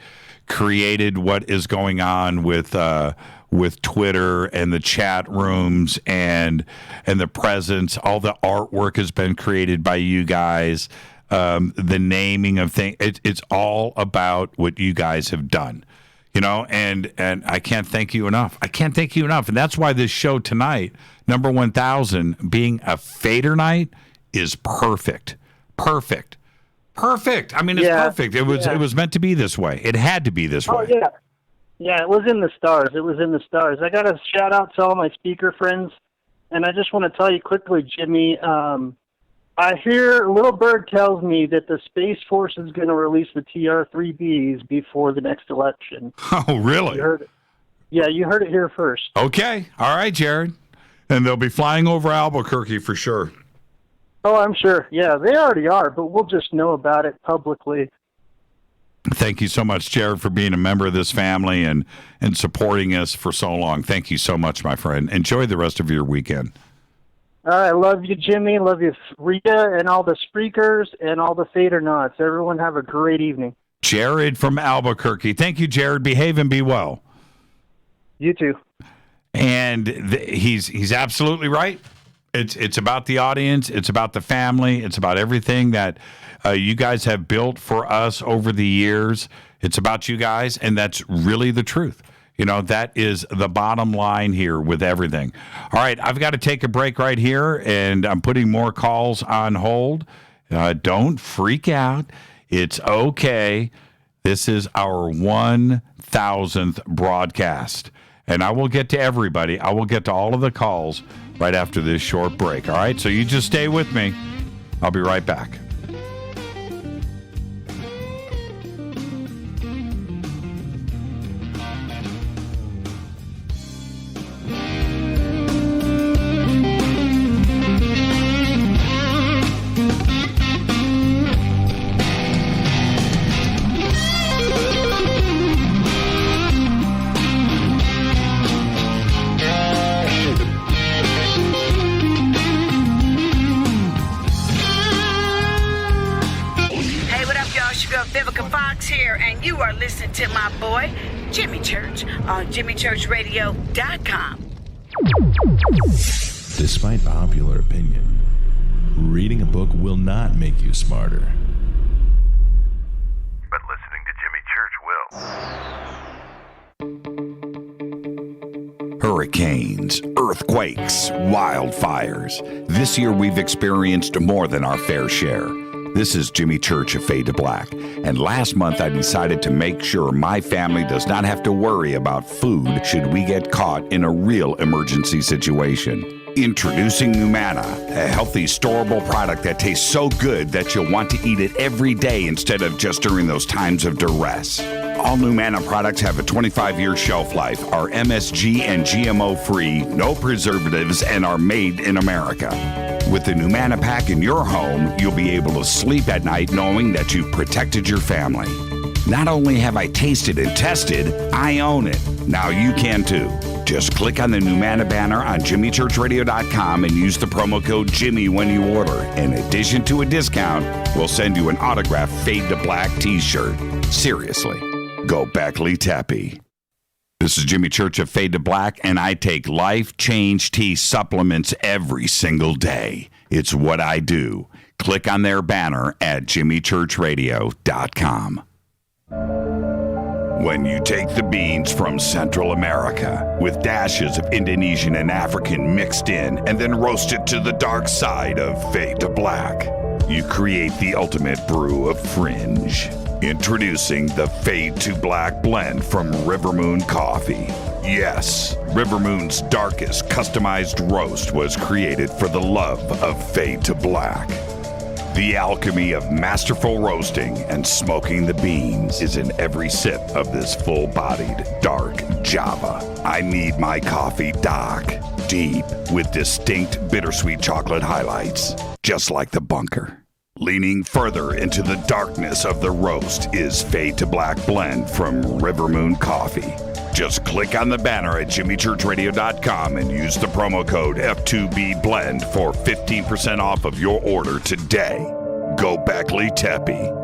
created what is going on with Twitter and the chat rooms and the presence. All the artwork has been created by you guys. The naming of things. It's all about what you guys have done. And I can't thank you enough. And that's why this show tonight, number 1,000, being a Fadernight, is perfect. Perfect. I mean, it's perfect. It was meant to be this way. It had to be this way. Oh, yeah. Yeah, it was in the stars. I got a shout out to all my speaker friends, and I just want to tell you quickly, Jimmy, I hear Little Bird tells me that the Space Force is going to release the TR-3Bs before the next election. Oh, really? You heard it. Yeah, you heard it here first. Okay. All right, Jared. And they'll be flying over Albuquerque for sure. Oh, I'm sure. Yeah, they already are, but we'll just know about it publicly. Thank you so much, Jared, for being a member of this family and supporting us for so long. Thank you so much, my friend. Enjoy the rest of your weekend. All right, love you, Jimmy. Love you, Rita, and all the Spreakers and all the Fadernauts. Everyone have a great evening. Jared from Albuquerque. Thank you, Jared. Behave and be well. You too. And he's absolutely right. It's about the audience. It's about the family. It's about everything that you guys have built for us over the years. It's about you guys, and that's really the truth. That is the bottom line here with everything. All right, I've got to take a break right here, and I'm putting more calls on hold. Don't freak out. It's okay. This is our 1,000th broadcast, and I will get to everybody. I will get to all of the calls right after this short break. All right, so you just stay with me. I'll be right back. your girl Vivica Fox here, and you are listening to my boy, Jimmy Church, on JimmyChurchRadio.com. Despite popular opinion, reading a book will not make you smarter. But listening to Jimmy Church will. Hurricanes, earthquakes, wildfires. This year we've experienced more than our fair share. This is Jimmy Church of Fade to Black, and last month I decided to make sure my family does not have to worry about food should we get caught in a real emergency situation. Introducing Numana, a healthy, storable product that tastes so good that you'll want to eat it every day instead of just during those times of duress. All Numana products have a 25-year shelf life, are MSG and GMO-free, no preservatives, and are made in America. With the Numana pack in your home, you'll be able to sleep at night knowing that you've protected your family. Not only have I tasted and tested, I own it. Now you can too. Just click on the Numana banner on JimmyChurchRadio.com and use the promo code Jimmy when you order. In addition to a discount, we'll send you an autographed Fade to Black t-shirt. Seriously, go Beckley Tappy. This is Jimmy Church of Fade to Black, and I take Life Change Tea supplements every single day. It's what I do. Click on their banner at JimmyChurchRadio.com. When you take the beans from Central America with dashes of Indonesian and African mixed in and then roasted to the dark side of Fade to Black, you create the ultimate brew of fringe. Introducing the Fade to Black blend from River Moon Coffee. Yes, River Moon's darkest customized roast was created for the love of Fade to Black. The alchemy of masterful roasting and smoking the beans is in every sip of this full-bodied, dark Java. I need my coffee dark, deep, with distinct bittersweet chocolate highlights, just like the bunker. Leaning further into the darkness of the roast is Fade to Black blend from River Moon Coffee. Just click on the banner at JimmyChurchRadio.com and use the promo code F2BBLEND for 15% off of your order today. Go Beckley Teppy.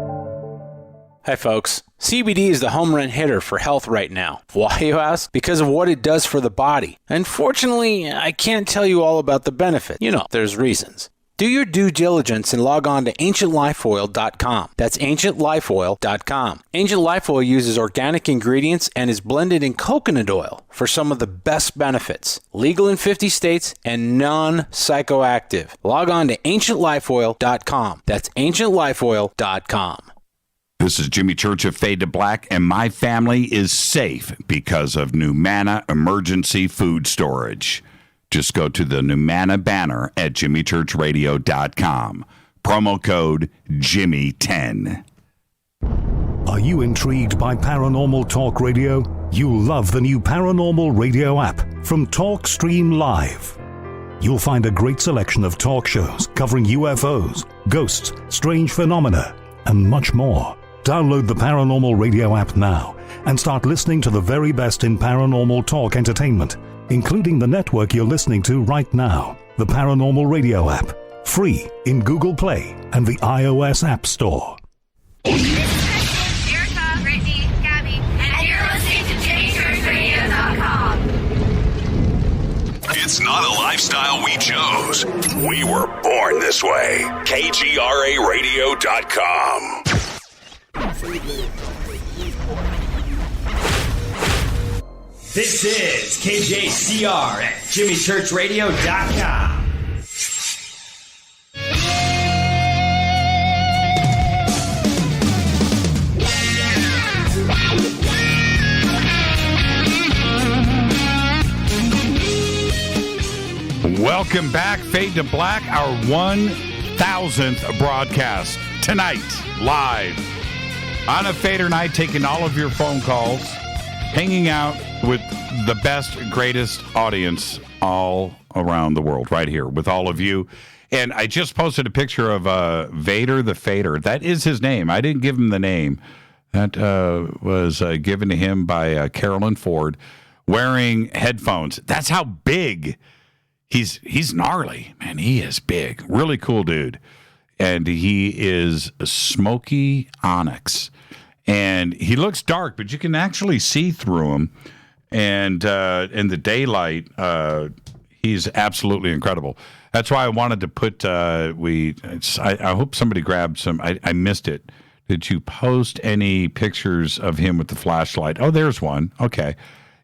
Hi folks, CBD is the home run hitter for health right now. Why, you ask? Because of what it does for the body. Unfortunately, I can't tell you all about the benefit. You know, there's reasons. Do your due diligence and log on to AncientLifeOil.com. That's AncientLifeOil.com. Ancient Life Oil uses organic ingredients and is blended in coconut oil for some of the best benefits. Legal in 50 states and non-psychoactive. Log on to AncientLifeOil.com. That's AncientLifeOil.com. This is Jimmy Church of Fade to Black, and my family is safe because of Numana Emergency Food Storage. Just go to the Numana banner at JimmyChurchRadio.com. Promo code Jimmy10. Are you intrigued by Paranormal Talk Radio? You'll love the new Paranormal Radio app from TalkStream Live. You'll find a great selection of talk shows covering UFOs, ghosts, strange phenomena, and much more. Download the Paranormal Radio app now and start listening to the very best in paranormal talk entertainment, including the network you're listening to right now, the Paranormal Radio app, free in Google Play and the iOS App Store. Erica, Brittany, Gabby, and you're listening to JimmyChurchRadio.com. It's not a lifestyle we chose. We were born this way. KGRARadio.com. This is KJCR at JimmyChurchRadio.com. Welcome back, Fade to Black, our 1,000th broadcast tonight, live on a Fadernight, taking all of your phone calls, hanging out with the best, greatest audience all around the world, right here with all of you. And I just posted a picture of Vader the Fader. That is his name. I didn't give him the name. That was given to him by Carolyn Ford, wearing headphones. That's how big he's gnarly, man. He is big, really cool dude. and he is smoky onyx. And he looks dark, but you can actually see through him. And in the daylight, he's absolutely incredible. That's why I wanted to put. I hope somebody grabbed some. I missed it. Did you post any pictures of him with the flashlight? Oh, there's one. Okay,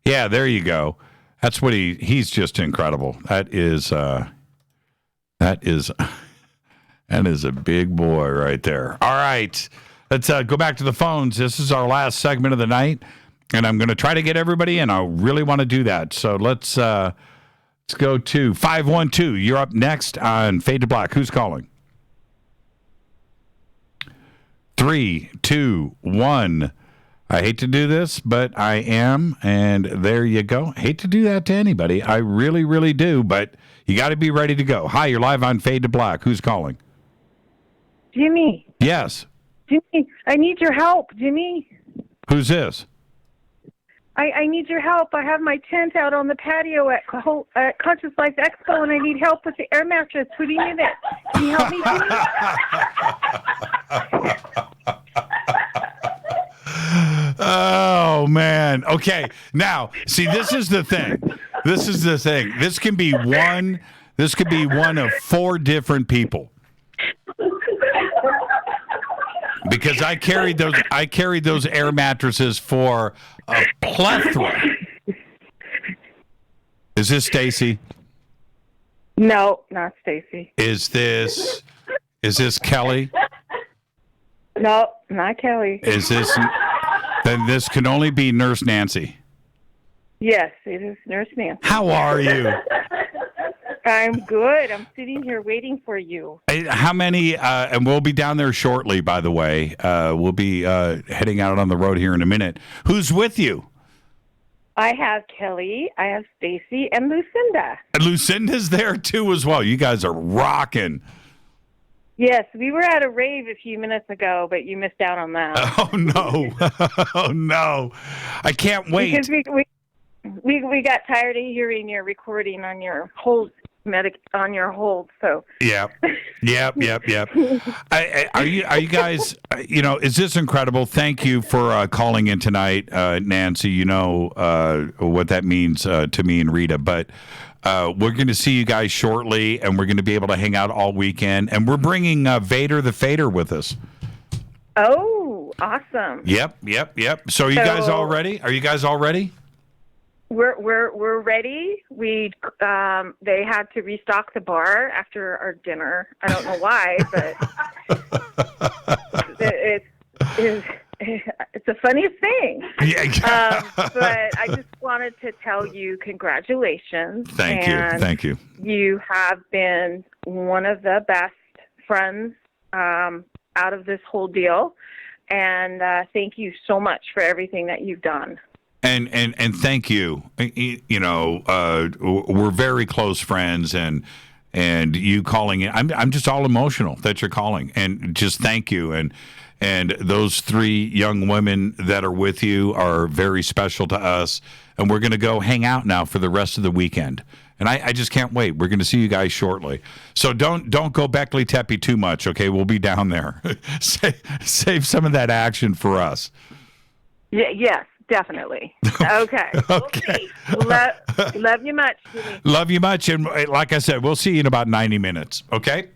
yeah, there you go. That's what he's just incredible. That is a big boy right there. All right. Let's go back to the phones. This is our last segment of the night, and I'm going to try to get everybody in. I really want to do that. So let's go to 512. You're up next on Fade to Black. Who's calling? 3, 2, 1. I hate to do this, but I am, and there you go. Hate to do that to anybody. I really, really do, but you got to be ready to go. Hi, you're live on Fade to Black. Who's calling? Jimmy. Yes. Jimmy, I need your help, Jimmy. Who's this? I need your help. I have my tent out on the patio at Conscious Life Expo, and I need help with the air mattress. Who do you need it? Can you help me, Jimmy? Oh, man. Okay. Now, see, this is the thing. This could be one of 4 different people. Because I carried those air mattresses for a plethora. Is this Stacy? No, not Stacy. Is this Kelly? No, not Kelly. Then this can only be Nurse Nancy. Yes, it is Nurse Nancy. How are you? I'm good. I'm sitting here waiting for you. How many, and we'll be down there shortly, by the way. We'll be heading out on the road here in a minute. Who's with you? I have Kelly, I have Stacy, and Lucinda. And Lucinda's there, too, as well. You guys are rocking. Yes, we were at a rave a few minutes ago, but you missed out on that. Oh, no. Oh, no. I can't wait. Because we got tired of hearing your recording on your hold, so. Yep. Are you guys, is this incredible? Thank you for calling in tonight, Nancy. You know what that means to me and Rita, but we're going to see you guys shortly, and we're going to be able to hang out all weekend, and we're bringing Vader the Fader with us. Oh, awesome. Yep. So are you guys all ready? Are you guys all ready? We're ready. They had to restock the bar after our dinner. I don't know why, but it's the funniest thing. Yeah. But I just wanted to tell you congratulations. Thank you. You have been one of the best friends out of this whole deal, and thank you so much for everything that you've done. And thank you. We're very close friends, and you calling in, I'm just all emotional that you're calling, and just thank you. And those 3 young women that are with you are very special to us, and we're going to go hang out now for the rest of the weekend. And I just can't wait. We're going to see you guys shortly. So don't go Beckley Tepe too much, okay? We'll be down there. Save some of that action for us. Yes. Definitely. Okay. Okay. Love you much, Jimmy. Love you much. And like I said, we'll see you in about 90 minutes. Okay?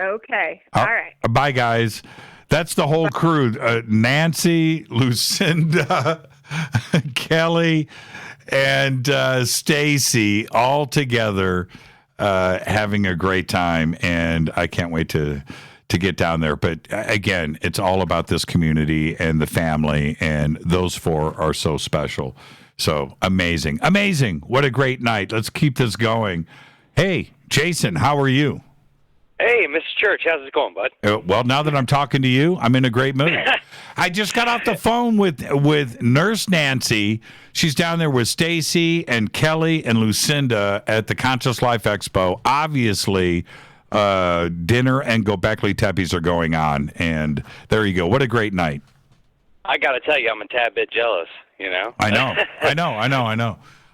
Okay. All right. Bye, guys. That's the whole crew. Nancy, Lucinda, Kelly, and Stacy all together having a great time. And I can't wait to get down there. But again, it's all about this community and the family, and those 4 are so special. So amazing. What a great night. Let's keep this going. Hey, Jason, how are you? Hey, Mr. Church, how's it going, bud? Well, now that I'm talking to you, I'm in a great mood. I just got off the phone with Nurse Nancy. She's down there with Stacy and Kelly and Lucinda at the Conscious Life Expo. Obviously, dinner and Gobekli Tepes are going on, and there you go. What a great night. I got to tell you, I'm a tad bit jealous, you know? I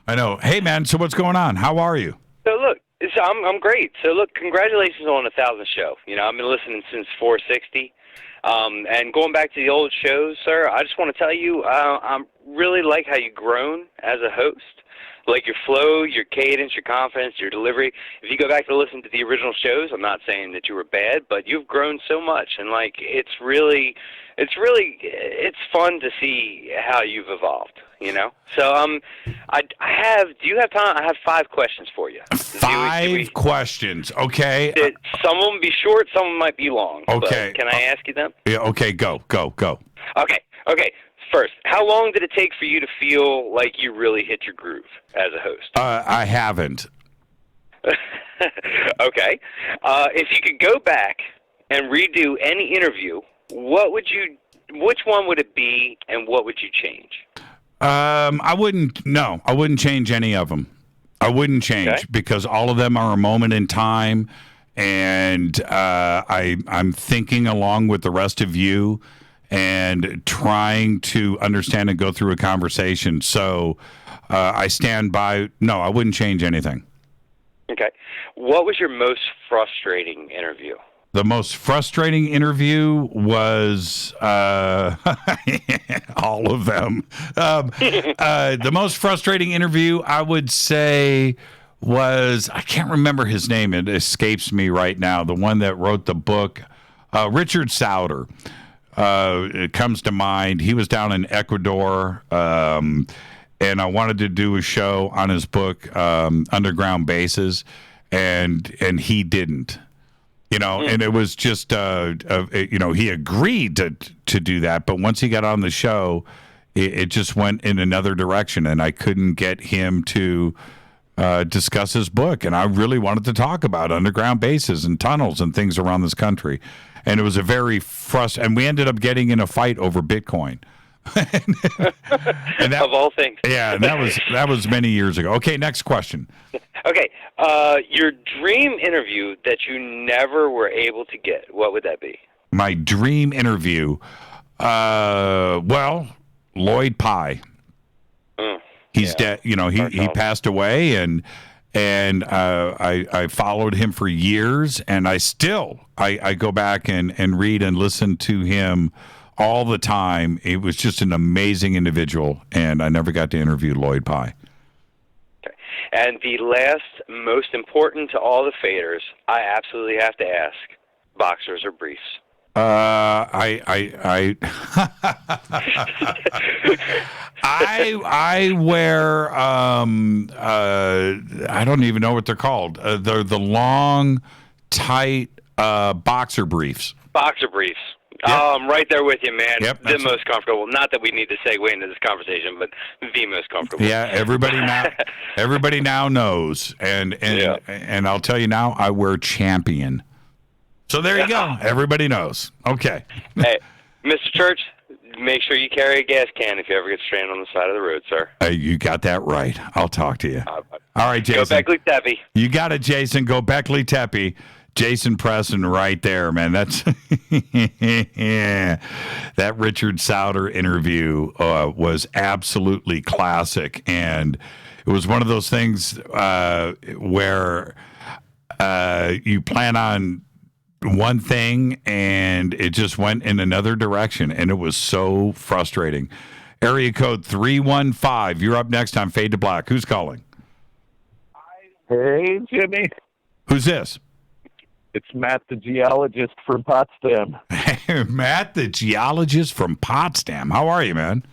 know. Hey, man, so what's going on? How are you? So, look, So I'm great. So look, congratulations on 1,000 show. I've been listening since 460. And going back to the old shows, sir, I just want to tell you, I really like how you've grown as a host. Like your flow, your cadence, your confidence, your delivery. If you go back to listen to the original shows, I'm not saying that you were bad, but you've grown so much, and it's fun to see how you've evolved. So do you have time? I have 5 questions for you. 5 questions, okay. Some of them be short, some of them might be long. Okay. But can I ask you them? Yeah, okay, go. Okay. First, how long did it take for you to feel like you really hit your groove as a host? I haven't. Okay. If you could go back and redo any interview, which one would it be, and what would you change? I wouldn't change any of them. I wouldn't change because all of them are a moment in time, and I'm thinking along with the rest of you and trying to understand and go through a conversation. So I stand by. No, I wouldn't change anything. Okay. What was your most frustrating interview? The most frustrating interview was all of them. The most frustrating interview, I would say, was, I can't remember his name. It escapes me right now. The one that wrote the book, Richard Sauter. It comes to mind. He was down in Ecuador, and I wanted to do a show on his book, Underground Bases, and he didn't. And it was just, he agreed to do that, but once he got on the show, it just went in another direction, and I couldn't get him to discuss his book, and I really wanted to talk about underground bases and tunnels and things around this country. And it was a very frustrating, and we ended up getting in a fight over Bitcoin. And that, of all things. Yeah, and that was many years ago. Okay, next question. Okay, your dream interview that you never were able to get, what would that be? My dream interview, well, Lloyd Pye. He's dead. He passed away, and I followed him for years, and I go back and read and listen to him all the time. It was just an amazing individual, and I never got to interview Lloyd Pye. Okay. And the last, most important to all the faders, I absolutely have to ask, boxers or briefs? I wear I don't even know what they're called. They're the long, tight boxer briefs. Boxer briefs. Yep. I'm right there with you, man. Yep, the most comfortable. Not that we need to segue into this conversation, but the most comfortable. Yeah, everybody now knows, and I'll tell you now, I wear Champion. So there you go. Everybody knows. Okay. Hey, Mr. Church, make sure you carry a gas can if you ever get stranded on the side of the road, sir. You got that right. I'll talk to you. All right, Jason. Go Beckley Teppy. You got it, Jason. Go Beckley Teppy. Jason Preston right there, man. That's that Richard Sauter interview was absolutely classic. And it was one of those things where you plan on one thing and it just went in another direction, and it was so frustrating. Area code 315. You're up next on Fade to Black. Who's calling? Hey, Jimmy. Who's this? It's Matt, the geologist from Potsdam. Matt, the geologist from Potsdam. How are you, man?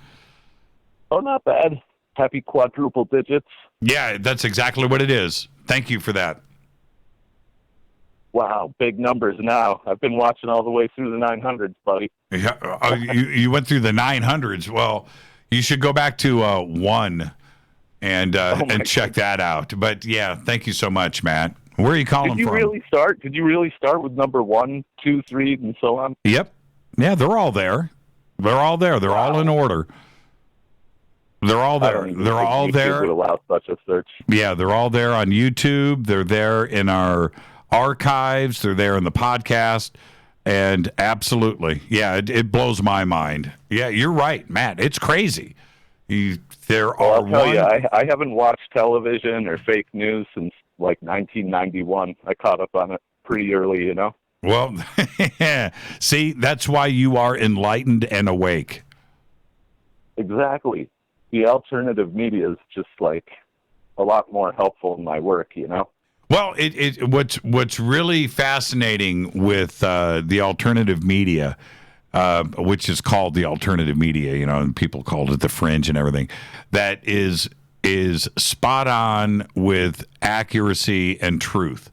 Oh, not bad. Happy quadruple digits. Yeah, that's exactly what it is. Thank you for that. Wow, big numbers now. I've been watching all the way through the 900s, buddy. Yeah, you went through the 900s. Well, you should go back to 1 and check that out. But yeah, thank you so much, Matt. Where are you calling from? Did you really start with number 1, 2, 3, and so on? Yep. Yeah, they're all there. They're all there. They're all in order. They're all there. They're all there. Would allow such a search. Yeah, they're all there on YouTube. They're there in our archives. They're there in the podcast. And absolutely, yeah, it blows my mind. Yeah, you're right, Matt. It's crazy. I'll tell you, I haven't watched television or fake news since like 1991. I caught up on it pretty early, you know? Well, see, that's why you are enlightened and awake. Exactly. The alternative media is just like a lot more helpful in my work, you know? Well, what's really fascinating with the alternative media, which is called the alternative media, you know, and people called it the fringe and everything, that is spot on with accuracy and truth.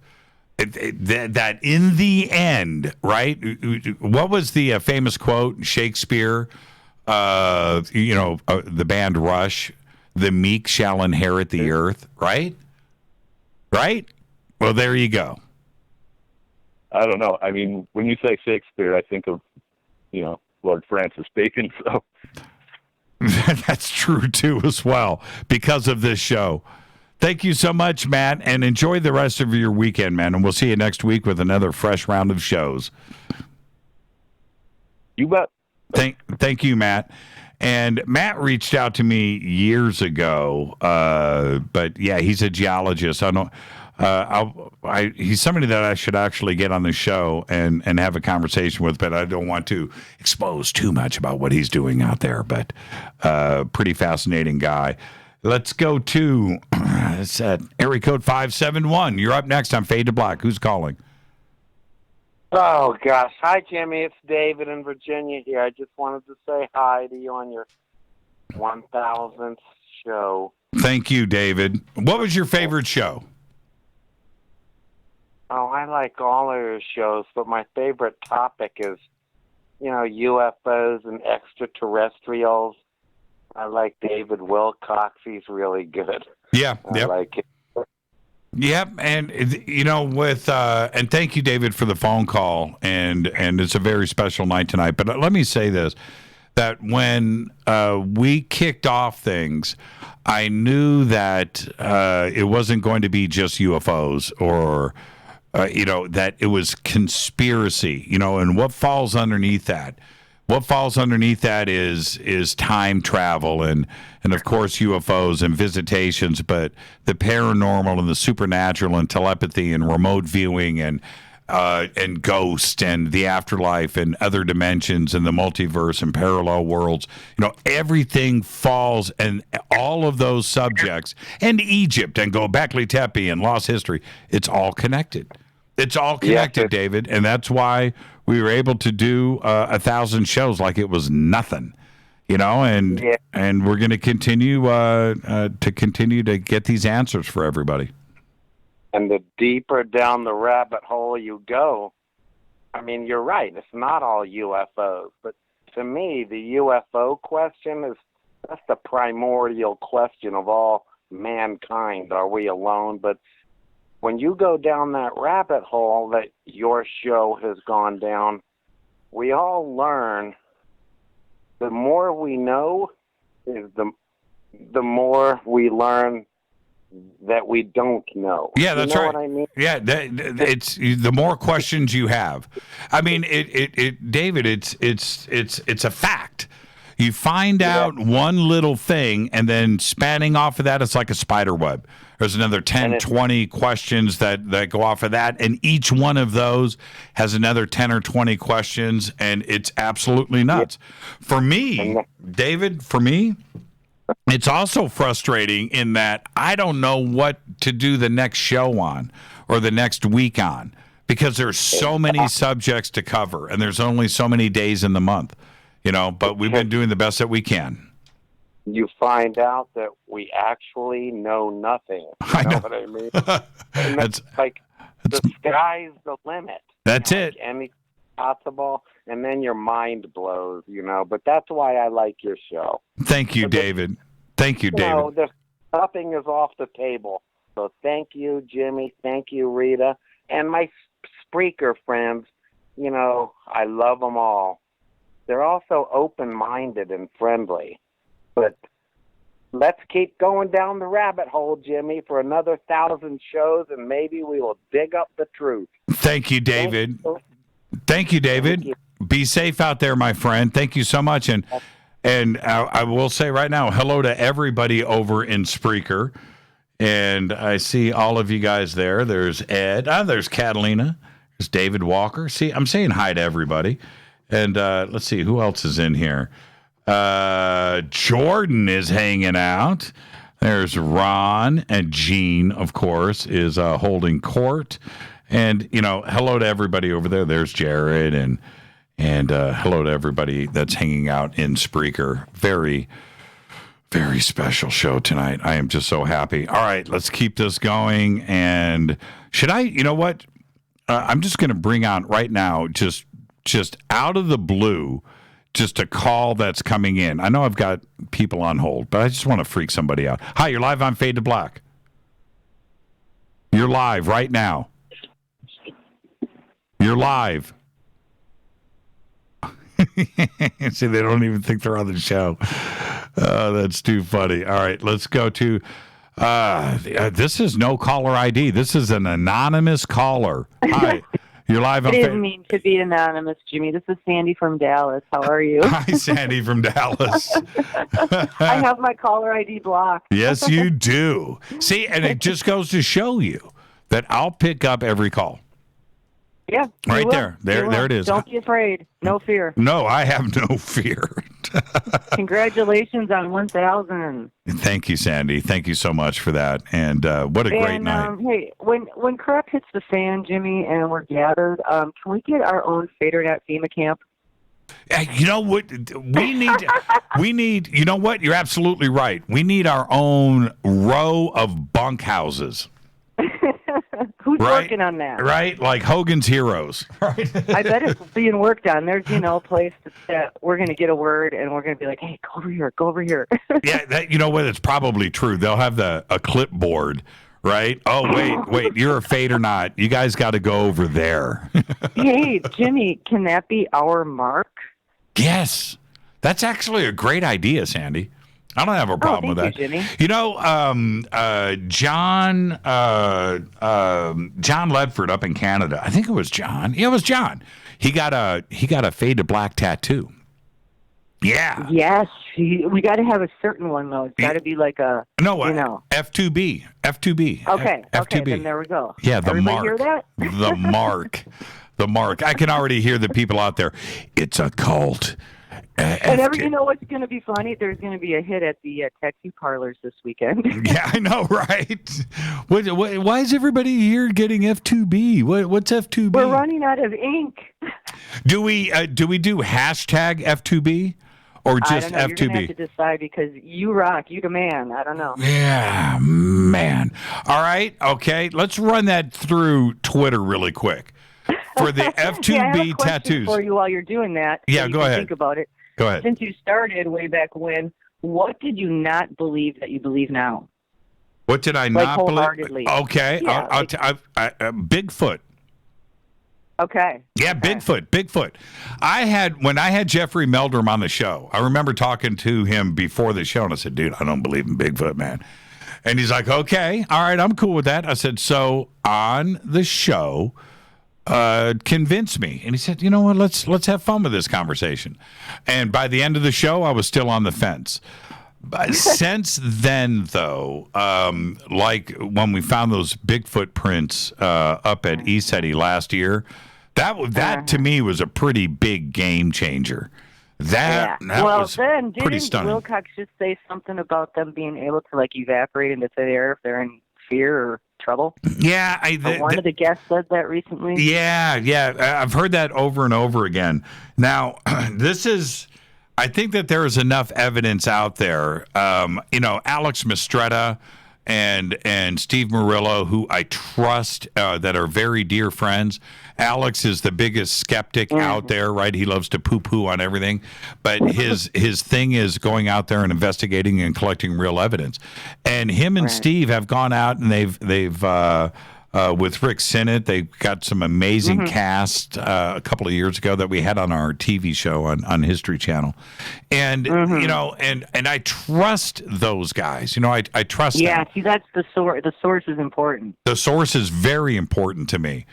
That in the end, right? What was the famous quote? Shakespeare, the band Rush, "The meek shall inherit the earth," right? Right? Well, there you go. I don't know. I mean, when you say Shakespeare, I think of, you know, Lord Francis Bacon, so. That's true, too, as well, because of this show. Thank you so much, Matt, and enjoy the rest of your weekend, man. And we'll see you next week with another fresh round of shows. You bet. Thank you, Matt. And Matt reached out to me years ago, but yeah, he's a geologist. He's somebody that I should actually get on the show and have a conversation with, but I don't want to expose too much about what he's doing out there. But pretty fascinating guy. Let's go to area code 571. You're up next on Fade to Black. Who's calling? Oh, gosh. Hi, Jimmy. It's David in Virginia here. I just wanted to say hi to you on your 1000th show. Thank you, David. What was your favorite show? Oh, I like all of your shows, but my favorite topic is, UFOs and extraterrestrials. I like David Wilcox. He's really good. Yeah, I like it. Yep, and and thank you, David, for the phone call, and it's a very special night tonight. But let me say this: that when we kicked off things, I knew that it wasn't going to be just UFOs or that it was conspiracy. And what falls underneath that? What falls underneath that is time travel and of course UFOs and visitations, but the paranormal and the supernatural and telepathy and remote viewing and ghost and the afterlife and other dimensions and the multiverse and parallel worlds. Everything falls, and all of those subjects and Egypt and Göbekli Tepe and lost history. It's all connected. It's all connected, David, and that's why we were able to do 1,000 shows like it was nothing, and we're going to continue to get these answers for everybody. And the deeper down the rabbit hole you go, I mean, you're right. It's not all UFOs, but to me, the UFO question that's the primordial question of all mankind. Are we alone? But when you go down that rabbit hole that your show has gone down, we all learn. The more we know is the more we learn that we don't know. Yeah, that's right. What I mean? Yeah, it's the more questions you have. I mean, David, it's a fact. You find out one little thing, and then spanning off of that, it's like a spider web. There's another 10, 20 questions that go off of that, and each one of those has another 10 or 20 questions, and it's absolutely nuts. For me, David, it's also frustrating in that I don't know what to do the next show on or the next week on because there's so many subjects to cover, and there's only so many days in the month. But we've been doing the best that we can. You find out that we actually know nothing. You know what I mean? And that's the sky's the limit. That's it. Anything possible, and then your mind blows, But that's why I like your show. Thank you, David. Thank you, David. Nothing is off the table. So thank you, Jimmy. Thank you, Rita. And my Spreaker friends, I love them all. They're also open-minded and friendly. But let's keep going down the rabbit hole, Jimmy, for another 1,000 shows, and maybe we will dig up the truth. Thank you, David. Thank you, David. Thank you. Be safe out there, my friend. Thank you so much. And I will say right now, hello to everybody over in Spreaker. And I see all of you guys there. There's Ed. There's Catalina. There's David Walker. See, I'm saying hi to everybody. And let's see, who else is in here? Jordan is hanging out. There's Ron, and Gene, of course, is holding court. And, hello to everybody over there. There's Jared, and hello to everybody that's hanging out in Spreaker. Very, very special show tonight. I am just so happy. All right, let's keep this going. And should I, what? I'm just going to bring on right now, just out of the blue, just a call that's coming in. I know I've got people on hold, but I just want to freak somebody out. Hi, you're live on Fade to Black. You're live right now. You're live. See, they don't even think they're on the show. Oh, that's too funny. All right, let's go to this is no caller ID. This is an anonymous caller. Hi. You're live on I didn't mean to be anonymous, Jimmy. This is Sandy from Dallas. How are you? Hi, Sandy from Dallas. I have my caller ID blocked. Yes, you do. See, and it just goes to show you that I'll pick up every call. Yeah. Right there. There it is. Don't be afraid. No fear. No, I have no fear. Congratulations on 1,000. Thank you, Sandy. Thank you so much for that. And what a great night. Hey, when crap hits the fan, Jimmy, and we're gathered, can we get our own Fadernight FEMA camp? You know what? We need, you know what? You're absolutely right. We need our own row of bunkhouses. Who's working on that? Right? Like Hogan's Heroes. Right? I bet it's being worked on. There's, a place that we're going to get a word and we're going to be like, hey, go over here. Yeah, that, you know what? It's probably true. They'll have a clipboard, right? Oh, wait, you're a Fadernight. You guys got to go over there. Hey, Jimmy, can that be our mark? Yes. That's actually a great idea, Sandy. I don't have a problem with that. Jimmy. John Ledford up in Canada. I think it was John. Yeah, it was John. He got a Fade to Black tattoo. Yeah. Yes, we got to have a certain one though. It's got to be like a F2B. F2B. Okay. F2B. Okay. Then there we go. Yeah, the Everybody mark. Hear that? The mark. The mark. I can already hear the people out there. It's a cult. And you know what's going to be funny? There's going to be a hit at the tattoo parlors this weekend. Yeah, I know, right? Why is everybody here getting F2B? What's F2B? We're running out of ink. Do we do hashtag F2B or just I don't know. F2B? You're going to have to decide because you rock. You the man. I don't know. Yeah, man. All right, okay. Let's run that through Twitter really quick for the F2B I have a question tattoos. for you while you're doing that. Yeah, so go ahead. Think about it. Go ahead. Since you started way back when, what did you not believe that you believe now? What did I Like not wholeheartedly. believe? Okay, Yeah, Bigfoot. Okay. Yeah, okay. Bigfoot. When I had Jeffrey Meldrum on the show, I remember talking to him before the show, and I said, dude, I don't believe in Bigfoot, man. And he's like, okay, all right, I'm cool with that. I said, so on the show, convince me. And he said, you know what, let's have fun with this conversation. And by the end of the show, I was still on the fence. But since then, though, like when we found those Bigfoot prints up at ECETI last year, that to me was a pretty big game changer. That was then pretty didn't stunning. Wilcox just say something about them being able to like evaporate into thin air if they're in fear or trouble? Yeah, one of the guests said that recently. Yeah, I've heard that over and over again. Now, I think that there is enough evidence out there. Alex Mistretta and Steve Murillo, who I trust, that are very dear friends. Alex is the biggest skeptic out there, right? He loves to poo-poo on everything, but his thing is going out there and investigating and collecting real evidence. And him and Steve have gone out and they've with Rick Sinnott, they got some amazing cast a couple of years ago that we had on our TV show on History Channel, and and I trust those guys. I trust them. Yeah, see, that's the source. The source is important. The source is very important to me,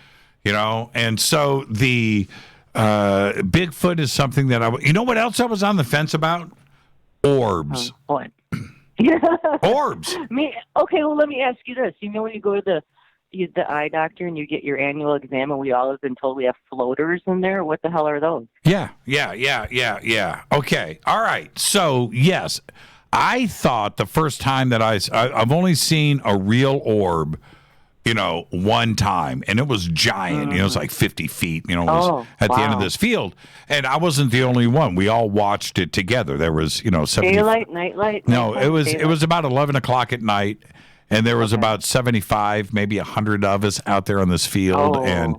and so the Bigfoot is something that you know what else I was on the fence about? Orbs. What? Orbs. Okay, well, let me ask you this. You know when you go to the eye doctor and you get your annual exam and we all have been told we have floaters in there? What the hell are those? Yeah. Okay. All right. So, yes, I thought the first time that I've only seen a real orb, one time, and it was giant. It was like 50 feet, it was at the end of this field. And I wasn't the only one. We all watched it together. There was, 70. Daylight, nightlight? No, it was about 11 o'clock at night. And there was about 75, maybe 100 of us out there on this field, and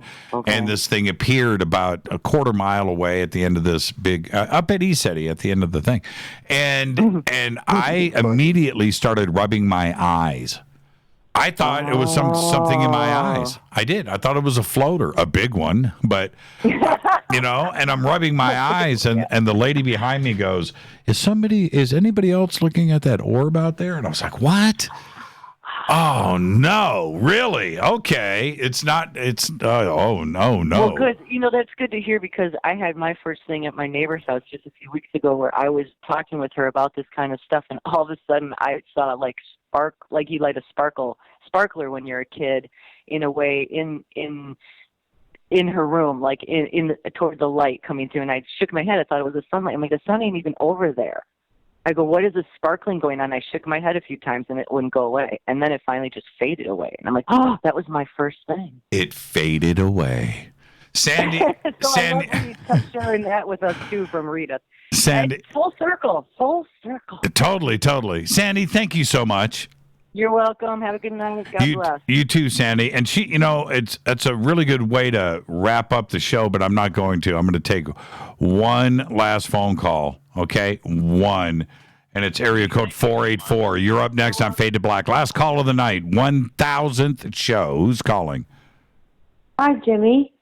this thing appeared about a quarter mile away at the end of this big, up at ECETI at the end of the thing, and I immediately started rubbing my eyes. I thought it was something in my eyes. I did. I thought it was a floater, a big one, but and I'm rubbing my eyes, and the lady behind me goes, "Is anybody else looking at that orb out there?" And I was like, "What?" Oh no! Really? Okay. It's not. It's. Oh no! Well, good. That's good to hear because I had my first thing at my neighbor's house just a few weeks ago where I was talking with her about this kind of stuff, and all of a sudden I saw like you light a sparkler when you're a kid, in a way in her room, like in toward the light coming through, and I shook my head. I thought it was the sunlight. I'm like, the sun ain't even over there. I go, what is this sparkling going on? I shook my head a few times and it wouldn't go away. And then it finally just faded away. And I'm like, oh, that was my first thing. It faded away. Sandy. I love when you kept sharing that with us too from Rita. Sandy. And full circle. Totally. Sandy, thank you so much. You're welcome. Have a good night. God bless. You too, Sandy. And she, it's a really good way to wrap up the show, but I'm not going to. I'm going to take one last phone call. Okay, one, and it's area code 484. You're up next on Fade to Black. Last call of the night, 1000th show. Who's calling? Hi, Jimmy.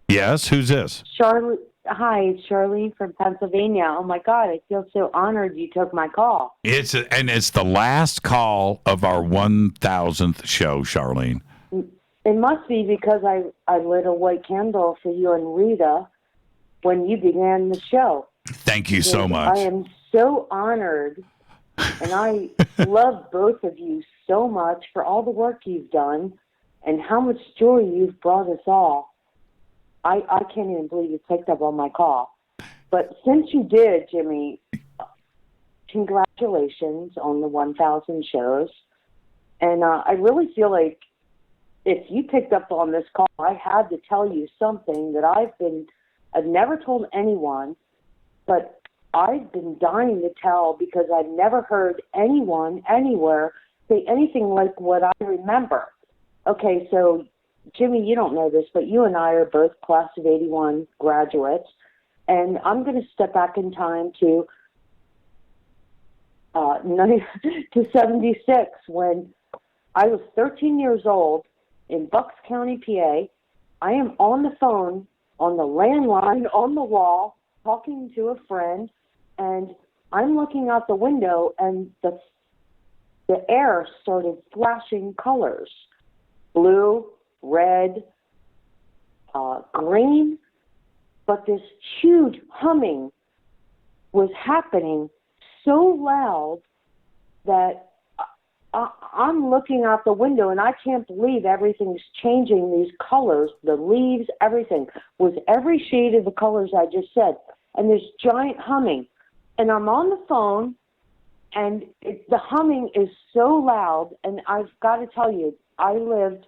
Yes, who's this? Hi, it's Charlene from Pennsylvania. Oh my God, I feel so honored you took my call. It's the last call of our 1000th show, Charlene. It must be because I lit a white candle for you and Rita when you began the show. Thank you so much. I am so honored, and I love both of you so much for all the work you've done and how much joy you've brought us all. I can't even believe you picked up on my call. But since you did, Jimmy, congratulations on the 1,000 shows. And I really feel like if you picked up on this call, I had to tell you something that I've never told anyone, but I've been dying to tell because I've never heard anyone anywhere say anything like what I remember. Okay, so Jimmy, you don't know this, but you and I are both class of 81 graduates, and I'm going to step back in time to 76 when I was 13 years old in Bucks County, PA. I am on the phone, on the landline, on the wall, talking to a friend, and I'm looking out the window, and the air started flashing colors. Blue, red, green, but this huge humming was happening so loud that I'm looking out the window and I can't believe everything's changing, these colors, the leaves, everything was every shade of the colors I just said. And this giant humming. And I'm on the phone and the humming is so loud. And I've got to tell you, I lived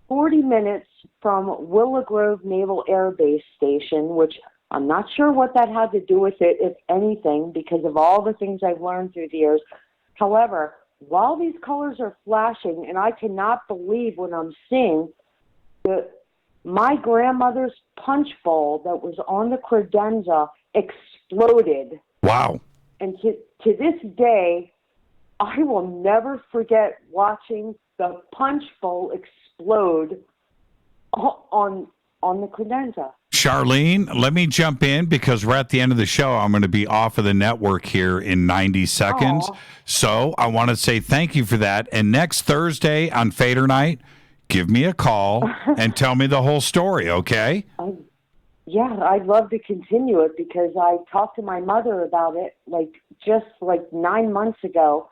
40 minutes from Willow Grove Naval Air Base Station, which I'm not sure what that had to do with it, if anything, because of all the things I've learned through the years. However, while these colors are flashing, and I cannot believe what I'm seeing, my grandmother's punch bowl that was on the credenza exploded. Wow. And to this day, I will never forget watching the punch bowl explode on the credenza. Charlene, let me jump in because we're at the end of the show. I'm going to be off of the network here in 90 seconds. Aww. So I want to say thank you for that. And next Thursday on Fadernight, give me a call and tell me the whole story, okay? Yeah, I'd love to continue it because I talked to my mother about it just 9 months ago,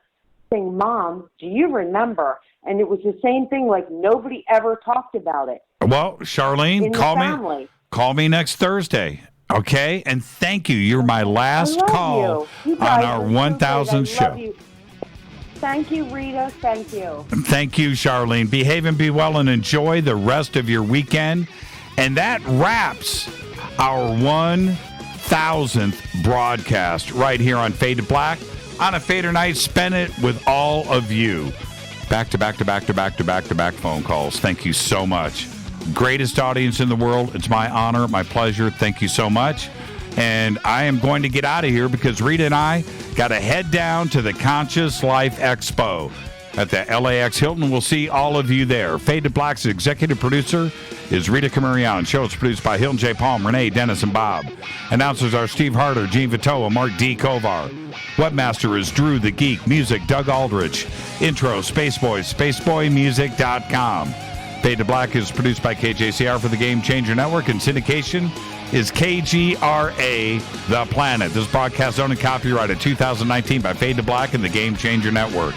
saying, Mom, do you remember? And it was the same thing, like nobody ever talked about it. Well, Charlene, in the call family. me. Call me next Thursday. Okay? And thank you. You're my last call on our 1000 show. You. Thank you, Rita. Thank you. Thank you, Charlene. Behave and be well and enjoy the rest of your weekend. And that wraps our 1000th broadcast right here on Fade to Black. On a Fadernight, spend it with all of you. Back to back phone calls. Thank you so much. Greatest audience in the world. It's my honor, my pleasure. Thank you so much. And I am going to get out of here because Rita and I got to head down to the Conscious Life Expo at the LAX Hilton. We'll see all of you there. Fade to Black's executive producer is Rita Camarion. Show is produced by Hilton J. Palm, Renee, Dennis, and Bob. Announcers are Steve Harder, Gene Vitoa, Mark D. Kovar. Webmaster is Drew the Geek. Music, Doug Aldrich. Intro, Spaceboys, spaceboymusic.com. Fade to Black is produced by KJCR for the Game Changer Network, and syndication is KGRA The Planet. This broadcast owned and copyrighted 2019 by Fade to Black and the Game Changer Network.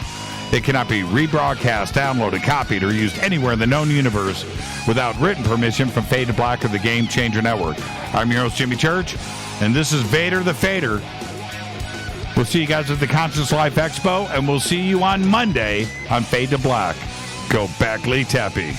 It cannot be rebroadcast, downloaded, copied, or used anywhere in the known universe without written permission from Fade to Black or the Game Changer Network. I'm your host, Jimmy Church, and this is Vader the Fader. We'll see you guys at the Conscious Life Expo, and we'll see you on Monday on Fade to Black. Go back, Lee Tappy.